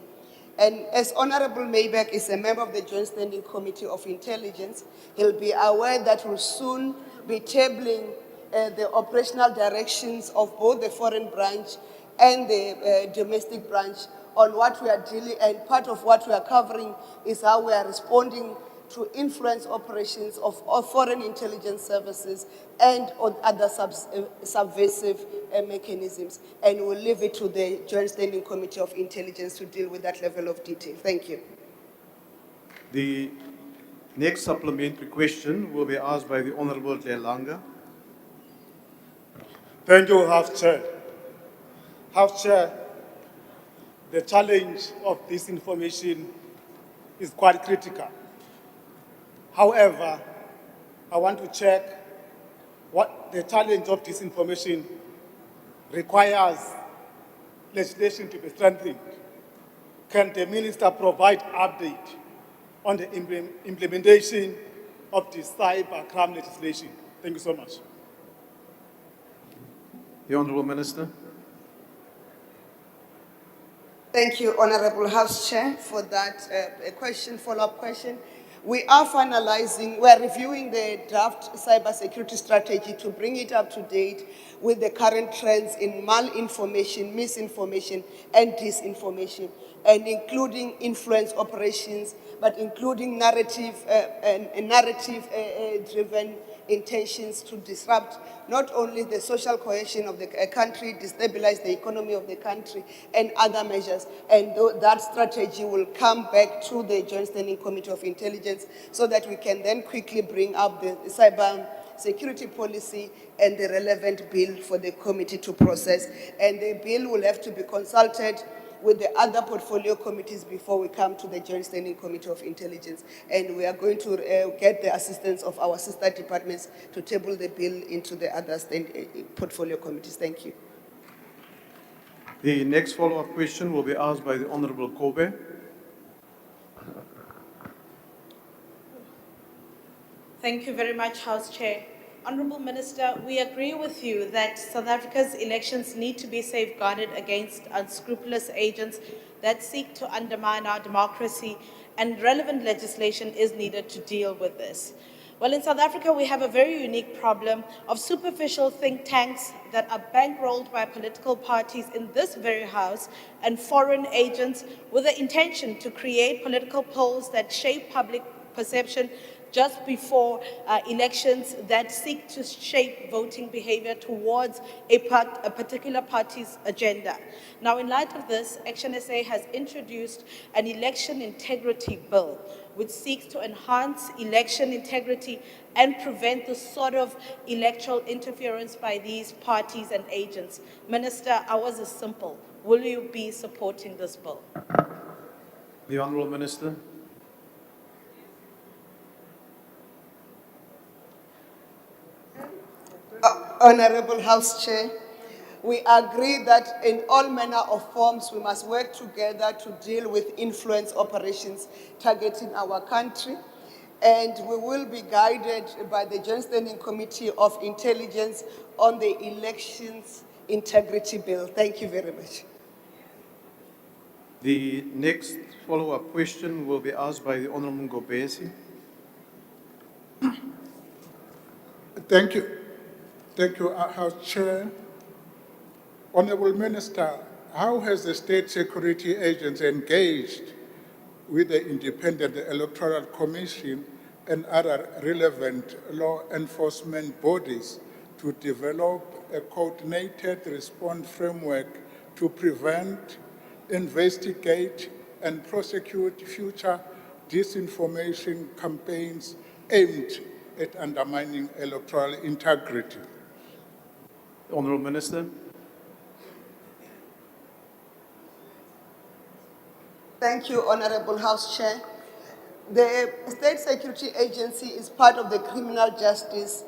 And as Honorable Maybeck is a member of the Joint Standing Committee of Intelligence, he'll be aware that we'll soon be tabling the operational directions of both the foreign branch and the domestic branch on what we are dealing, and part of what we are covering is how we are responding to influence operations of foreign intelligence services and on other subversive mechanisms. And we'll leave it to the Joint Standing Committee of Intelligence to deal with that level of detail. Thank you. The next supplementary question will be asked by the Honourable Langa. Thank you, House Chair. House Chair, the challenge of disinformation is quite critical. However, I want to check what the challenge of disinformation requires legislation to be strengthened. Can the Minister provide update on the implementation of the cybercrime legislation? Thank you so much. The Honourable Minister. Thank you, Honorable House Chair, for that follow-up question. We are reviewing the draft cybersecurity strategy to bring it up to date with the current trends in malinformation, misinformation, and disinformation, and including influence operations, but including narrative-driven intentions to disrupt not only the social cohesion of the country, destabilize the economy of the country, and other measures. And that strategy will come back to the Joint Standing Committee of Intelligence so that we can then quickly bring up the cyber security policy and the relevant bill for the committee to process. And the bill will have to be consulted with the other portfolio committees before we come to the Joint Standing Committee of Intelligence. And we are going to get the assistance of our sister departments to table the bill into the other portfolio committees. Thank you. The next follow-up question will be asked by the Honourable Kobe. Thank you very much, House Chair. Honourable Minister, we agree with you that South Africa's elections need to be safeguarded against unscrupulous agents that seek to undermine our democracy, and relevant legislation is needed to deal with this. Well, in South Africa, we have a very unique problem of superficial think tanks that are bankrolled by political parties in this very House and foreign agents with the intention to create political polls that shape public perception just before elections, that seek to shape voting behavior towards a particular party's agenda. Now, in light of this, Action SA has introduced an election integrity bill, which seeks to enhance election integrity and prevent the sort of electoral interference by these parties and agents. Minister, ours is simple. Will you be supporting this bill? The Honourable Minister. Honourable House Chair, we agree that in all manner of forms we must work together to deal with influence operations targeting our country, and we will be guided by the Joint Standing Committee of Intelligence on the Elections Integrity Bill. Thank you very much. The next follow-up question will be asked by the Honourable Ngobesi. Thank you. Thank you, House Chair. Honourable Minister, how has the State Security Agency engaged with the Independent Electoral Commission and other relevant law enforcement bodies to develop a coordinated response framework to prevent, investigate, and prosecute future disinformation campaigns aimed at undermining electoral integrity. Honourable Minister. Thank you, Honorable House Chair. The State Security Agency is part of the criminal justice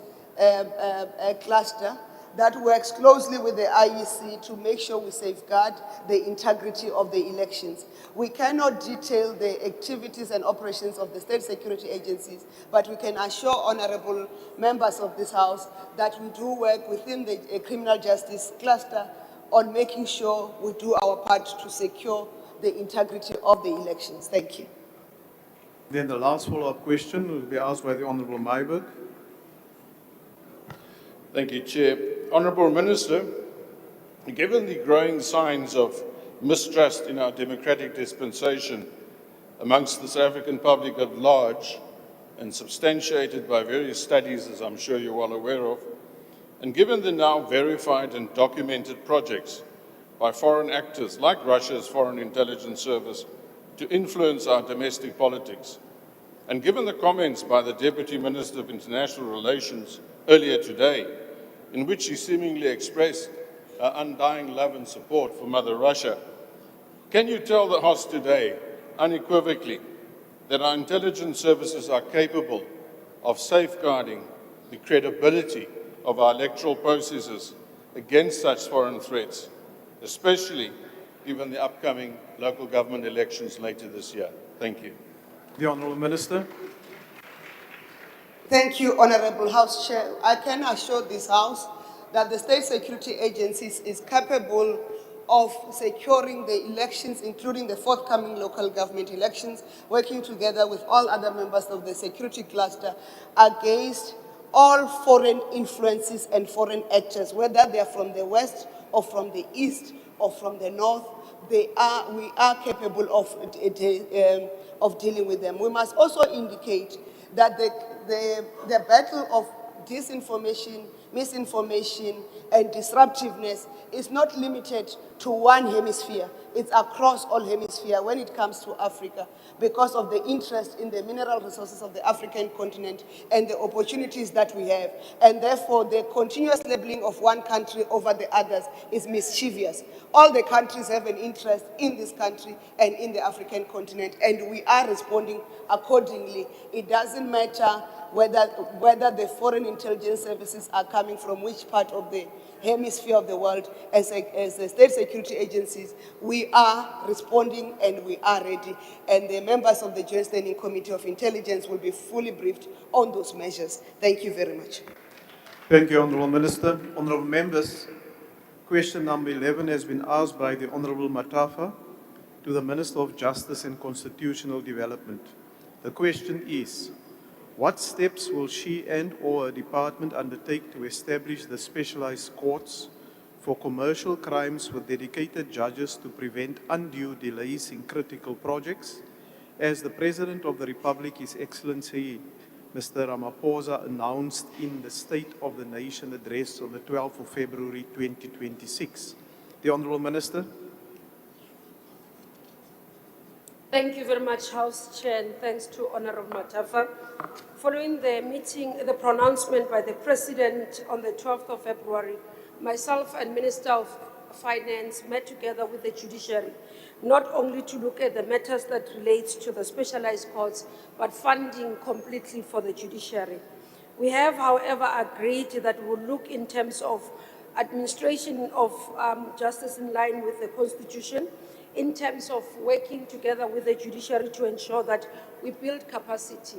cluster that works closely with the IEC to make sure we safeguard the integrity of the elections. We cannot detail the activities and operations of the state security agencies, but we can assure honorable members of this House that we do work within the criminal justice cluster on making sure we do our part to secure the integrity of the elections. Thank you. Then the last follow-up question will be asked by the Honourable Myburgh. Thank you, Chair. Honourable Minister, given the growing signs of mistrust in our democratic dispensation amongst the South African public at large, and substantiated by various studies, as I'm sure you're well aware of, and given the now verified and documented projects by foreign actors like Russia's Foreign Intelligence Service to influence our domestic politics, and given the comments by the Deputy Minister of International Relations earlier today, in which she seemingly expressed her undying love and support for Mother Russia, can you tell the House today, unequivocally, that our intelligence services are capable of safeguarding the credibility of our electoral processes against such foreign threats, especially given the upcoming local government elections later this year? Thank you. The Honourable Minister. Thank you, Honorable House Chair. I can assure this House that the State Security Agencies is capable of securing the elections, including the forthcoming local government elections, working together with all other members of the security cluster against all foreign influences and foreign actors, whether they are from the west or from the east or from the north. We are capable of dealing with them. We must also indicate that the battle of disinformation, misinformation, and disruptiveness is not limited to one hemisphere. It's across all hemispheres when it comes to Africa, because of the interest in the mineral resources of the African continent and the opportunities that we have. And therefore, the continuous labeling of one country over the others is mischievous. All the countries have an interest in this country and in the African continent, and we are responding accordingly. It doesn't matter whether the foreign intelligence services are coming from which part of the hemisphere of the world. As the state security agencies, we are responding and we are ready. And the members of the Joint Standing Committee of Intelligence will be fully briefed on those measures. Thank you very much. Thank you, Honourable Minister. Honourable Members, question number 11 has been asked by the Honourable Matafa to the Minister of Justice and Constitutional Development. The question is, what steps will she and/or her department undertake to establish the specialized courts for commercial crimes with dedicated judges to prevent undue delays in critical projects, as the President of the Republic, His Excellency Mr. Ramaphosa, announced in the State of the Nation address on the 12th of February 2026? The Honourable Minister. Thank you very much, House Chair, and thanks to Honourable Matafa. Following the pronouncement by the President on the 12th of February, myself and Minister of Finance met together with the judiciary, not only to look at the matters that relate to the specialized courts, but funding completely for the judiciary. We have, however, agreed that we'll look in terms of administration of justice in line with the Constitution, in terms of working together with the judiciary to ensure that we build capacity.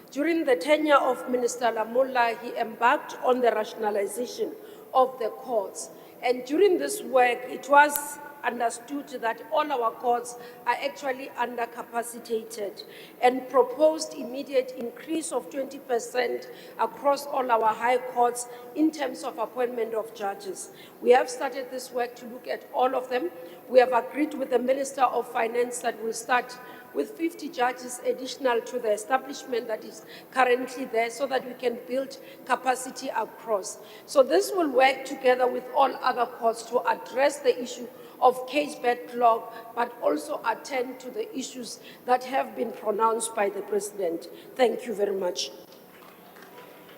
During the tenure of Minister Lamola, he embarked on the rationalization of the courts. And during this work, it was understood that all our courts are actually undercapacitated and proposed immediate increase of 20% across all our high courts in terms of appointment of judges. We have started this work to look at all of them. We have agreed with the Minister of Finance that we'll start with 50 judges additional to the establishment that is currently there so that we can build capacity across. So this will work together with all other courts to address the issue of case backlog, but also attend to the issues that have been pronounced by the President. Thank you very much.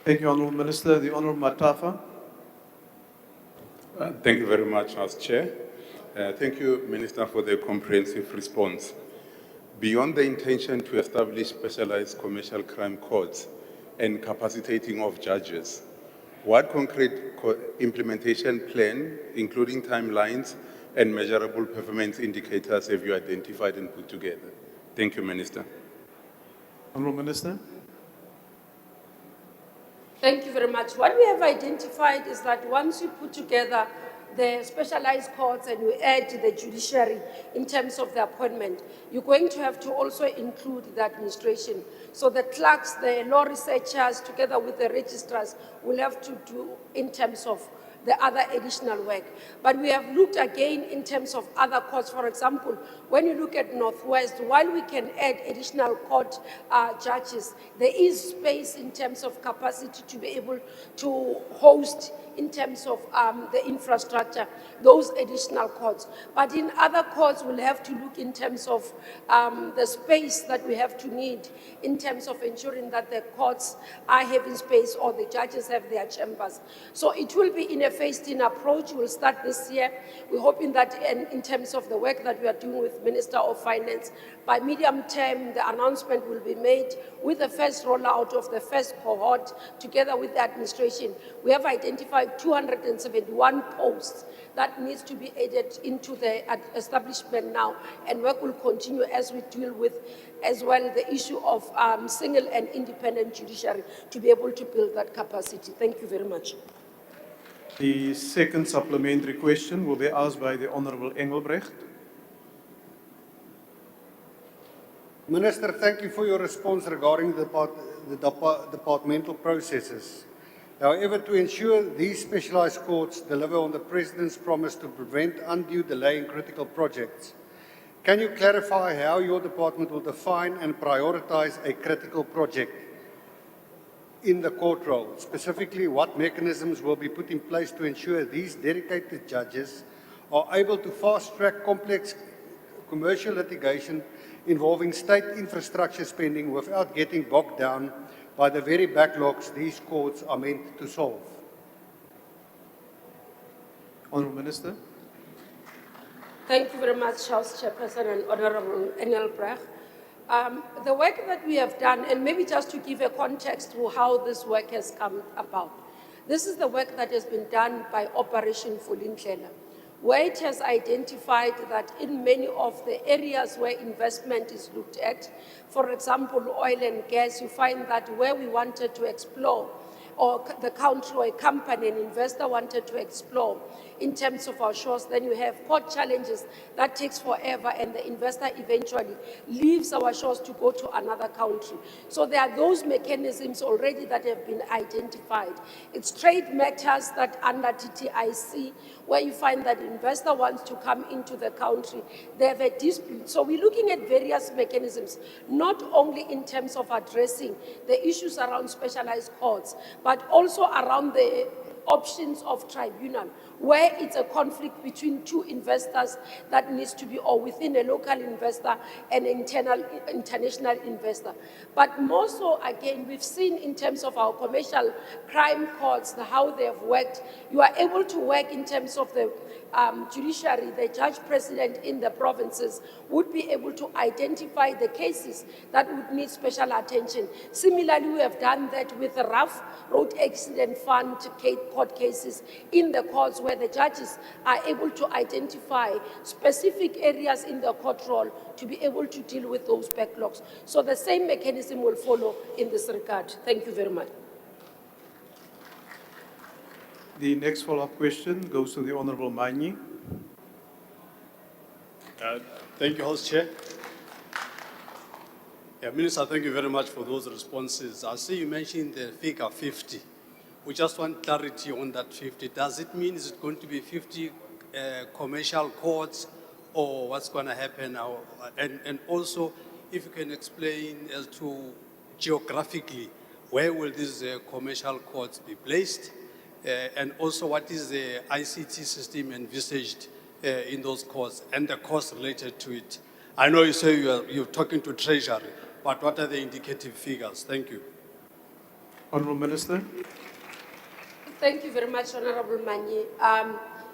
Thank you, Honourable Minister. The Honourable Matafa. Thank you very much, House Chair. Thank you, Minister, for the comprehensive response. Beyond the intention to establish specialized commercial crime courts and capacitating of judges, what concrete implementation plan, including timelines and measurable performance indicators, have you identified and put together? Thank you, Minister. Honourable Minister. Thank you very much. What we have identified is that once you put together the specialized courts and you add the judiciary in terms of the appointment, you're going to have to also include the administration. So the clerks, the law researchers, together with the registrars, will have to do in terms of the other additional work. But we have looked again in terms of other courts. For example, when you look at Northwest, while we can add additional court judges, there is space in terms of capacity to be able to host in terms of the infrastructure, those additional courts. But in other courts, we'll have to look in terms of the space that we have to need in terms of ensuring that the courts are having space or the judges have their chambers. So it will be in a phased-in approach. We'll start this year. We're hoping that in terms of the work that we are doing with Minister of Finance, by medium term, the announcement will be made with the first rollout of the first cohort together with the administration. We have identified 271 posts that needs to be added into the establishment now, and work will continue as we deal with as well the issue of single and independent judiciary to be able to build that capacity. Thank you very much. The second supplementary question will be asked by the Honourable Engelbrecht. Minister, thank you for your response regarding the departmental processes. However, to ensure these specialized courts deliver on the President's promise to prevent undue delay in critical projects, can you clarify how your department will define and prioritize a critical project in the court role? Specifically, what mechanisms will be put in place to ensure these dedicated judges are able to fast-track complex commercial litigation involving state infrastructure spending without getting bogged down by the very backlogs these courts are meant to solve? Honourable Minister. Thank you very much, House Chairperson and Honourable Engelbrecht. The work that we have done, and maybe just to give a context to how this work has come about, this is the work that has been done by Operation Vulindlela, where it has identified that in many of the areas where investment is looked at, for example, oil and gas, you find that where we wanted to explore, or the country or a company, an investor wanted to explore in terms of our shores, then you have court challenges that takes forever and the investor eventually leaves our shores to go to another country. So there are those mechanisms already that have been identified. It's trade matters that under TTIC, where you find that investor wants to come into the country, they have a dispute. So we're looking at various mechanisms, not only in terms of addressing the issues around specialized courts, but also around the options of tribunal, where it's a conflict between two investors that needs to be, or within a local investor and international investor. But more so, again, we've seen in terms of our commercial crime courts, how they have worked. You are able to work in terms of the judiciary, the judge president in the provinces would be able to identify the cases that would need special attention. Similarly, we have done that with the rough road accident fund court cases in the courts, where the judges are able to identify specific areas in the court role to be able to deal with those backlogs. So the same mechanism will follow in this regard. Thank you very much. The next follow-up question goes to the Honourable Manyi. Thank you, House Chair. Yeah, Minister, thank you very much for those responses. I see you mentioned the figure 50. We just want clarity on that 50. Does it mean is it going to be 50 commercial courts, or what's going to happen now? And also, if you can explain as to geographically, where will these commercial courts be placed? And also, what is the ICT system envisaged in those courts and the cost related to it? I know you say you're talking to Treasury, but what are the indicative figures? Thank you. Honourable Minister. Thank you very much, Honorable Manye.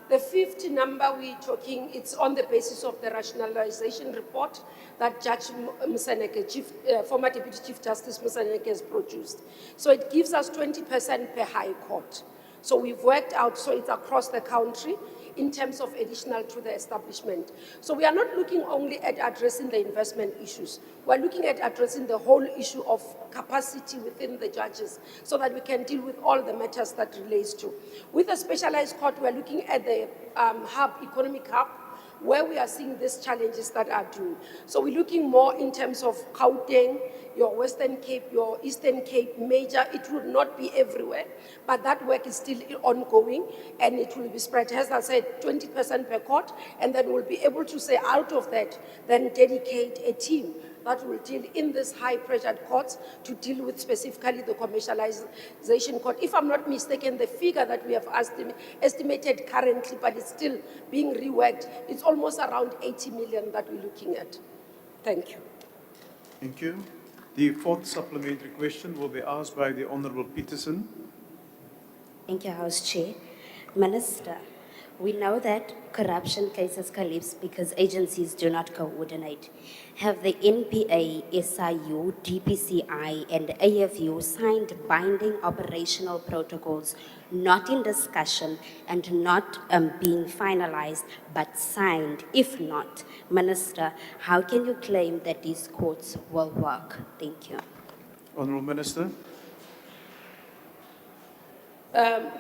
The 50 number we're talking, it's on the basis of the rationalization report that Judge Musaneke, former Deputy Chief Justice Musaneke has produced. So it gives us 20% per High Court. So we've worked out, so it's across the country in terms of additional to the establishment. So we are not looking only at addressing the investment issues. We're looking at addressing the whole issue of capacity within the judges so that we can deal with all the matters that relates to. With a specialized court, we're looking at the economic hub, where we are seeing these challenges that are due. So we're looking more in terms of Gauteng, your Western Cape, your Eastern Cape, major. It will not be everywhere, but that work is still ongoing and it will be spread. As I said, 20% per court, and then we'll be able to say out of that, then dedicate a team that will deal in these high-pressured courts to deal with specifically the commercialization court. If I'm not mistaken, the figure that we have estimated currently, but it's still being reworked, it's almost around 80 million that we're looking at. Thank you. Thank you. The fourth supplementary question will be asked by the Honourable Peterson. Thank you, House Chair. Minister, we know that corruption cases collapse because agencies do not coordinate. Have the NPA, SIU, DPCI, and AFU signed binding operational protocols, not in discussion and not being finalized, but signed? If not, Minister, how can you claim that these courts will work? Thank you. Honourable Minister.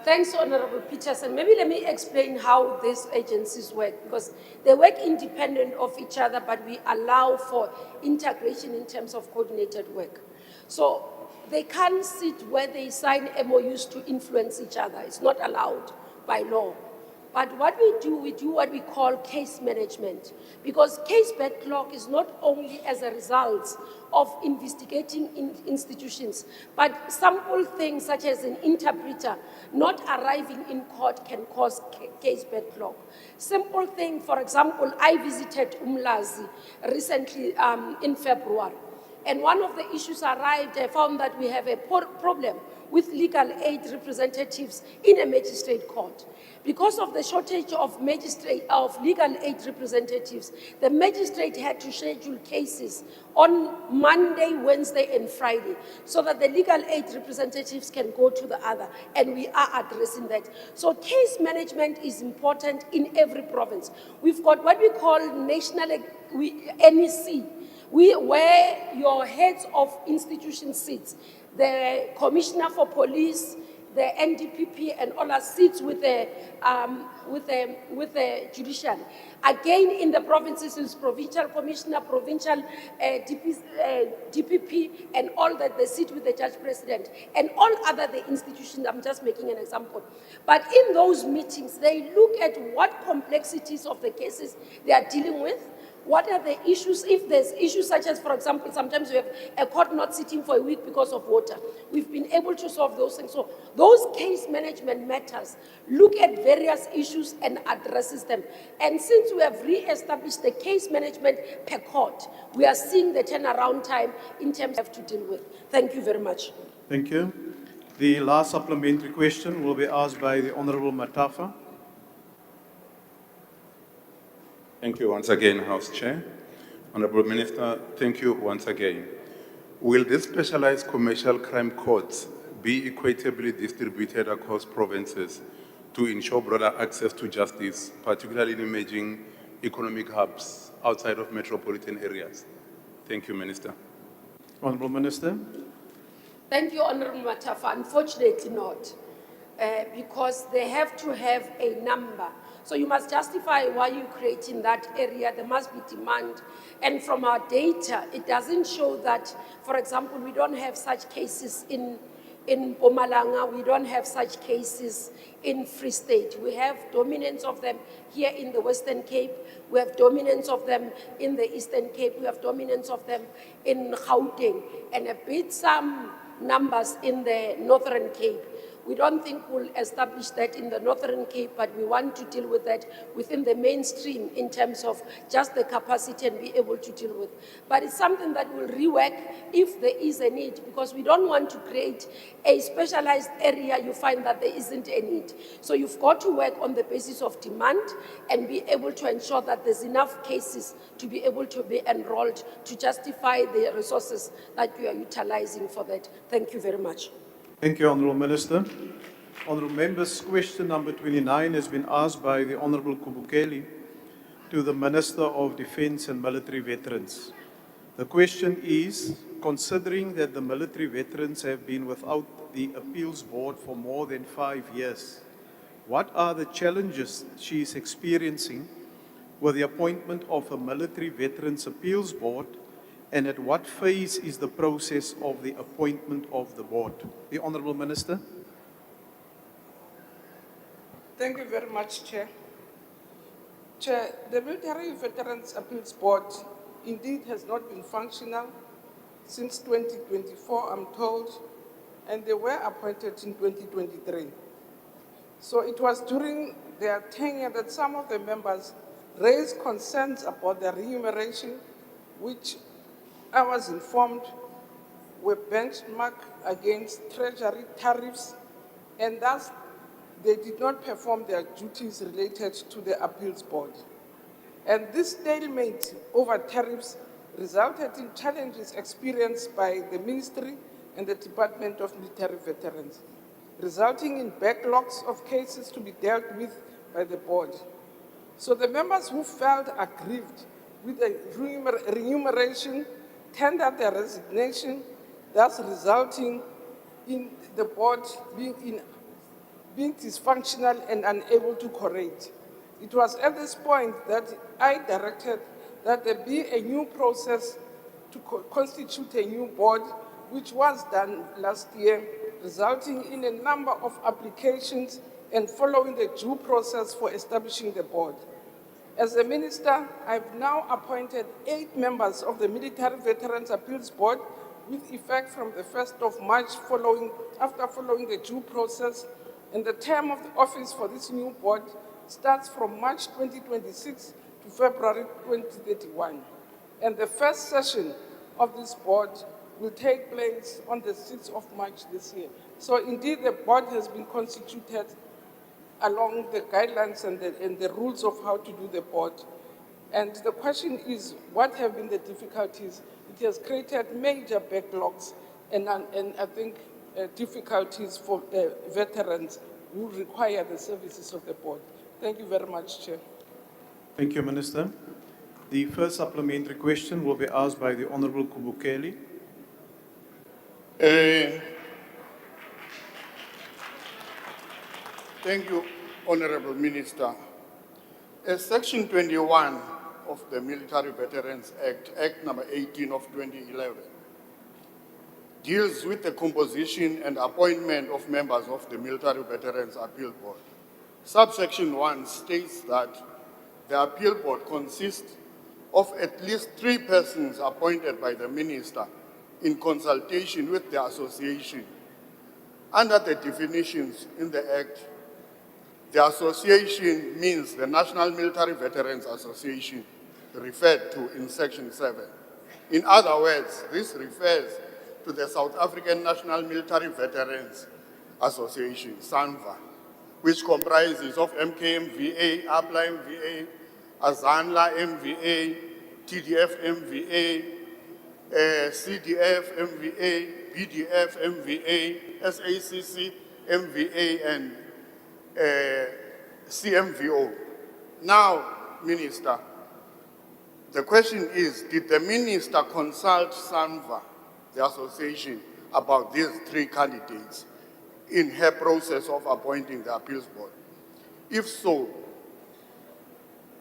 Thanks, Honorable Peterson. Maybe let me explain how these agencies work, because they work independent of each other, but we allow for integration in terms of coordinated work. So they can't sit where they sign MOUs to influence each other. It's not allowed by law. But what we do what we call case management, because case backlog is not only as a result of investigating institutions, but simple things such as an interpreter not arriving in court can cause case backlog. Simple thing, for example, I visited Umlazi recently in February, and one of the issues arrived, I found that we have a problem with legal aid representatives in a magistrate court. Because of the shortage of legal aid representatives, the magistrate had to schedule cases on Monday, Wednesday, and Friday so that the legal aid representatives can go to the other, and we are addressing that. So case management is important in every province. We've got what we call national NEC, where your heads of institutions sit. The Commissioner for Police, the NDPP, and all our seats with the judiciary. Again, in the provinces, is provincial commissioner, provincial DPP, and all that they sit with the judge president, and all other the institutions. I'm just making an example. But in those meetings, they look at what complexities of the cases they are dealing with. What are the issues? If there's issues such as, for example, sometimes we have a court not sitting for a week because of water. We've been able to solve those things. So those case management matters look at various issues and addresses them. And since we have re-established the case management per court, we are seeing the turnaround time in terms of to deal with. Thank you very much. Thank you. The last supplementary question will be asked by the Honourable Matafa. Thank you once again, House Chair. Honourable Minister, thank you once again. Will these specialized commercial crime courts be equitably distributed across provinces to ensure broader access to justice, particularly in emerging economic hubs outside of metropolitan areas? Thank you, Minister. Honourable Minister. Thank you, Honourable Matafa. Unfortunately not, because they have to have a number. So you must justify why you're creating that area. There must be demand. And from our data, it doesn't show that, for example, we don't have such cases in Mpumalanga, we don't have such cases in Free State. We have dominance of them here in the Western Cape. We have dominance of them in the Eastern Cape. We have dominance of them in Gauteng, and a bit some numbers in the Northern Cape. We don't think we'll establish that in the Northern Cape, but we want to deal with that within the mainstream in terms of just the capacity and be able to deal with. But it's something that we'll rework if there is a need, because we don't want to create a specialized area you find that there isn't a need. So you've got to work on the basis of demand and be able to ensure that there's enough cases to be able to be enrolled to justify the resources that you are utilizing for that. Thank you very much. Thank you, Honourable Minister. Honourable Members, question number 29 has been asked by the Honourable Kubukeli to the Minister of Defence and Military Veterans. The question is, considering that the military veterans have been without the appeals board for more than 5 years, what are the challenges she is experiencing with the appointment of a military veterans appeals board, and at what phase is the process of the appointment of the board? The Honourable Minister. Thank you very much, Chair. Chair, the Military Veterans Appeals Board indeed has not been functional since 2024, I'm told, and they were appointed in 2023. So it was during their tenure that some of the members raised concerns about their remuneration, which I was informed were benchmarked against Treasury tariffs, and thus they did not perform their duties related to the appeals board. And this stalemate over tariffs resulted in challenges experienced by the Ministry and the Department of Military Veterans, resulting in backlogs of cases to be dealt with by the board. So the members who felt aggrieved with the remuneration tendered their resignation, thus resulting in the board being dysfunctional and unable to cooperate. It was at this point that I directed that there be a new process to constitute a new board, which was done last year, resulting in a number of applications and following the due process for establishing the board. As a minister, I've now appointed 8 members of the Military Veterans Appeals Board with effect from the 1st of March after following the due process, and the term of the office for this new board starts from March 2026 to February 2031. And the first session of this board will take place on the 6th of March this year. So indeed, the board has been constituted along the guidelines and the rules of how to do the board. And the question is, what have been the difficulties? It has created major backlogs and I think difficulties for veterans who require the services of the board. Thank you very much, Chair. Thank you, Minister. The first supplementary question will be asked by the Honourable Kubukeli. Thank you, Honourable Minister. Section 21 of the Military Veterans Act, Act number 18 of 2011, deals with the composition and appointment of members of the Military Veterans Appeal Board. Subsection 1 states that the Appeal Board consists of at least 3 persons appointed by the Minister in consultation with the association. Under the definitions in the Act, the association means the National Military Veterans Association, referred to in Section 7. In other words, this refers to the South African National Military Veterans Association, SANVA, which comprises of MKMVA, Upline VA, Azanla MVA, TDF MVA, CDF MVA, BDF MVA, SACC MVA, and CMVO. Now, Minister, the question is, did the Minister consult SANVA, the association, about these 3 candidates in her process of appointing the appeals board? If so,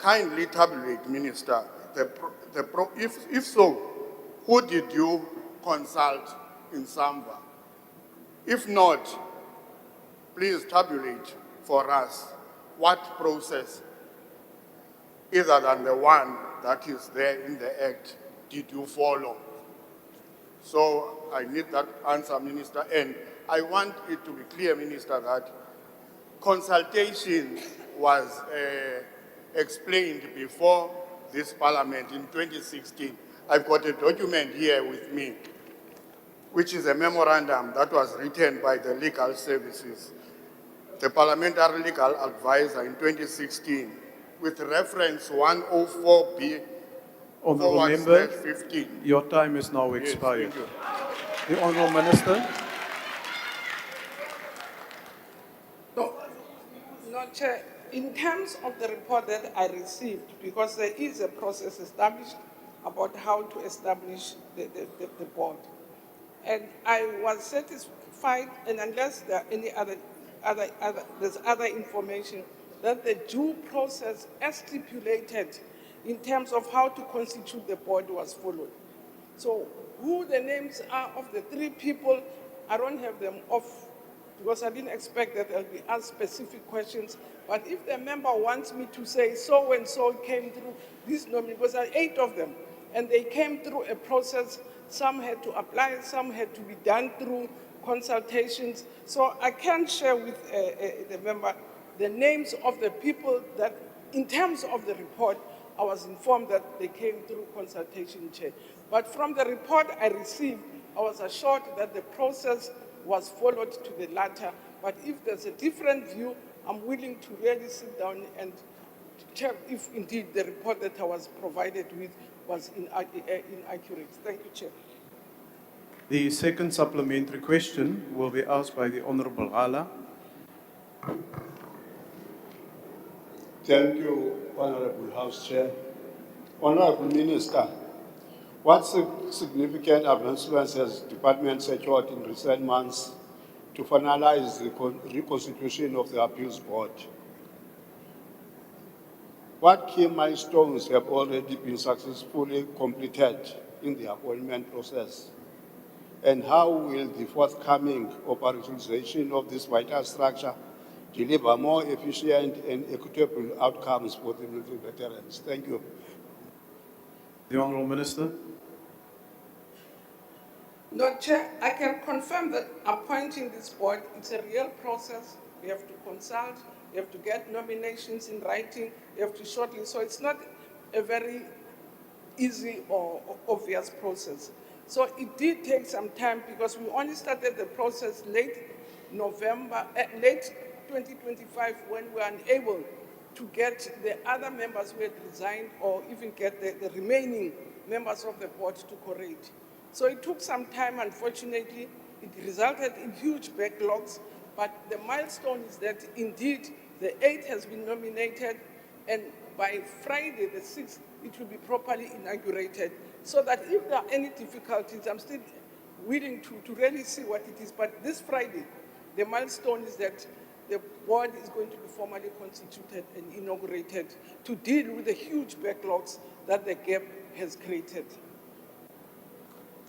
kindly tabulate, Minister, if so, who did you consult in Samba? If not, please tabulate for us what process, other than the one that is there in the Act, did you follow? So I need that answer, Minister. And I want it to be clear, Minister, that consultation was explained before this Parliament in 2016. I've got a document here with me, which is a memorandum that was written by the legal services, the parliamentary legal advisor in 2016, with reference 104B Honourable Member, 15. your time is now Yes, expired. thank you. The Honourable Minister. No, Chair, in terms of the report that I received, because there is a process established about how to establish the board. And I was satisfied, and unless there are any there's other information, that the due process as stipulated in terms of how to constitute the board was followed. So who the names are of the three people, I don't have them off because I didn't expect that I'll be asked specific questions. But if the member wants me to say so-and-so came through this nominee, because there are 8 of them, and they came through a process, some had to apply, some had to be done through consultations. So I can't share with the member the names of the people that, in terms of the report, I was informed that they came through consultation, Chair. But from the report I received, I was assured that the process was followed to the latter. But if there's a different view, I'm willing to really sit down and check if indeed the report that I was provided with was inaccurate. Thank you, Chair. The second supplementary question will be asked by the Honourable Hala. Thank you, Honourable House Chair. Honourable Minister, what significant advancements has the Department secured in recent months to finalize the reconstitution of the Appeals Board? What key milestones have already been successfully completed in the appointment process? And how will the forthcoming operationalization of this vital structure deliver more efficient and equitable outcomes for the military veterans? Thank you. The Honourable Minister. No, Chair, I can confirm that appointing this board, it's a real process. We have to consult, we have to get nominations in writing, we have to shortlist. So it's not a very easy or obvious process. So it did take some time because we only started the process late 2025 when we were unable to get the other members who had resigned or even get the remaining members of the board to correct. So it took some time, unfortunately. It resulted in huge backlogs, but the milestone is that indeed the 8 has been nominated, and by Friday the 6th, it will be properly inaugurated, so that if there are any difficulties, I'm still willing to really see what it is. But this Friday, the milestone is that the board is going to be formally constituted and inaugurated to deal with the huge backlogs that the gap has created.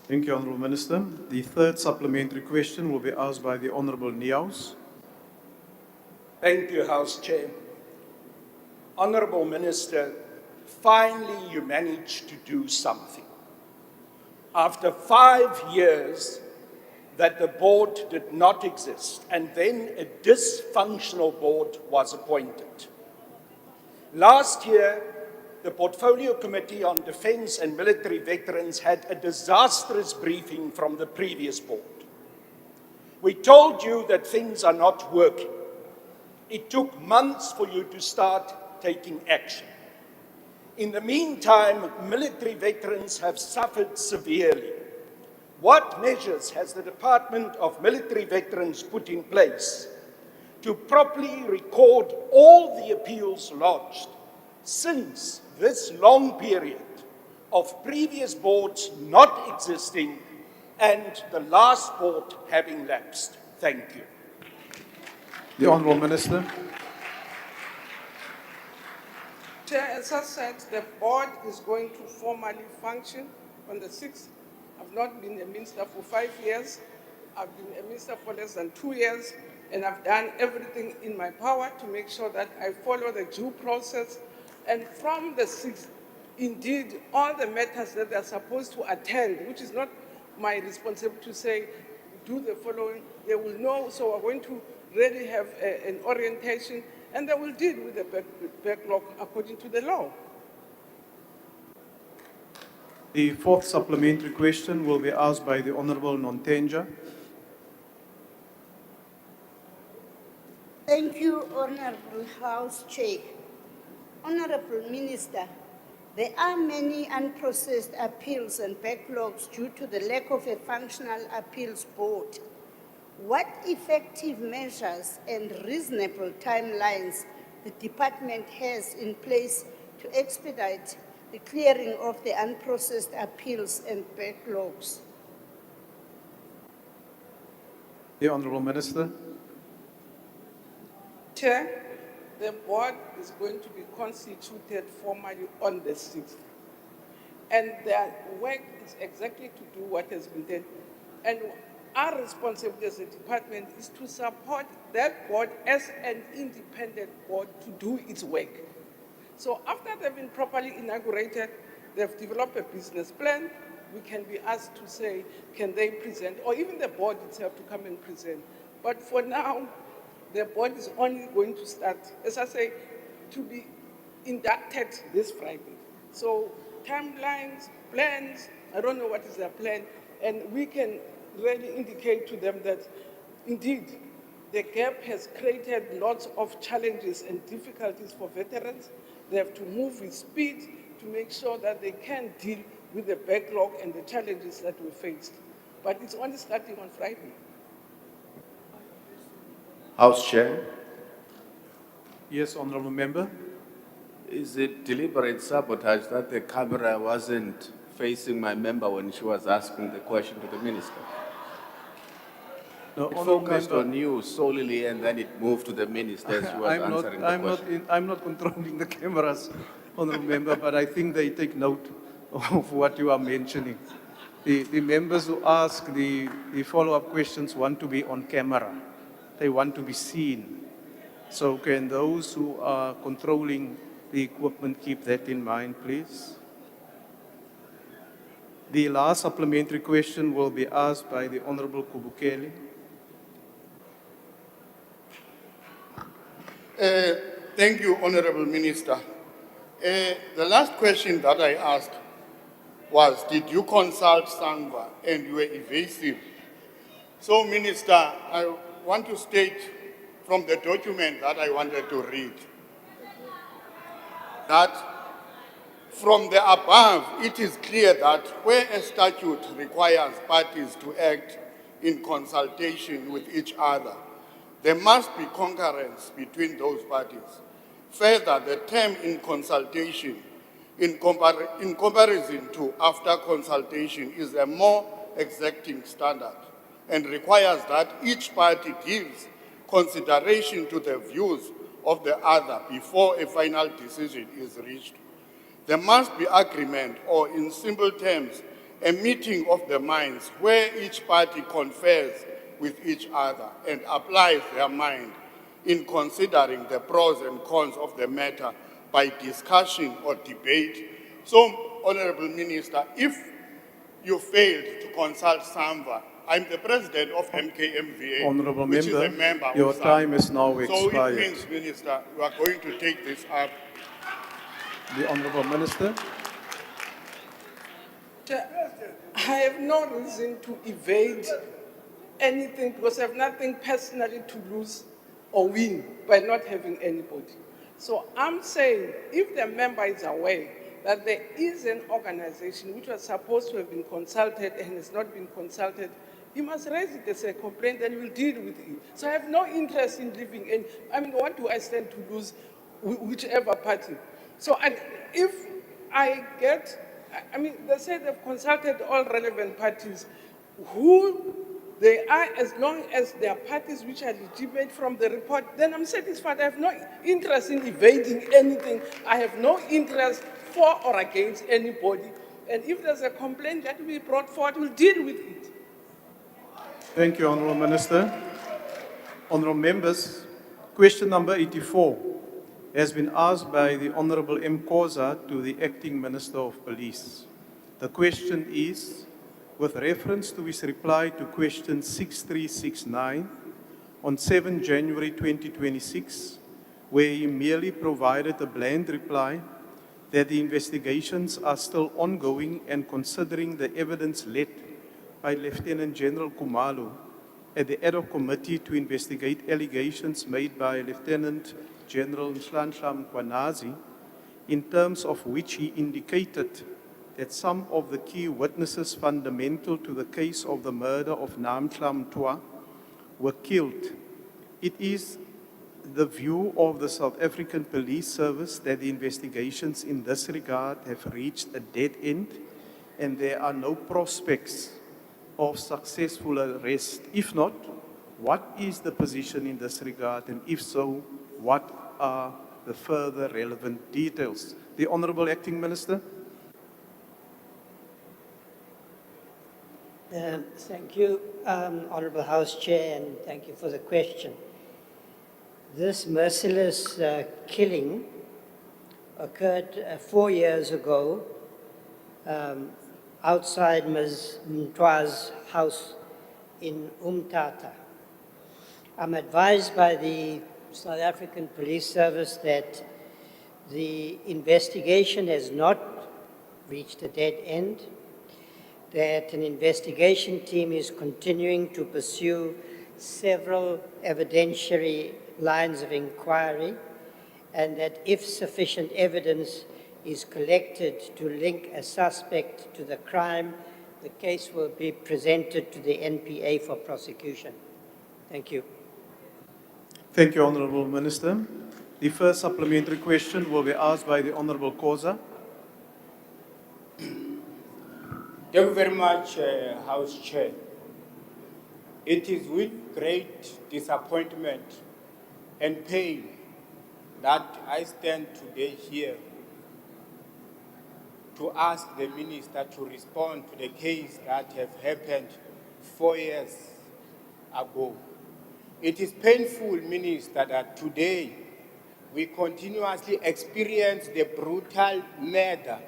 Thank you, Honourable Minister. The third supplementary question will be asked by the Honourable Niaus. Thank you, House Chair. Honourable Minister, finally you managed to do something. After 5 years that the board did not exist, and then a dysfunctional board was appointed. Last year, the Portfolio Committee on Defence and Military Veterans had a disastrous briefing from the previous board. We told you that things are not working. It took months for you to start taking action. In the meantime, military veterans have suffered severely. What measures has the Department of Military Veterans put in place to properly record all the appeals lodged since this long period of previous boards not existing and the last board having lapsed? Thank you. The Honourable Minister. Chair, as I said, the board is going to formally function on the 6th. I've not been a minister for 5 years. I've been a minister for less than 2 years, and I've done everything in my power to make sure that I follow the due process. And from the 6th, indeed, all the matters that they're supposed to attend, which is not my responsibility to say, do the following, they will know. So we're going to really have an orientation, and they will deal with the backlog according to the law. The fourth supplementary question will be asked by the Honourable Nontenja. Thank you, Honourable House Chair. Honourable Minister, there are many unprocessed appeals and backlogs due to the lack of a functional appeals board. What effective measures and reasonable timelines the department has in place to expedite the clearing of the unprocessed appeals and backlogs? The Honourable Minister. Chair, the board is going to be constituted formally on the 6th. And their work is exactly to do what has been done. And our responsibility as a department is to support that board as an independent board to do its work. So after they've been properly inaugurated, they've developed a business plan, we can be asked to say, can they present, or even the board itself to come and present. But for now, the board is only going to start, as I say, to be inducted this Friday. So timelines, plans, I don't know what is their plan, and we can really indicate to them that indeed the gap has created lots of challenges and difficulties for veterans. They have to move with speed to make sure that they can deal with the backlog and the challenges that we faced. But it's only starting on Friday. House Chair, Yes, Honourable Member. is it deliberate sabotage that the camera wasn't facing my member when she was asking the question to the minister? No, It Honourable focused Member, on you solely and then it moved to the minister as she was answering the question. I'm not controlling the cameras, Honourable Member, but I think they take note of what you are mentioning. The members who ask the follow-up questions want to be on camera. They want to be seen. So can those who are controlling the equipment keep that in mind, please? The last supplementary question will be asked by the Honourable Kubukeli. Thank you, Honorable Minister. The last question that I asked was, did you consult SANGWA? And you were evasive. So, Minister, I want to state from the document that I wanted to read that from the above, it is clear that where a statute requires parties to act in consultation with each other, there must be concurrence between those parties. Further, the term in consultation, in comparison to after consultation, is a more exacting standard and requires that each party gives consideration to the views of the other before a final decision is reached. There must be agreement, or in simple terms, a meeting of the minds where each party confers with each other and applies their mind in considering the pros and cons of the matter by discussion or debate. So, Honorable Minister, if you failed to consult SAMVA, I'm the president of MKMVA, Honourable which Member, is a member of your SAMVA. time is now So expired. it means, Minister, you are going to take this up. The Honourable Minister. I have no reason to evade anything because I have nothing personally to lose or win by not having anybody. So I'm saying if the member is aware that there is an organization which was supposed to have been consulted and has not been consulted, he must raise it as a complaint and we'll deal with it. So I have no interest in leaving any, what do I stand to lose whichever party? So if I get, they say they've consulted all relevant parties. Who They are, as long as there are parties which are legitimate from the report, then I'm satisfied. I have no interest in evading anything. I have no interest for or against anybody. And if there's a complaint that will be brought forward, we'll deal with it. Thank you, Honourable Minister. Honourable Members, question number 84 has been asked by the Honourable M. Koza to the Acting Minister of Police. The question is, with reference to his reply to question 6369 on 7 January 2026, where he merely provided a bland reply that the investigations are still ongoing and considering the evidence led by Lieutenant General Kumalo at the ad hoc committee to investigate allegations made by Lieutenant General Nhlanhla Mkhwanazi, in terms of which he indicated that some of the key witnesses fundamental to the case of the murder of Namhla Mtwa were killed. It is the view of the South African Police Service that the investigations in this regard have reached a dead end and there are no prospects of successful arrest. If not, what is the position in this regard, and if so, what are the further relevant details? The Honourable Acting Minister. Thank you, Honourable House Chair, and thank you for the question. This merciless killing occurred 4 years ago outside Ms. Mtwa's house in Umtata. I'm advised by the South African Police Service that the investigation has not reached a dead end, that an investigation team is continuing to pursue several evidentiary lines of inquiry, and that if sufficient evidence is collected to link a suspect to the crime, the case will be presented to the NPA for prosecution. Thank you. Thank you, Honourable Minister. The first supplementary question will be asked by the Honourable Koza. Thank you very much, House Chair. It is with great disappointment and pain that I stand today here to ask the Minister to respond to the case that have happened 4 years ago. It is painful, Minister, that today we continuously experience the brutal murder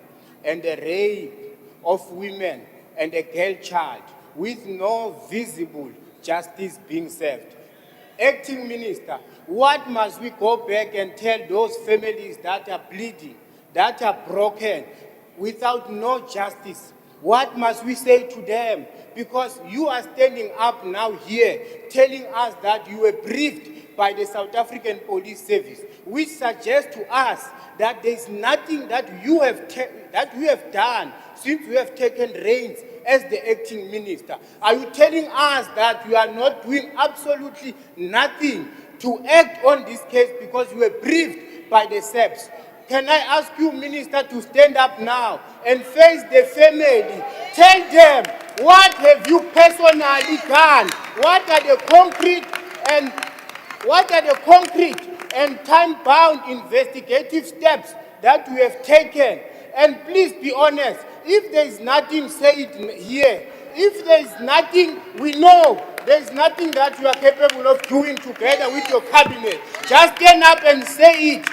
and the rape of women and a girl child with no visible justice being served. Acting Minister, what must we go back and tell those families that are bleeding, that are broken, without no justice? What must we say to them? Because you are standing up now here telling us that you were briefed by the South African Police Service, which suggests to us that there is nothing that you have done since you have taken reins as the acting minister. Are you telling us that you are not doing absolutely nothing to act on this case because you were briefed by the SAPS? Can I ask you, Minister, to stand up now and face the family? Tell them, what have you personally done? What are the concrete and time-bound investigative steps that you have taken? And please be honest, if there is nothing, say it here. If there is nothing, we know there is nothing that you are capable of doing together with your cabinet. Just stand up and say it.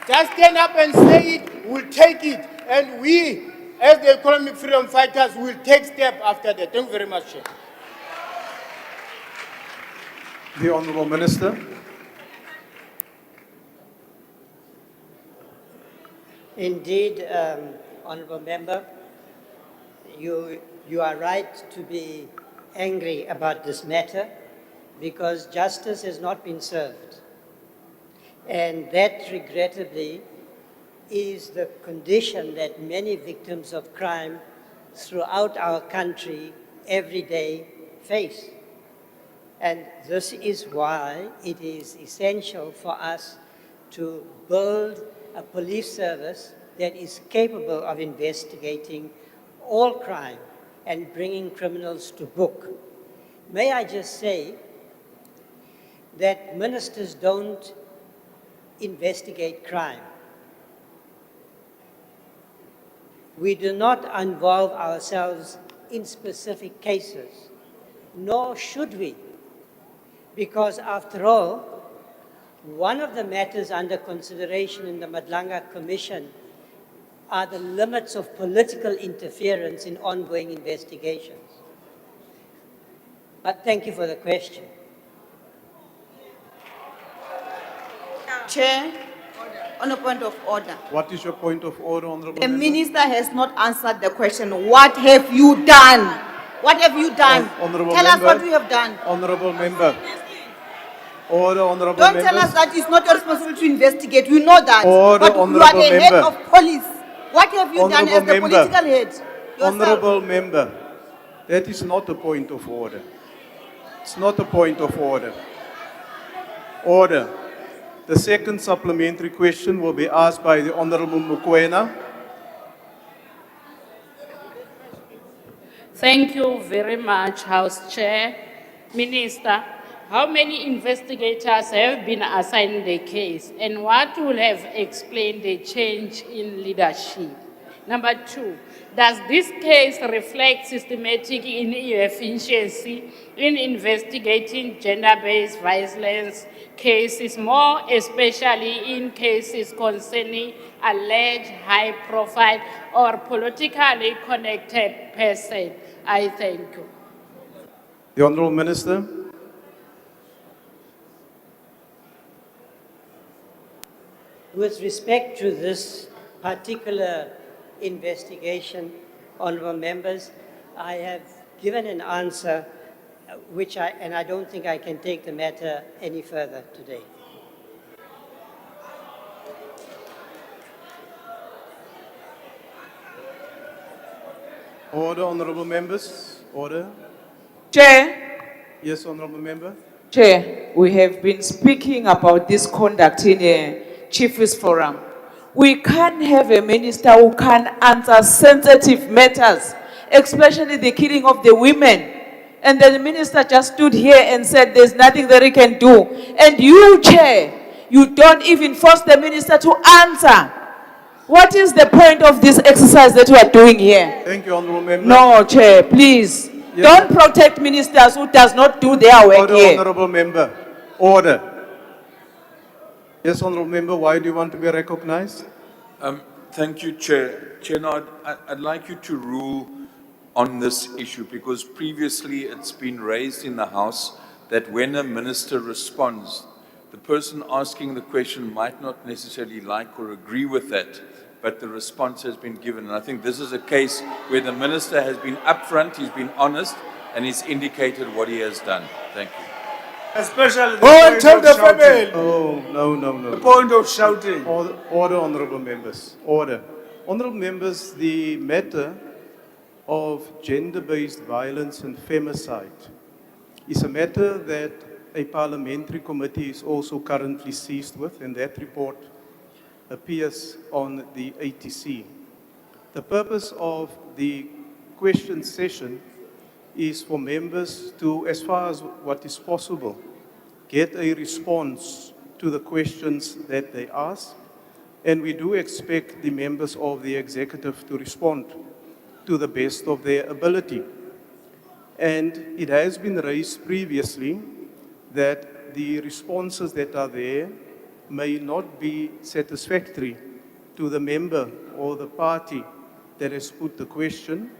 Just stand up and say it, we'll take it. And we, as the economic freedom fighters, will take steps after that. Thank you very much, Chair. The Honourable Minister. Indeed, Honourable Member, you are right to be angry about this matter because justice has not been served. And that, regrettably, is the condition that many victims of crime throughout our country every day face. And this is why it is essential for us to build a police service that is capable of investigating all crime and bringing criminals to book. May I just say that ministers don't investigate crime. We do not involve ourselves in specific cases, nor should we, because after all, one of the matters under consideration in the Madlanga Commission are the limits of political interference in ongoing investigations. But thank you for the question. Chair, on a point of order. What is your point of order, Honourable The Member? minister has not answered the question. What have you done? What have you done? Honourable Tell Member. us what you have done. Honourable Member. Order, Honourable Don't Members. tell us that it's not your responsibility to investigate. We know that. Order, but you are Honourable the head Member. of police. What have you done Honourable as the Member. political head? Yourself. Honourable Member, that is not a point of order. It's not a point of order. Order. The second supplementary question will be asked by the Honourable Mokoena. Thank you very much, House Chair. Minister, how many investigators have been assigned the case and what will have explained the change in leadership? Number two, does this case reflect systematic inefficiency in investigating gender-based violence cases, more especially in cases concerning alleged high-profile or politically connected person? I thank you. The Honourable Minister. With respect to this particular investigation, honourable members, I have given an answer and I don't think I can take the matter any further today. Order, Honourable Members. Order. Chair. Yes, Honourable Member. Chair, we have been speaking about this conduct in a Chiefs Forum. We can't have a minister who can answer sensitive matters, especially the killing of the women. And then the minister just stood here and said there's nothing that he can do. And you, Chair, you don't even force the minister to answer. What is the point of this exercise that we are doing here? Thank you, Honourable Member. No, Chair, please. Yes. Don't protect ministers who does not do their work Order, here. Honourable Member. Order. Yes, Honourable Member, why do you want to be recognized? Thank you, Chair. Chair, now I'd like you to rule on this issue because previously it's been raised in the House that when a minister responds, the person asking the question might not necessarily like or agree with that, but the response has been given. And I think this is a case where the minister has been upfront, he's been honest, and he's indicated what he has done. Thank you. Especially the Go and point tell of the shouting. family. Oh, no. The point of shouting. Order, Honourable Members. Order. Honourable Members, the matter of gender-based violence and femicide is a matter that a parliamentary committee is also currently seized with, and that report appears on the ATC. The purpose of the question session is for members to, as far as what is possible, get a response to the questions that they ask, and we do expect the members of the executive to respond to the best of their ability. And it has been raised previously that the responses that are there may not be satisfactory to the member or the party that has put the question,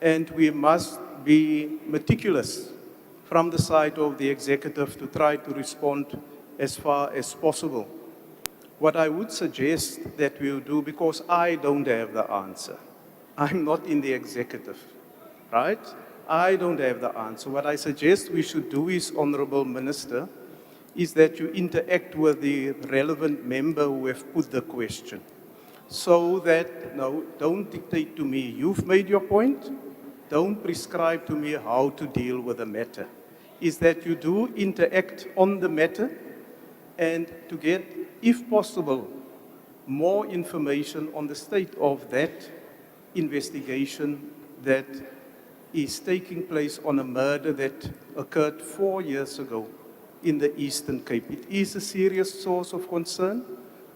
and we must be meticulous from the side of the executive to try to respond as far as possible. What I would suggest that we'll do, because I don't have the answer, I'm not in the executive, right? I don't have the answer. What I suggest we should do is, Honourable Minister, is that you interact with the relevant member who have put the question. So that, no, don't dictate to me, you've made your point, don't prescribe to me how to deal with the matter. Is that you do interact on the matter and to get, if possible, more information on the state of that investigation that is taking place on a murder that occurred 4 years ago in the Eastern Cape. It is a serious source of concern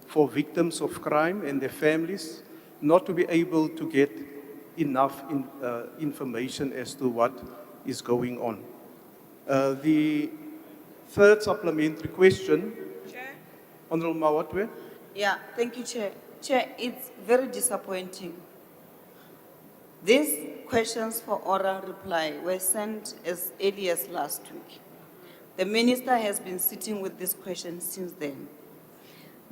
for victims of crime and their families not to be able to get enough information as to what is going on. The third supplementary question, Chair? Honorable Mawatwe. Yeah, thank you, Chair. Chair, it's very disappointing. These questions for oral reply were sent as early as last week. The minister has been sitting with this question since then.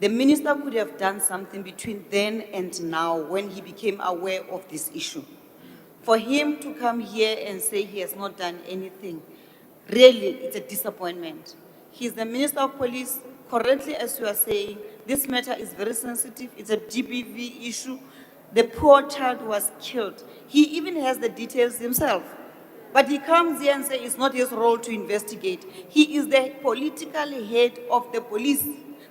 The minister could have done something between then and now when he became aware of this issue. For him to come here and say he has not done anything, really, it's a disappointment. He's the Minister of Police. Currently, as you are saying, this matter is very sensitive. It's a GBV issue. The poor child was killed. He even has the details himself. But he comes here and says it's not his role to investigate. He is the political head of the police.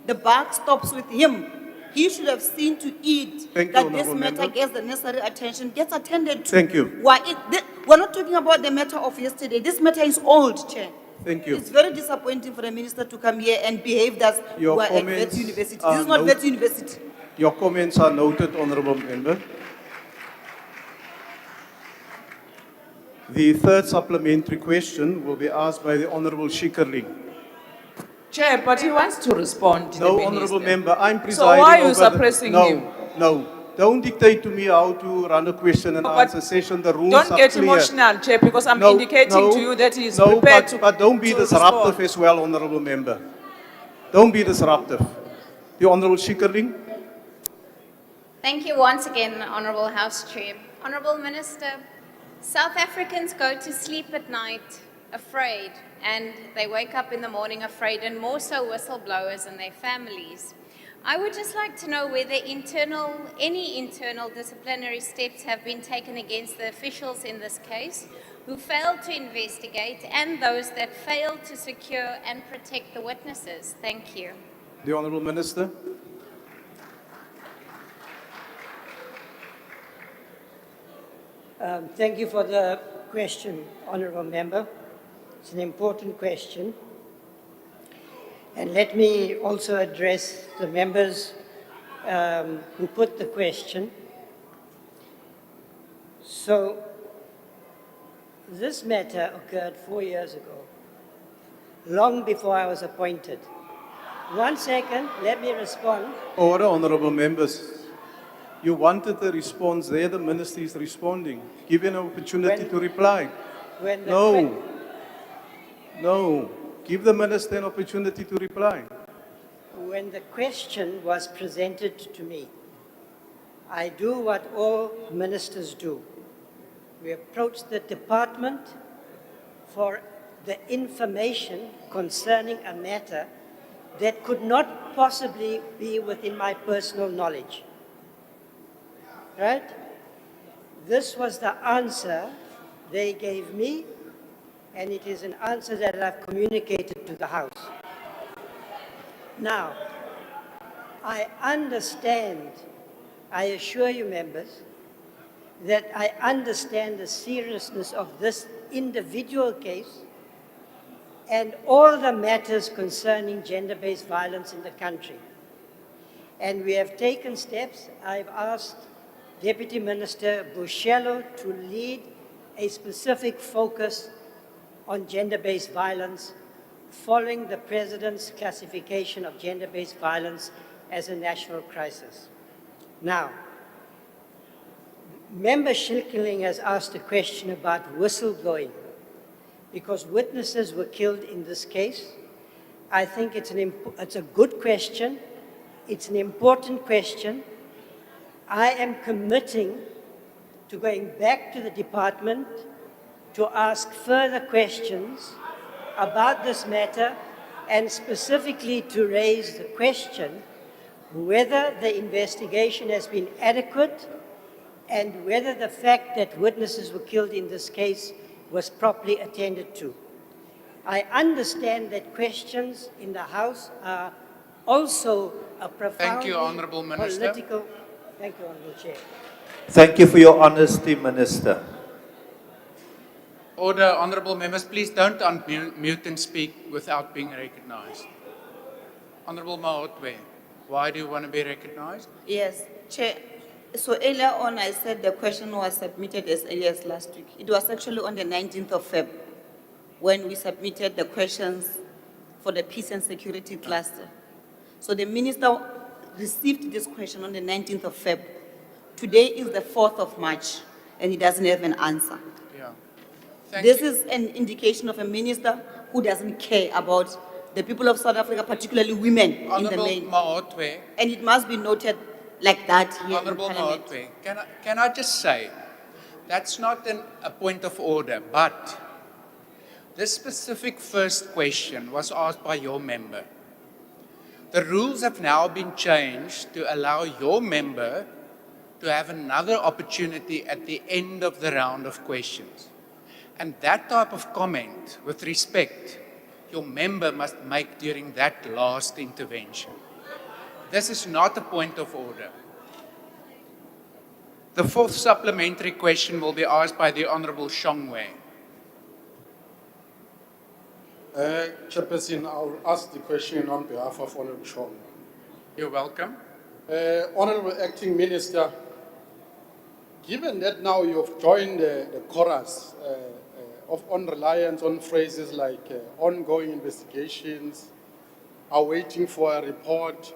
The buck stops with him. He should have seen to it Thank you, that this Honourable matter Member. gets the necessary attention, gets attended to. Thank you. We're not talking about the matter of yesterday. This matter is old, Chair. Thank you. It's very disappointing for the minister to come here and behave as Your we're at comments Vet University. are This is not noted. Vet University. Your comments are noted, Honourable Member. The third supplementary question will be asked by the Honourable Schikkerling. Chair, but he wants to respond. the No, minister. Honourable Member, I'm So presiding why are you over suppressing him? No, don't dictate to me how to run a question and No, but answer session. The rules Don't are get clear. emotional, Chair, because I'm indicating to you that he is prepared to but don't be to disruptive respond. as well, Honourable Member. Don't be disruptive. The Honourable Schikkerling. Thank you once again, Honourable House Chair. Honourable Minister, South Africans go to sleep at night afraid, and they wake up in the morning afraid, and more so whistleblowers and their families. I would just like to know whether any internal disciplinary steps have been taken against the officials in this case who failed to investigate and those that failed to secure and protect the witnesses. Thank you. The Honourable Minister. Thank you for the question, Honourable Member. It's an important question. And let me also address the members who put the question. So, this matter occurred 4 years ago, long before I was appointed. 1 second, let me respond. Order, Honourable Members. You wanted the response there, the Minister is responding. Give him an opportunity to reply. No. Give the Minister an opportunity to reply. When the question was presented to me, I do what all ministers do. We approach the department for the information concerning a matter that could not possibly be within my personal knowledge. Right? This was the answer they gave me, and it is an answer that I've communicated to the House. Now, I understand, I assure you members, that I understand the seriousness of this individual case and all the matters concerning gender-based violence in the country. And we have taken steps. I've asked Deputy Minister Bushello to lead a specific focus on gender-based violence following the President's classification of gender-based violence as a national crisis. Now, Member Schilkeling has asked a question about whistleblowing because witnesses were killed in this case. I think it's a good question. It's an important question. I am committing to going back to the department to ask further questions about this matter and specifically to raise the question whether the investigation has been adequate and whether the fact that witnesses were killed in this case was properly attended to. I understand that questions in the House are also a profoundly Honourable Minister. political. Thank you, Honourable Chair. Thank you for your honesty, Minister. Order, honourable members, please don't unmute and speak without being recognised. Honourable Maotwe, why do you want to be recognised? Yes, Chair. So earlier on, I said the question was submitted as early as last week. It was actually on the 19th of Feb when we submitted the questions for the peace and security cluster. So the minister received this question on the 19th of Feb. Today is the 4th of March, and he doesn't have an answer. Yeah. This is an indication of a minister who doesn't care about the people of South Africa, particularly women in the Honourable main. Maotwe, And it must be noted like that here in Honourable Parliament. Maotwe, can I just say, that's not a point of order, but this specific first question was asked by your member. The rules have now been changed to allow your member to have another opportunity at the end of the round of questions. And that type of comment, with respect, your member must make during that last intervention. This is not a point of order. The fourth supplementary question will be asked by the Honourable Shongwe. Chairperson, I'll ask the question on behalf of Honourable Chong. You're welcome. Honourable Acting Minister, given that now you've joined the chorus on reliance on phrases like ongoing investigations, are waiting for a report,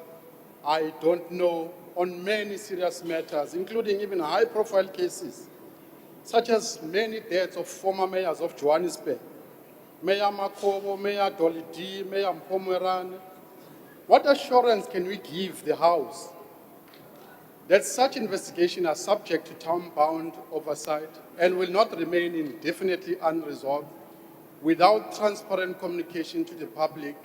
I don't know, on many serious matters, including even high-profile cases, such as many deaths of former mayors of Johannesburg, Mayor Makobo, Mayor Dolly D, Mayor Mpomerane. What assurance can we give the House that such investigations are subject to time-bound oversight and will not remain indefinitely unresolved without transparent communication to the public,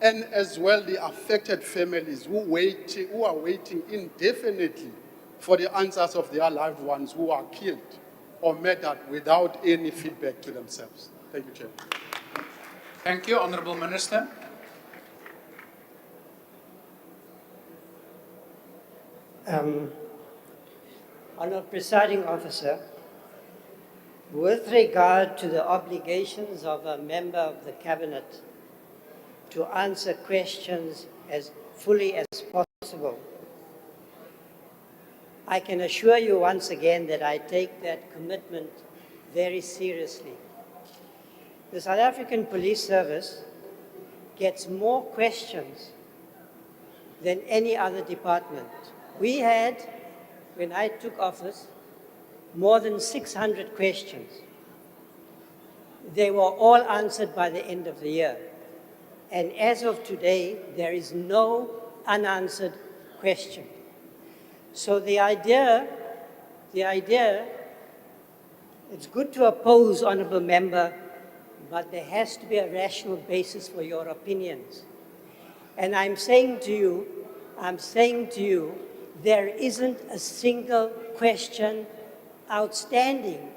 and as well the affected families who are waiting indefinitely for the answers of their loved ones who are killed or murdered without any feedback to themselves? Thank you, Chair. Thank you, Honourable Minister. Honourable Presiding Officer, with regard to the obligations of a member of the Cabinet to answer questions as fully as possible, I can assure you once again that I take that commitment very seriously. The South African Police Service gets more questions than any other department. We had, when I took office, more than 600 questions. They were all answered by the end of the year. And as of today, there is no unanswered question. So the idea, it's good to oppose, honourable member, but there has to be a rational basis for your opinions. And I'm saying to you, there isn't a single question outstanding.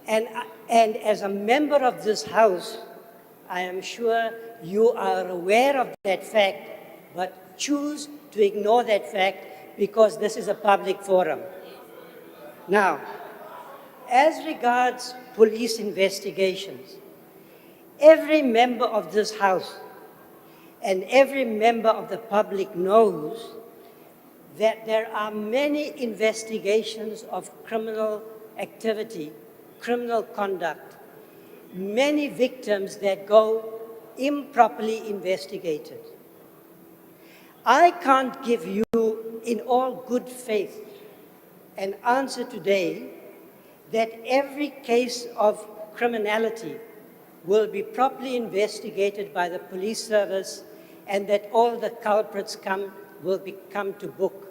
And as a member of this House, I am sure you are aware of that fact, but choose to ignore that fact because this is a public forum. Now, as regards police investigations, every member of this House and every member of the public knows that there are many investigations of criminal activity, criminal conduct, many victims that go improperly investigated. I can't give you, in all good faith, an answer today that every case of criminality will be properly investigated by the police service and that all the culprits will come to book.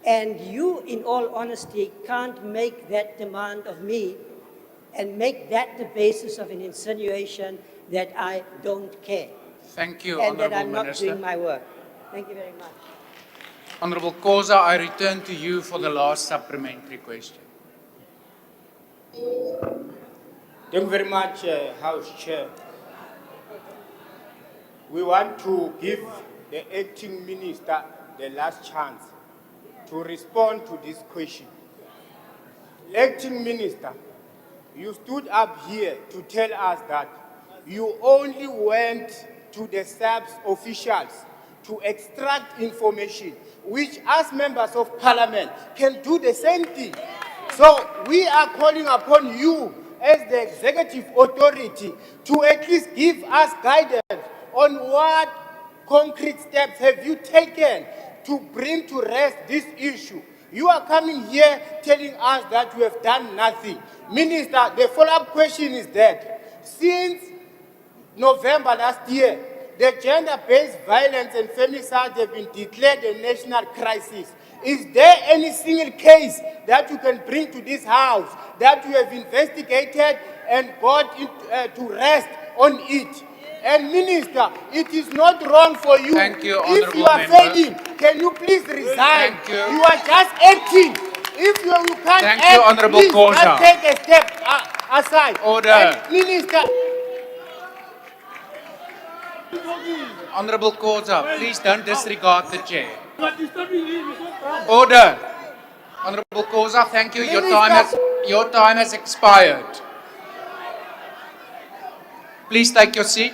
And you, in all honesty, can't make that demand of me and make that the basis of an insinuation that I don't care. Thank you, And that Honourable I'm not Minister. doing my work. Thank you very much. Honourable Khoza, I return to you for the last supplementary question. Thank you very much, House Chair. We want to give the acting minister the last chance to respond to this question. Acting minister, you stood up here to tell us that you only went to the SAPS officials to extract information, which as members of parliament can do the same thing. So we are calling upon you as the executive authority to at least give us guidance on what concrete steps have you taken to bring to rest this issue. You are coming here telling us that you have done nothing. Minister, the follow-up question is that since November last year, the gender-based violence and femicide have been declared a national crisis. Is there any single case that you can bring to this house that you have investigated and got to rest on it? And Minister, it is not wrong for you. Thank you, If you Honourable are Member. failing, can you please resign? Thank you. You are just acting. If you can't Thank act, you, Honourable please Khoza. just take a step aside. Order. And Minister. Honourable Khoza, please don't disregard the chair. Order. Honourable Khoza, thank you. Your time has expired. Please take your seat.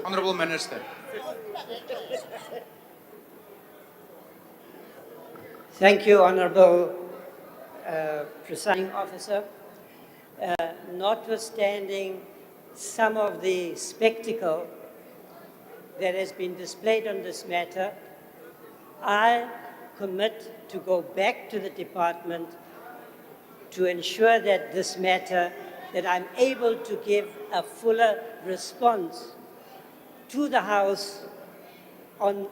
Honourable Minister. Thank you, Honourable Presiding Officer. Notwithstanding some of the spectacle that has been displayed on this matter, I commit to go back to the department to ensure that this matter, that I'm able to give a fuller response to the House on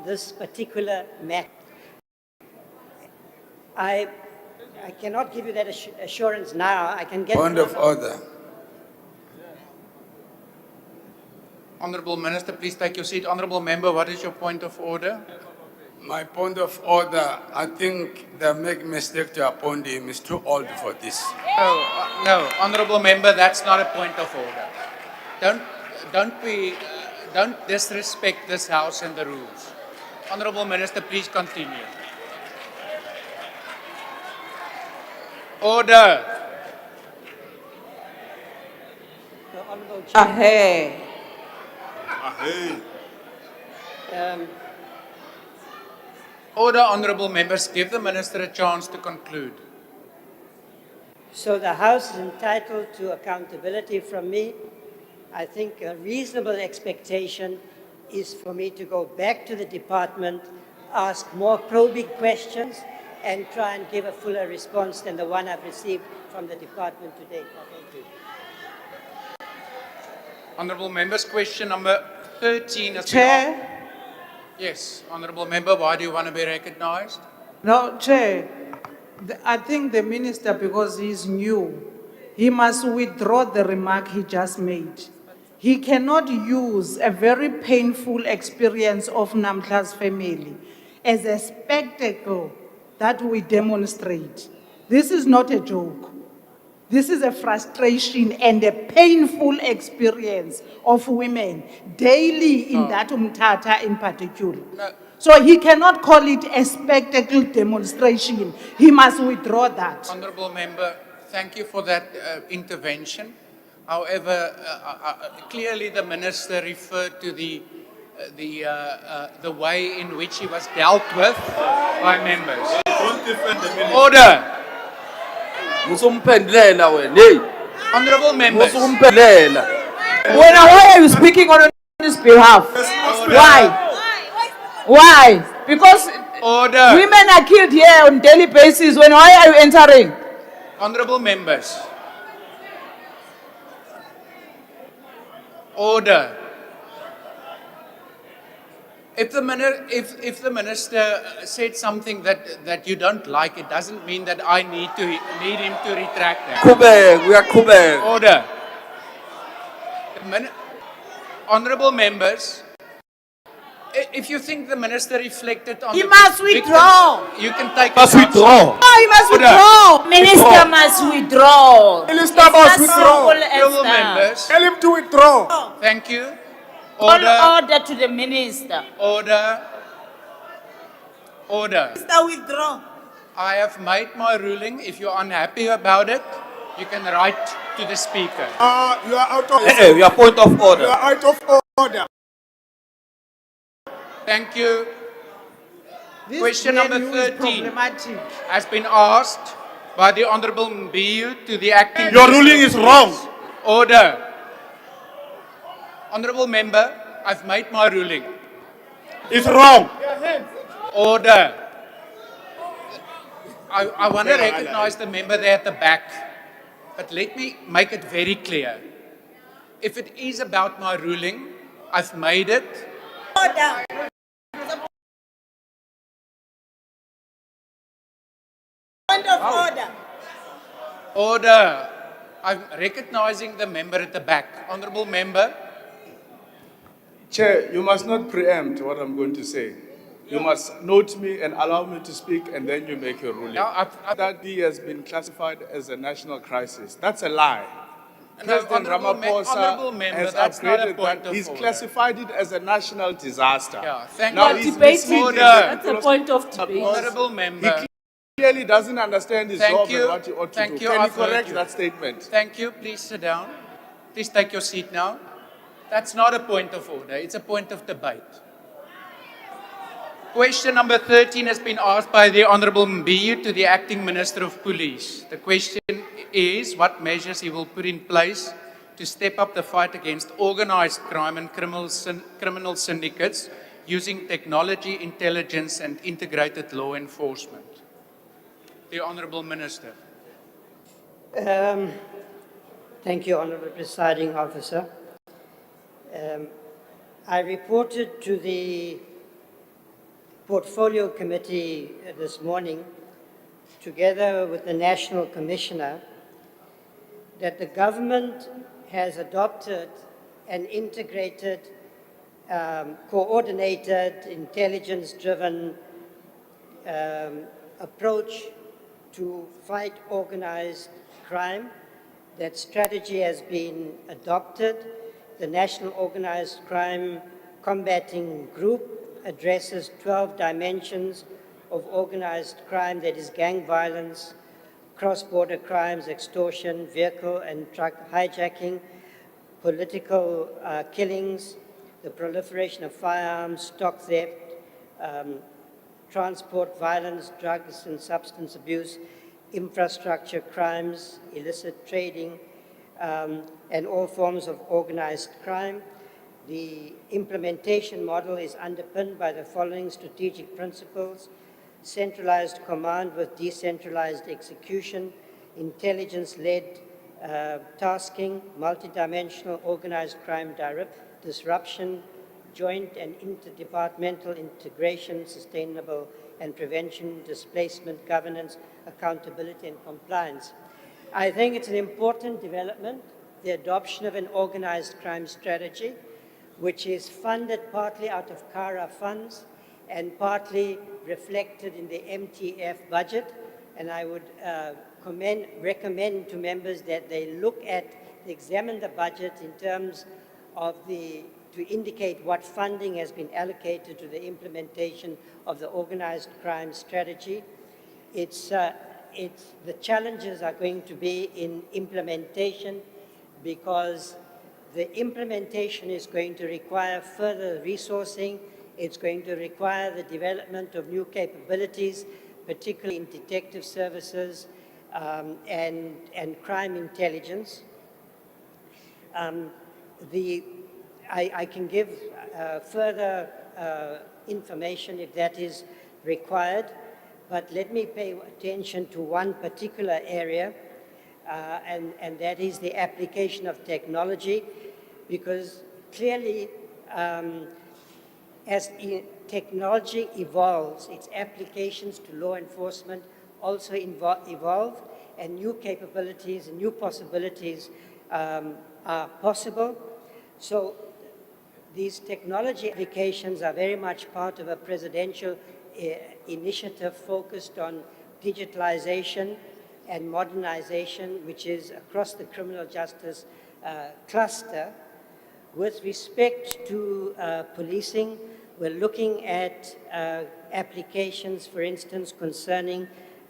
this particular matter. I cannot give you that assurance now. I can get Point of order. Honourable Minister, please take your seat. Honourable Member, what is your point of order? My point of order, I think the mistake to appoint him is too old for this. No, Honourable Member, that's not a point of order. Don't disrespect this House and the rules. Honourable Minister, please continue. Order. The Honourable Chair. Ahe. Order, Honourable Members. Give the Minister a chance to conclude. So the House is entitled to accountability from me. I think a reasonable expectation is for me to go back to the department, ask more probing questions, and try and give a fuller response than the one I've received from the department today. Thank you. Honourable Members, question number 13 has been Chair. asked. Yes, Honourable Member, why do you want to be recognised? No, Chair, I think the minister, because he's new, he must withdraw the remark he just made. He cannot use a very painful experience of Namhla's family as a spectacle that we demonstrate. This is not a joke. This is a frustration and a painful experience of women daily in that Umtata in particular. No. So he cannot call it a spectacle demonstration. He must withdraw that. Honourable Member, thank you for that intervention. However, clearly the Minister referred to the way in which he was dealt with by members. Order. Honourable Members. Why are you speaking on his behalf? Why? Why? Because Order. women are killed here on daily basis. Why are you entering? Honourable Members. Order. If the minister said something that you don't like, it doesn't mean that I need him to retract that. We are Kubek. Order. Honourable Members, if you think the minister reflected on He the must victims, withdraw. you can take Must it out. withdraw. No, he must Order. withdraw. Minister must withdraw. Minister must withdraw. Honourable Members, Tell him to withdraw. thank you. Order. Order to the minister. Order. Order. Minister, withdraw. I have made my ruling. If you're unhappy about it, you can write to the speaker. You are out of We are point of You order. are out of order. Thank you. This Question number venue is 13 problematic. has been asked by the Honorable Mbiyu to the acting Your Minister ruling of is Police. wrong. Order. Honorable Member, I've made my ruling. It's wrong. Order. I want to recognize the member there at the back, but let me make it very clear. If it is about my ruling, I've made it. Order. Point of order. Order. I'm recognizing the member at the back. Honorable member. Chair, you must not preempt what I'm going to say. You must note me and allow me to speak, and then you make your ruling. That D has been classified as a national crisis. That's a lie. President Honorable Ramaphosa member, has that's not a upgraded point that. of He's order. classified it as a national disaster. Thank Now you. he's Debating. misleading Order. them That's a point of debate. Honorable member. He clearly doesn't understand his Thank job you. and what he ought to Thank do. you. Can you I've heard correct you. that statement? Thank you. Please sit down. Please take your seat now. That's not a point of order. It's a point of debate. Question number 13 has been asked by the Honorable Mbiyu to the Acting Minister of Police. The question is what measures he will put in place to step up the fight against organized crime and criminal syndicates using technology, intelligence, and integrated law enforcement. The Honorable Minister. Thank you, Honorable Presiding Officer. I reported to the Portfolio Committee this morning, together with the National Commissioner, that the government has adopted an integrated, coordinated, intelligence-driven approach to fight organized crime. That strategy has been adopted. The National Organized Crime Combating Group addresses 12 dimensions of organized crime, that is gang violence, cross-border crimes, extortion, vehicle and truck hijacking, political killings, the proliferation of firearms, stock theft, transport violence, drugs and substance abuse, infrastructure crimes, illicit trading, and all forms of organized crime. The implementation model is underpinned by the following strategic principles: centralized command with decentralized execution, intelligence-led tasking, multidimensional organized crime disruption, joint and interdepartmental integration, sustainable and prevention, displacement, governance, accountability and compliance. I think it's an important development, the adoption of an organized crime strategy, which is funded partly out of CARA funds and partly reflected in the MTF budget. And I would recommend to members that they examine the budget in terms of to indicate what funding has been allocated to the implementation of the organized crime strategy. The challenges are going to be in implementation, because the implementation is going to require further resourcing. It's going to require the development of new capabilities, particularly in detective services and crime intelligence. I can give further information if that is required, but let me pay attention to one particular area, and that is the application of technology, because clearly as technology evolves, its applications to law enforcement also evolve, and new capabilities and new possibilities are possible. So these technology applications are very much part of a presidential initiative focused on digitalization and modernization, which is across the criminal justice cluster. With respect to policing, we're looking at applications, for instance, concerning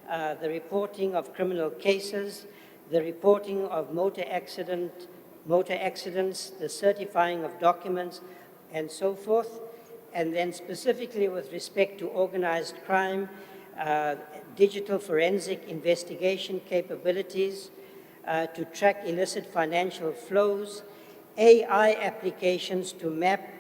the reporting of criminal cases, the reporting of motor accidents, the certifying of documents, and so forth. And then specifically with respect to organized crime, digital forensic investigation capabilities to track illicit financial flows, AI applications to map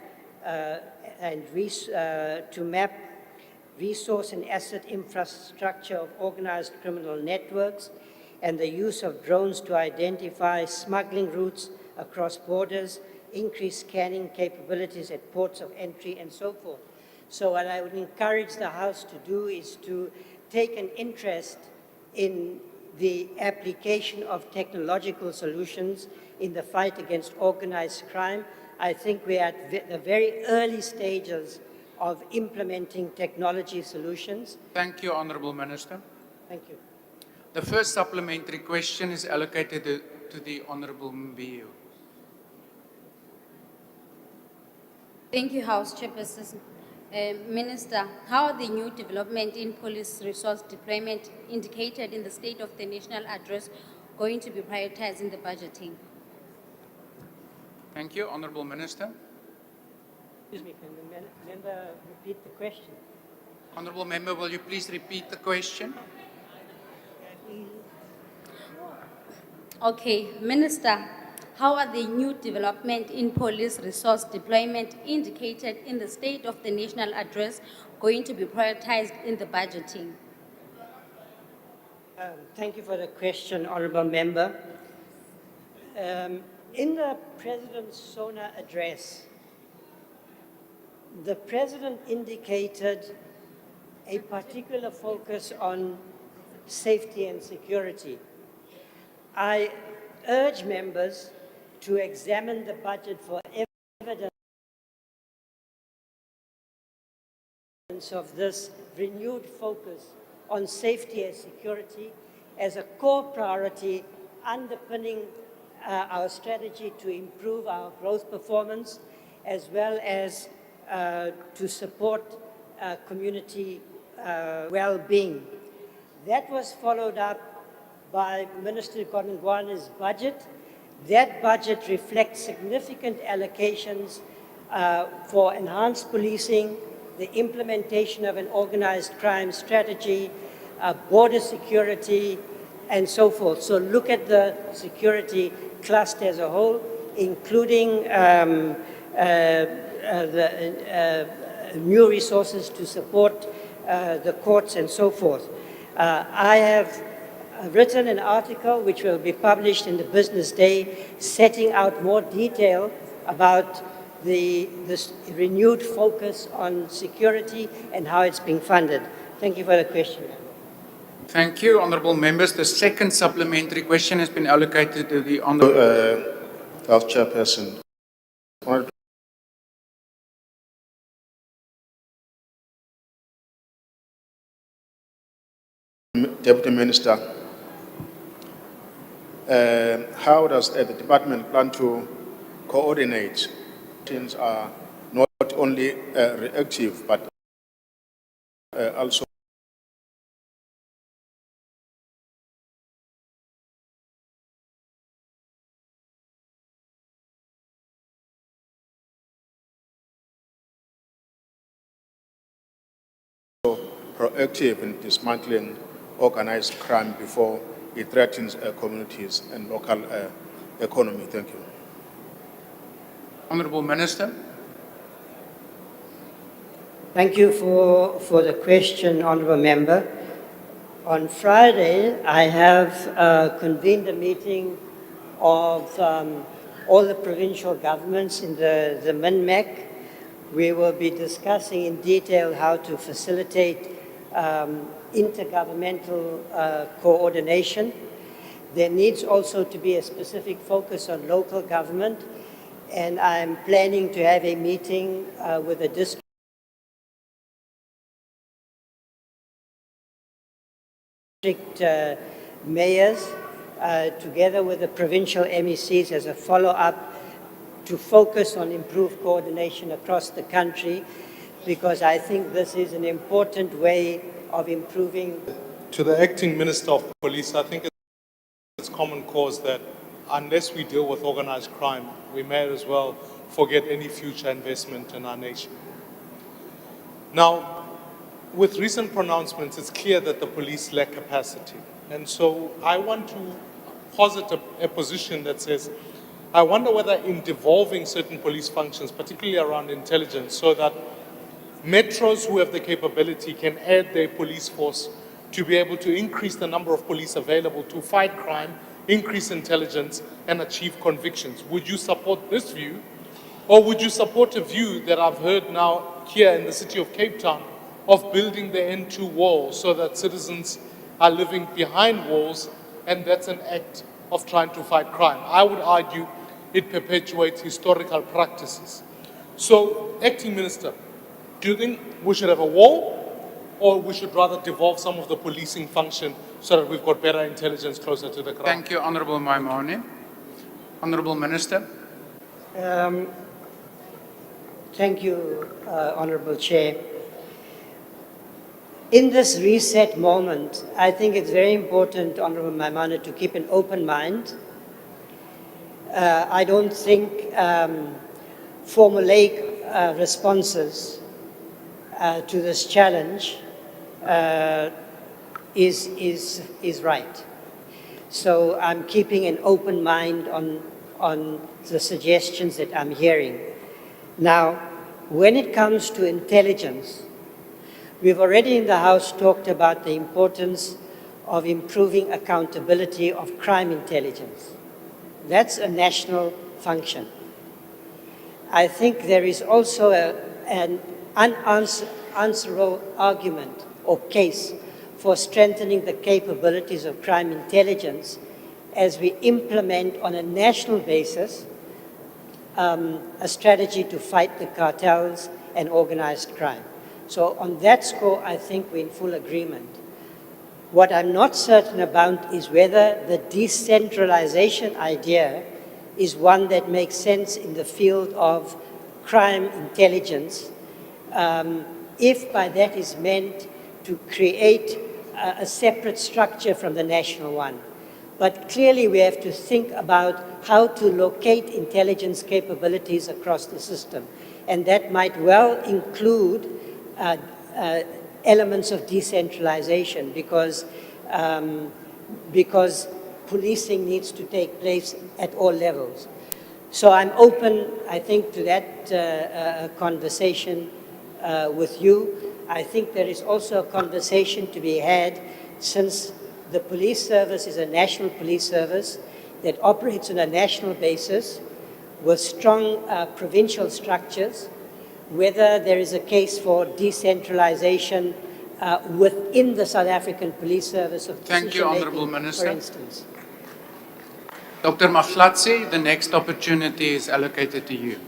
resource and asset infrastructure of organized criminal networks, and the use of drones to identify smuggling routes across borders, increase scanning capabilities at ports of entry, and so forth. So what I would encourage the House to do is to take an interest in the application of technological solutions in the fight against organized crime. I think we are at the very early stages of implementing technology solutions. Thank you, Honourable Minister. Thank you. The first supplementary question is allocated to the Honourable Mbiyo. Thank you, House Chairperson. Minister, how are the new development in police resource deployment indicated in the State of the National Address going to be prioritized in the budgeting? Thank you, Honourable Minister. Excuse me, can the member repeat the question? Honourable Member, will you please repeat the question? Okay, Minister, how are the new development in police resource deployment indicated in the State of the National Address going to be prioritized in the budgeting? Thank you for the question, Honourable Member. In the President's SONA address, the President indicated a particular focus on safety and security. I urge members to examine the budget for evidence of this renewed focus on safety and security as a core priority underpinning our strategy to improve our growth performance, as well as to support community well-being. That was followed up by Minister Godongwana's budget. That budget reflects significant allocations for enhanced policing, the implementation of an organized crime strategy, border security, and so forth. So look at the security cluster as a whole, including the new resources to support the courts and so forth. I have written an article which will be published in the Business Day setting out more detail about this renewed focus on security and how it's being funded. Thank you for the question. Thank you, Honourable Members. The second supplementary question has been allocated to the Honourable House Chairperson. Deputy Minister, how does the department plan to coordinate? Things are not only reactive, but also proactive in dismantling organized crime before it threatens communities and local economy. Thank you. Honourable Minister. Thank you for the question, Honourable Member. On Friday, I have convened a meeting of all the provincial governments in the MINMEC. We will be discussing in detail how to facilitate intergovernmental coordination. There needs also to be a specific focus on local government, and I'm planning to have a meeting with the district mayors together with the provincial MECs as a follow-up to focus on improved coordination across the country, because I think this is an important way of improving To the Acting Minister of Police, I think it's common cause that unless we deal with organized crime, we may as well forget any future investment in our nation. Now, with recent pronouncements, it's clear that the police lack capacity. And so I want to posit a position that says, I wonder whether in devolving certain police functions, particularly around intelligence, so that metros who have the capability can add their police force to be able to increase the number of police available to fight crime, increase intelligence, and achieve convictions. Would you support this view? Or would you support a view that I've heard now here in the city of Cape Town of building the N2 wall so that citizens are living behind walls, and that's an act of trying to fight crime? I would argue it perpetuates historical practices. So, Acting Minister, do you think we should have a wall, or we should rather devolve some of the policing function so that we've got better intelligence closer to the ground? Thank you, Honourable Maimane. Honourable Minister. Thank you, Honourable Chair. In this reset moment, I think it's very important, Honourable Maimane, to keep an open mind. I don't think formulaic responses to this challenge is right. So I'm keeping an open mind on the suggestions that I'm hearing. Now, when it comes to intelligence, we've already in the House talked about the importance of improving accountability of crime intelligence. That's a national function. I think there is also an unanswerable argument or case for strengthening the capabilities of crime intelligence as we implement on a national basis a strategy to fight the cartels and organized crime. So on that score, I think we're in full agreement. What I'm not certain about is whether the decentralization idea is one that makes sense in the field of crime intelligence, if by that is meant to create a separate structure from the national one. But clearly we have to think about how to locate intelligence capabilities across the system. And that might well include elements of decentralization because policing needs to take place at all levels. So I'm open, I think, to that conversation with you. I think there is also a conversation to be had, since the police service is a national police service that operates on a national basis with strong provincial structures, whether there is a case for decentralization within the South African Police Service of Thank you, Honourable decision-making, Minister. for instance. Dr. Mahlatsi, the next opportunity is allocated to you.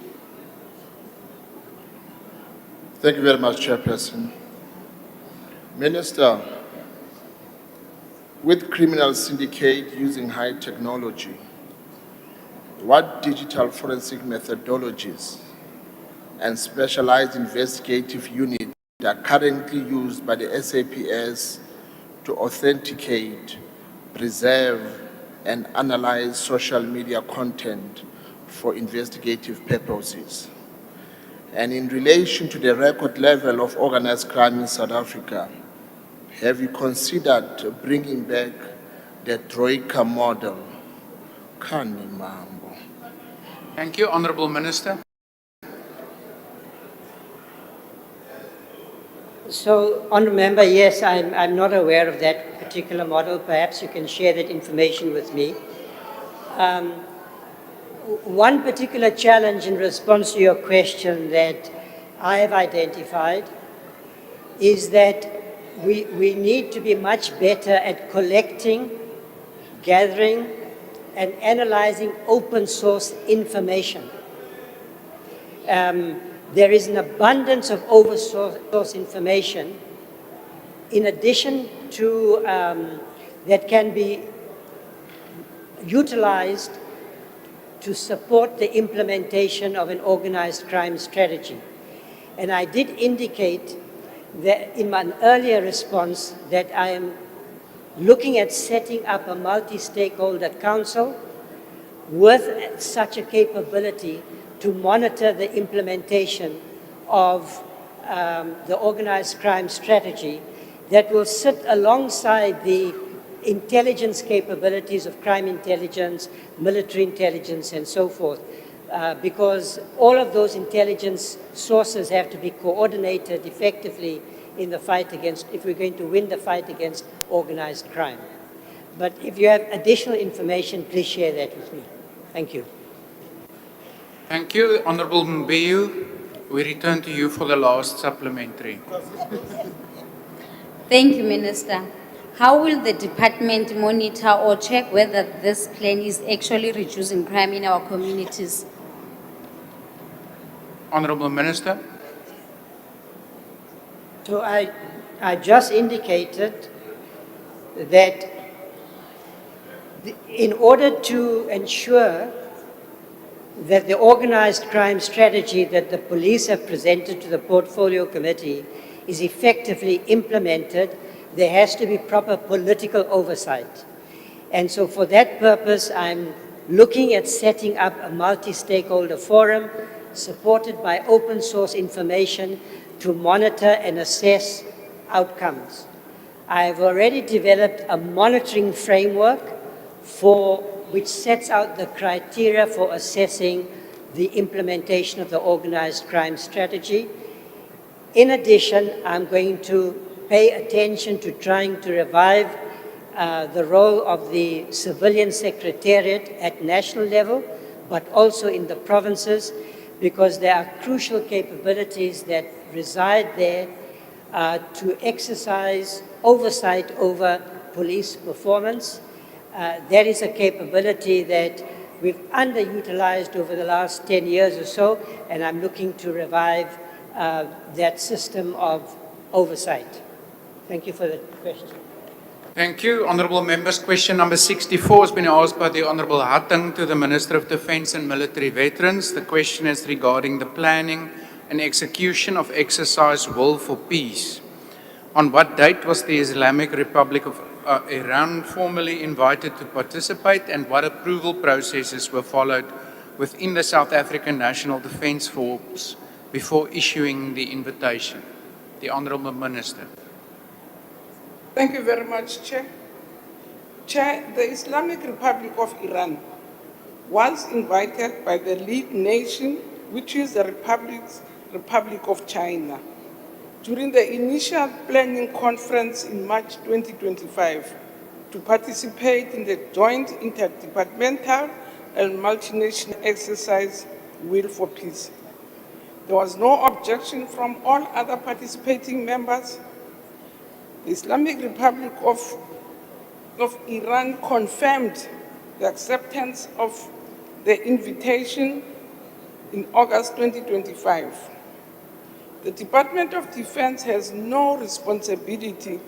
Thank you very much, Chairperson. Minister, with criminal syndicate using high technology, what digital forensic methodologies and specialized investigative units are currently used by the SAPS to authenticate, preserve, and analyze social media content for investigative purposes? And in relation to the record level of organized crime in South Africa, have you considered bringing back the Troika model? Kani mambo. Thank you, Honourable Minister. So, Honourable Member, yes, I'm not aware of that particular model. Perhaps you can share that information with me. One particular challenge in response to your question that I have identified is that we need to be much better at collecting, gathering, and analyzing open source information. There is an abundance of open source information in addition to that can be utilized to support the implementation of an organized crime strategy. And I did indicate that in my earlier response that I am looking at setting up a multi-stakeholder council with such a capability to monitor the implementation of the organized crime strategy that will sit alongside the intelligence capabilities of crime intelligence, military intelligence, and so forth. Because all of those intelligence sources have to be coordinated effectively in the fight against, if we're going to win the fight against organized crime. But if you have additional information, please share that with me. Thank you. Thank you, Honourable Mbiyu. We return to you for the last supplementary. Thank you, Minister. How will the department monitor or check whether this plan is actually reducing crime in our communities? Honourable Minister. So I just indicated that in order to ensure that the organized crime strategy that the police have presented to the Portfolio Committee is effectively implemented, there has to be proper political oversight. And so for that purpose, I'm looking at setting up a multi-stakeholder forum supported by open source information to monitor and assess outcomes. I've already developed a monitoring framework which sets out the criteria for assessing the implementation of the organized crime strategy. In addition, I'm going to pay attention to trying to revive the role of the civilian secretariat at national level, but also in the provinces, because there are crucial capabilities that reside there to exercise oversight over police performance. That is a capability that we've underutilized over the last 10 years or so, and I'm looking to revive that system of oversight. Thank you for the question. Thank you, Honourable Members. Question number 64 has been asked by the Honourable Hatting to the Minister of Defence and Military Veterans. The question is regarding the planning and execution of exercise Will for Peace. On what date was the Islamic Republic of Iran formally invited to participate, and what approval processes were followed within the South African National Defence Force before issuing the invitation? The Honourable Minister. Thank you very much, Chair. Chair, the Islamic Republic of Iran was invited by the lead nation, which is the Republic of China, during the initial planning conference in March 2025 to participate in the joint interdepartmental and multinational exercise Will for Peace. There was no objection from all other participating members. The Islamic Republic of Iran confirmed the acceptance of the invitation in August 2025. The Department of Defense has no responsibility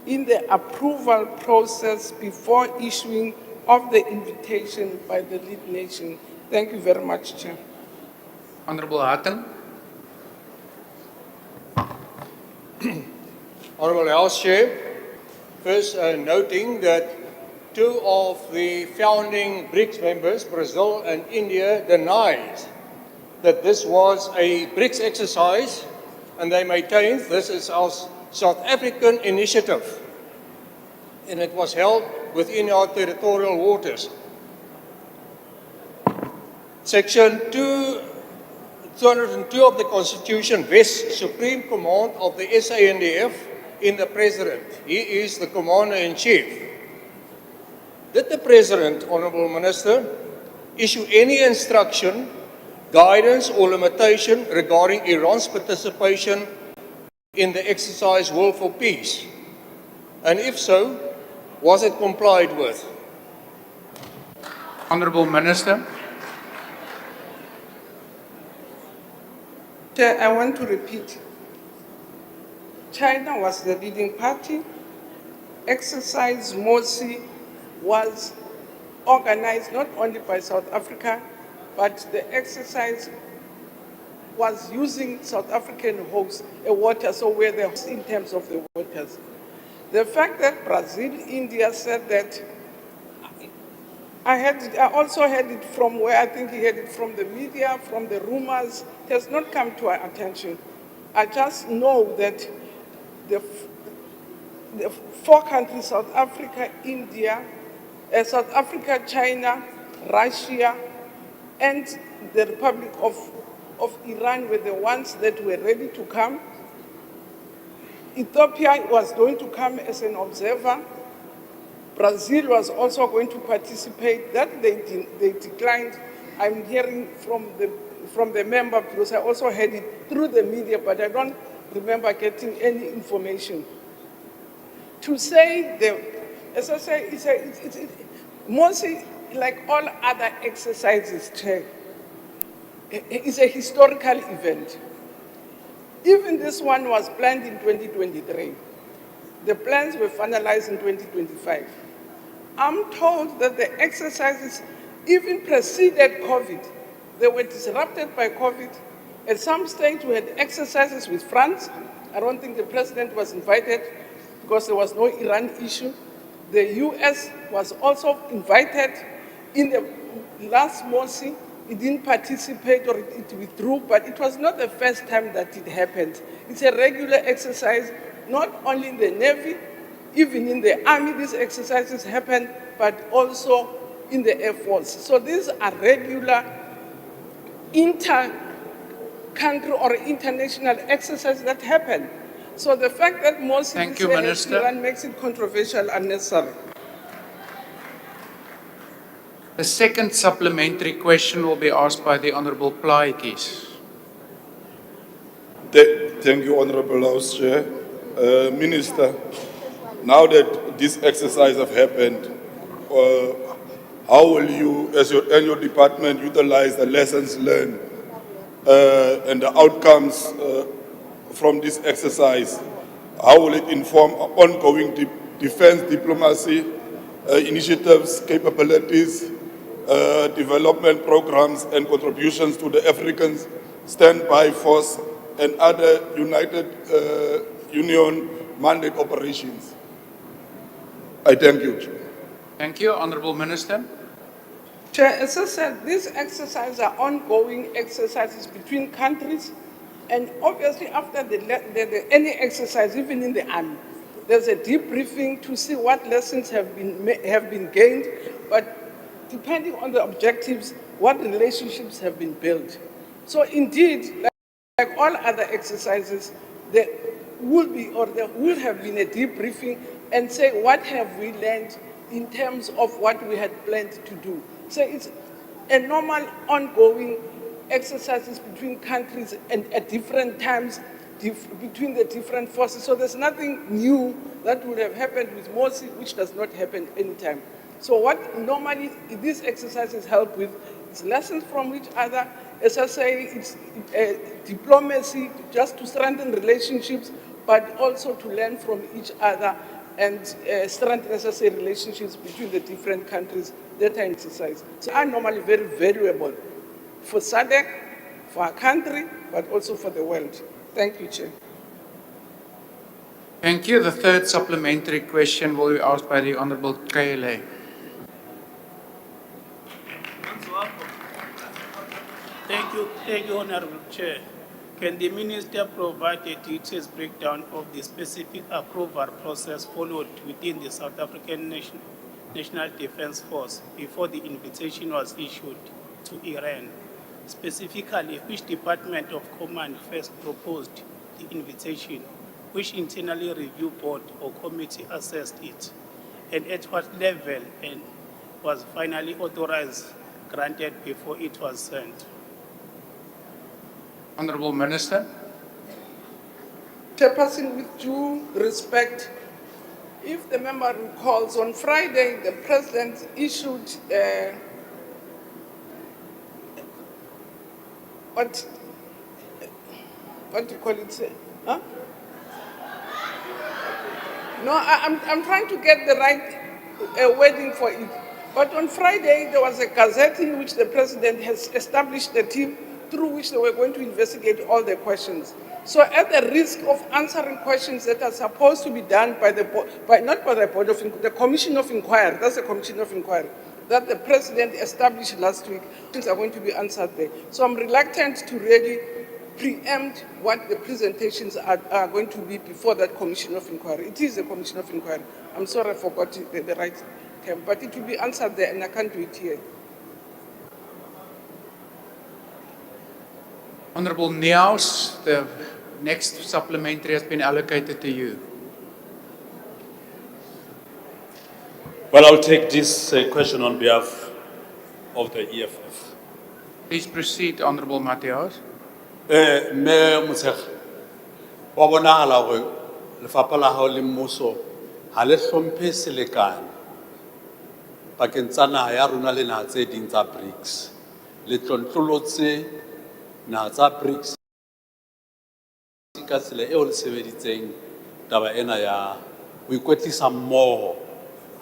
in the approval process before issuing of the invitation by the lead nation. Thank you very much, Chair. Honourable Hatting. Honourable House Chair, first noting that two of the founding BRICS members, Brazil and India, denied that this was a BRICS exercise, and they maintained this is our South African initiative, and it was held within our territorial waters. Section 202 of the Constitution vests supreme command of the SANDF in the President. He is the Commander-in-Chief. Did the President, Honourable Minister, issue any instruction, guidance or limitation regarding Iran's participation in the exercise Will for Peace? And if so, was it complied with? Honourable Minister. Chair, I want to repeat. China was the leading party. Exercise Morsi was organized not only by South Africa, but the exercise was using South African waters, so we're the host in terms of the waters. The fact that Brazil, India said that, I also heard it from where I think he heard it from the media, from the rumors, it has not come to our attention. I just know that the four countries, South Africa, India, South Africa, China, Russia, and the Republic of Iran were the ones that were ready to come. Ethiopia was going to come as an observer. Brazil was also going to participate. That they declined. I'm hearing from the member because I also heard it through the media, but I don't remember getting any information. To say as I say, it's mostly like all other exercises, Chair. It's a historical event. Even this one was planned in 2023. The plans were finalized in 2025. I'm told that the exercises even preceded COVID. They were disrupted by COVID. At some stage, we had exercises with France. I don't think the president was invited because there was no Iran issue. The US was also invited in the last Morsi. It didn't participate or it withdrew, but it was not the first time that it happened. It's a regular exercise, not only in the Navy, even in the Army these exercises happen, but also in the Air Force. So these are regular inter-country or international exercises that happen. So the fact that most Thank you, say Minister. Iran makes it controversial unnecessary. The second supplementary question will be asked by the Honourable Plaatjes. Thank you, Honourable House Chair. Minister, now that this exercise have happened, how will you, as your department, utilize the lessons learned and the outcomes from this exercise? How will it inform ongoing defense diplomacy initiatives, capabilities, development programs, and contributions to the African Standby Force and other United Union mandate operations? I thank you, Chair. Thank you, Honourable Minister. Chair, as I said, these exercises are ongoing exercises between countries, and obviously after any exercise, even in the army, there's a debriefing to see what lessons have been gained, but depending on the objectives, what relationships have been built. So indeed, like all other exercises, there will be or there will have been a debriefing and say what have we learned in terms of what we had planned to do. So it's a normal ongoing exercises between countries and at different times between the different forces. So there's nothing new that would have happened with Morsi, which does not happen anytime. So what normally these exercises help with is lessons from each other. As I say, it's diplomacy just to strengthen relationships, but also to learn from each other and strengthen, as I say, relationships between the different countries that are exercised. So are normally very valuable for SADC, for our country, but also for the world. Thank you, Chair. Thank you. The third supplementary question will be asked by the Honourable Kele. Thank you, Honourable Chair. Can the Minister provide a detailed breakdown of the specific approval process followed within the South African National Defence Force before the invitation was issued to Iran? Specifically, which Department of Command first proposed the invitation, which internally review board or committee assessed it, and at what level and was finally authorized, granted before it was sent? Honourable Minister. Chairperson, with due respect, if the member recalls, on Friday, the President issued what do you call it? Huh? No, I'm trying to get the right wording for it. But on Friday, there was a gazette in which the President has established a team through which they were going to investigate all the questions. So at the risk of answering questions that are supposed to be done by not by the Board of the Commission of Inquiry, that's the Commission of Inquiry, that the President established last week, things are going to be answered there. So I'm reluctant to really preempt what the presentations are going to be before that Commission of Inquiry. It is a Commission of Inquiry. I'm sorry I forgot the right term, but it will be answered there and I can't do it here. Honorable Niels, the next supplementary has been allocated to you. Well, I'll take this question on behalf of the EFF. Please proceed, Honorable Matthias. Me Motshekga, wa bonahala hore lefapha la hao le mmuso ha le hlomphe selekane pakeng tsa naha ya rona le naha tse ding tsa BRICS. Le tlontlolotse naha tsa BRICS ka tsela eo le sebeditseng taba ena ya ho ikwetlisa mmoho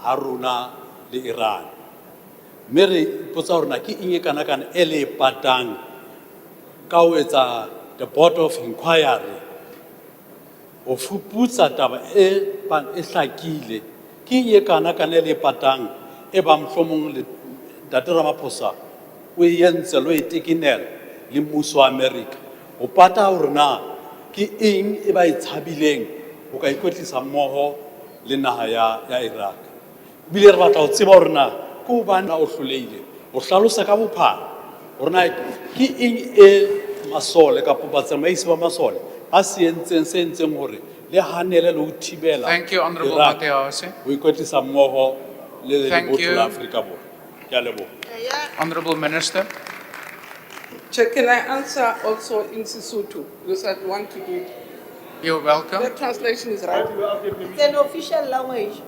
ha rona le Iran. Mme re ipotsa hore na ke eng e kanakana e le e patang ka ho etsa the Board of Inquiry ho fuputsa taba e hlakile. Ke eng e kanakana e le e patang e ba mohlomong le Ntate Ramaphosa o e entse le o e tekenela le mmuso wa America ho pata hore na ke eng e ba e tshabileng ho ka ikwetlisa mmoho le naha ya Iraq. Bile re batla ho tseba hore na ke hobane o hlolehile o hlalosa ka bophara hore na ke eng e masole kapa batsamaisi ba masole a se entseng hore le hanele le ho thibela. Thank you, Honorable Matthias. Ho ikwetlisa mmoho le Thank botho you. la Afrika Borwa. Ke a leboha. Honorable Minister. Chair, can I answer also in Sesotho? Because I want to do it. You're welcome. The translation is right. It's an official language.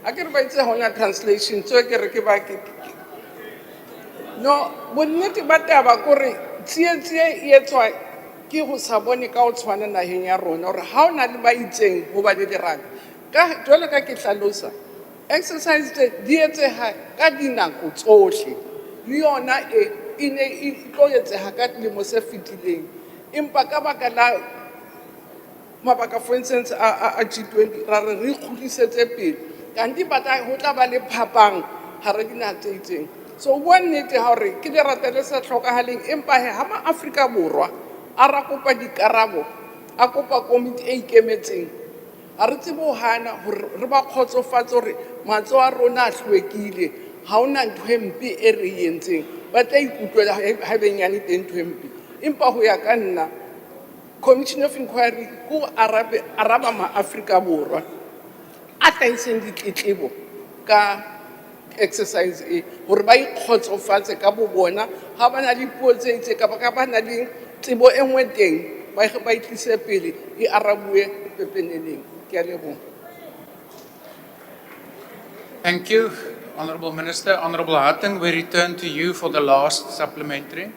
I can write a translation, so I can no, bonnete ba taba kore tsietsie e etswa ke go sa bone ka o tshwana naheng ya rona gore ha o na le ba itseng go ba le dirang ka jwale ka ke hlalosa exercise di etsega ka dinako tsohle le yona e ne e tlo etsega ka dilemo se fetileng empa ka baka la mabaka for instance a G20 ra re kgutlisetse pele kanti batla ho tla ba le phapang hare dinaha tse itseng. So one nnete ha hore ke lerata le sa tlhokahaleng empa ha ma Afrika Borwa a ra kopa dikarabo a kopa komiti e ikemetseng a re tsebo hana hore re ba khotsofatsa hore matso a rona a hlwekile ha ona ntho e mpe e re yentseng ba tla ikutlwela ha benyane teng ntho e mpe empa ho ya ka nna Commission of Inquiry ko araba ma Afrika Borwa a tlaiseng ditletlebo ka exercise e hore ba ikgotsofatse ka bo bona ha ba na le puo tse itse ka ba na le tsebo e nngwe teng ba itlise pele e arabue pepeneneng. Ke a leboha. Thank you, Honorable Minister. Honorable Hatting, we return to you for the last supplementary.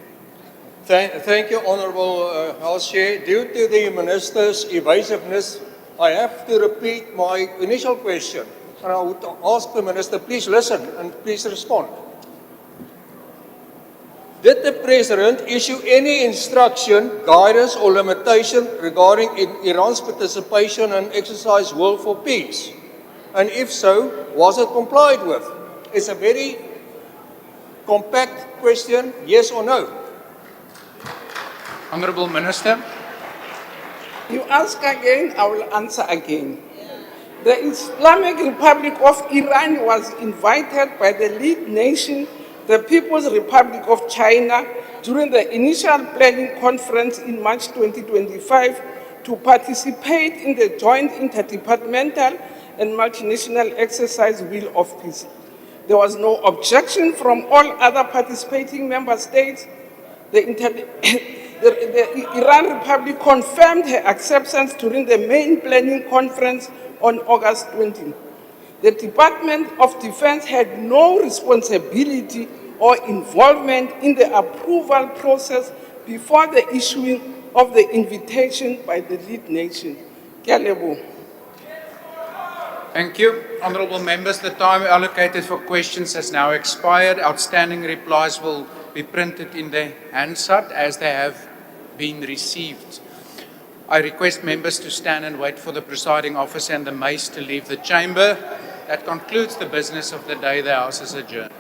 Thank you, Honourable House Chair. Due to the Minister's evasiveness, I have to repeat my initial question. And I would ask the Minister, please listen and please respond. Did the President issue any instruction, guidance or limitation regarding Iran's participation in exercise Will for Peace? And if so, was it complied with? It's a very compact question, yes or no? Honorable Minister. You ask again, I will answer again. The Islamic Republic of Iran was invited by the lead nation, the People's Republic of China, during the initial planning conference in March 2025 to participate in the joint interdepartmental and multinational exercise Will of Peace. There was no objection from all other participating member states. The Iran Republic confirmed her acceptance during the main planning conference on August 20. The Department of Defense had no responsibility or involvement in the approval process before the issuing of the invitation by the lead nation. Ke a leboha. Thank you. Honourable members, the time allocated for questions has now expired. Outstanding replies will be printed in the Hansard as they have been received. I request members to stand and wait for the presiding officer and the mace to leave the chamber. That concludes the business of the day. The House is adjourned.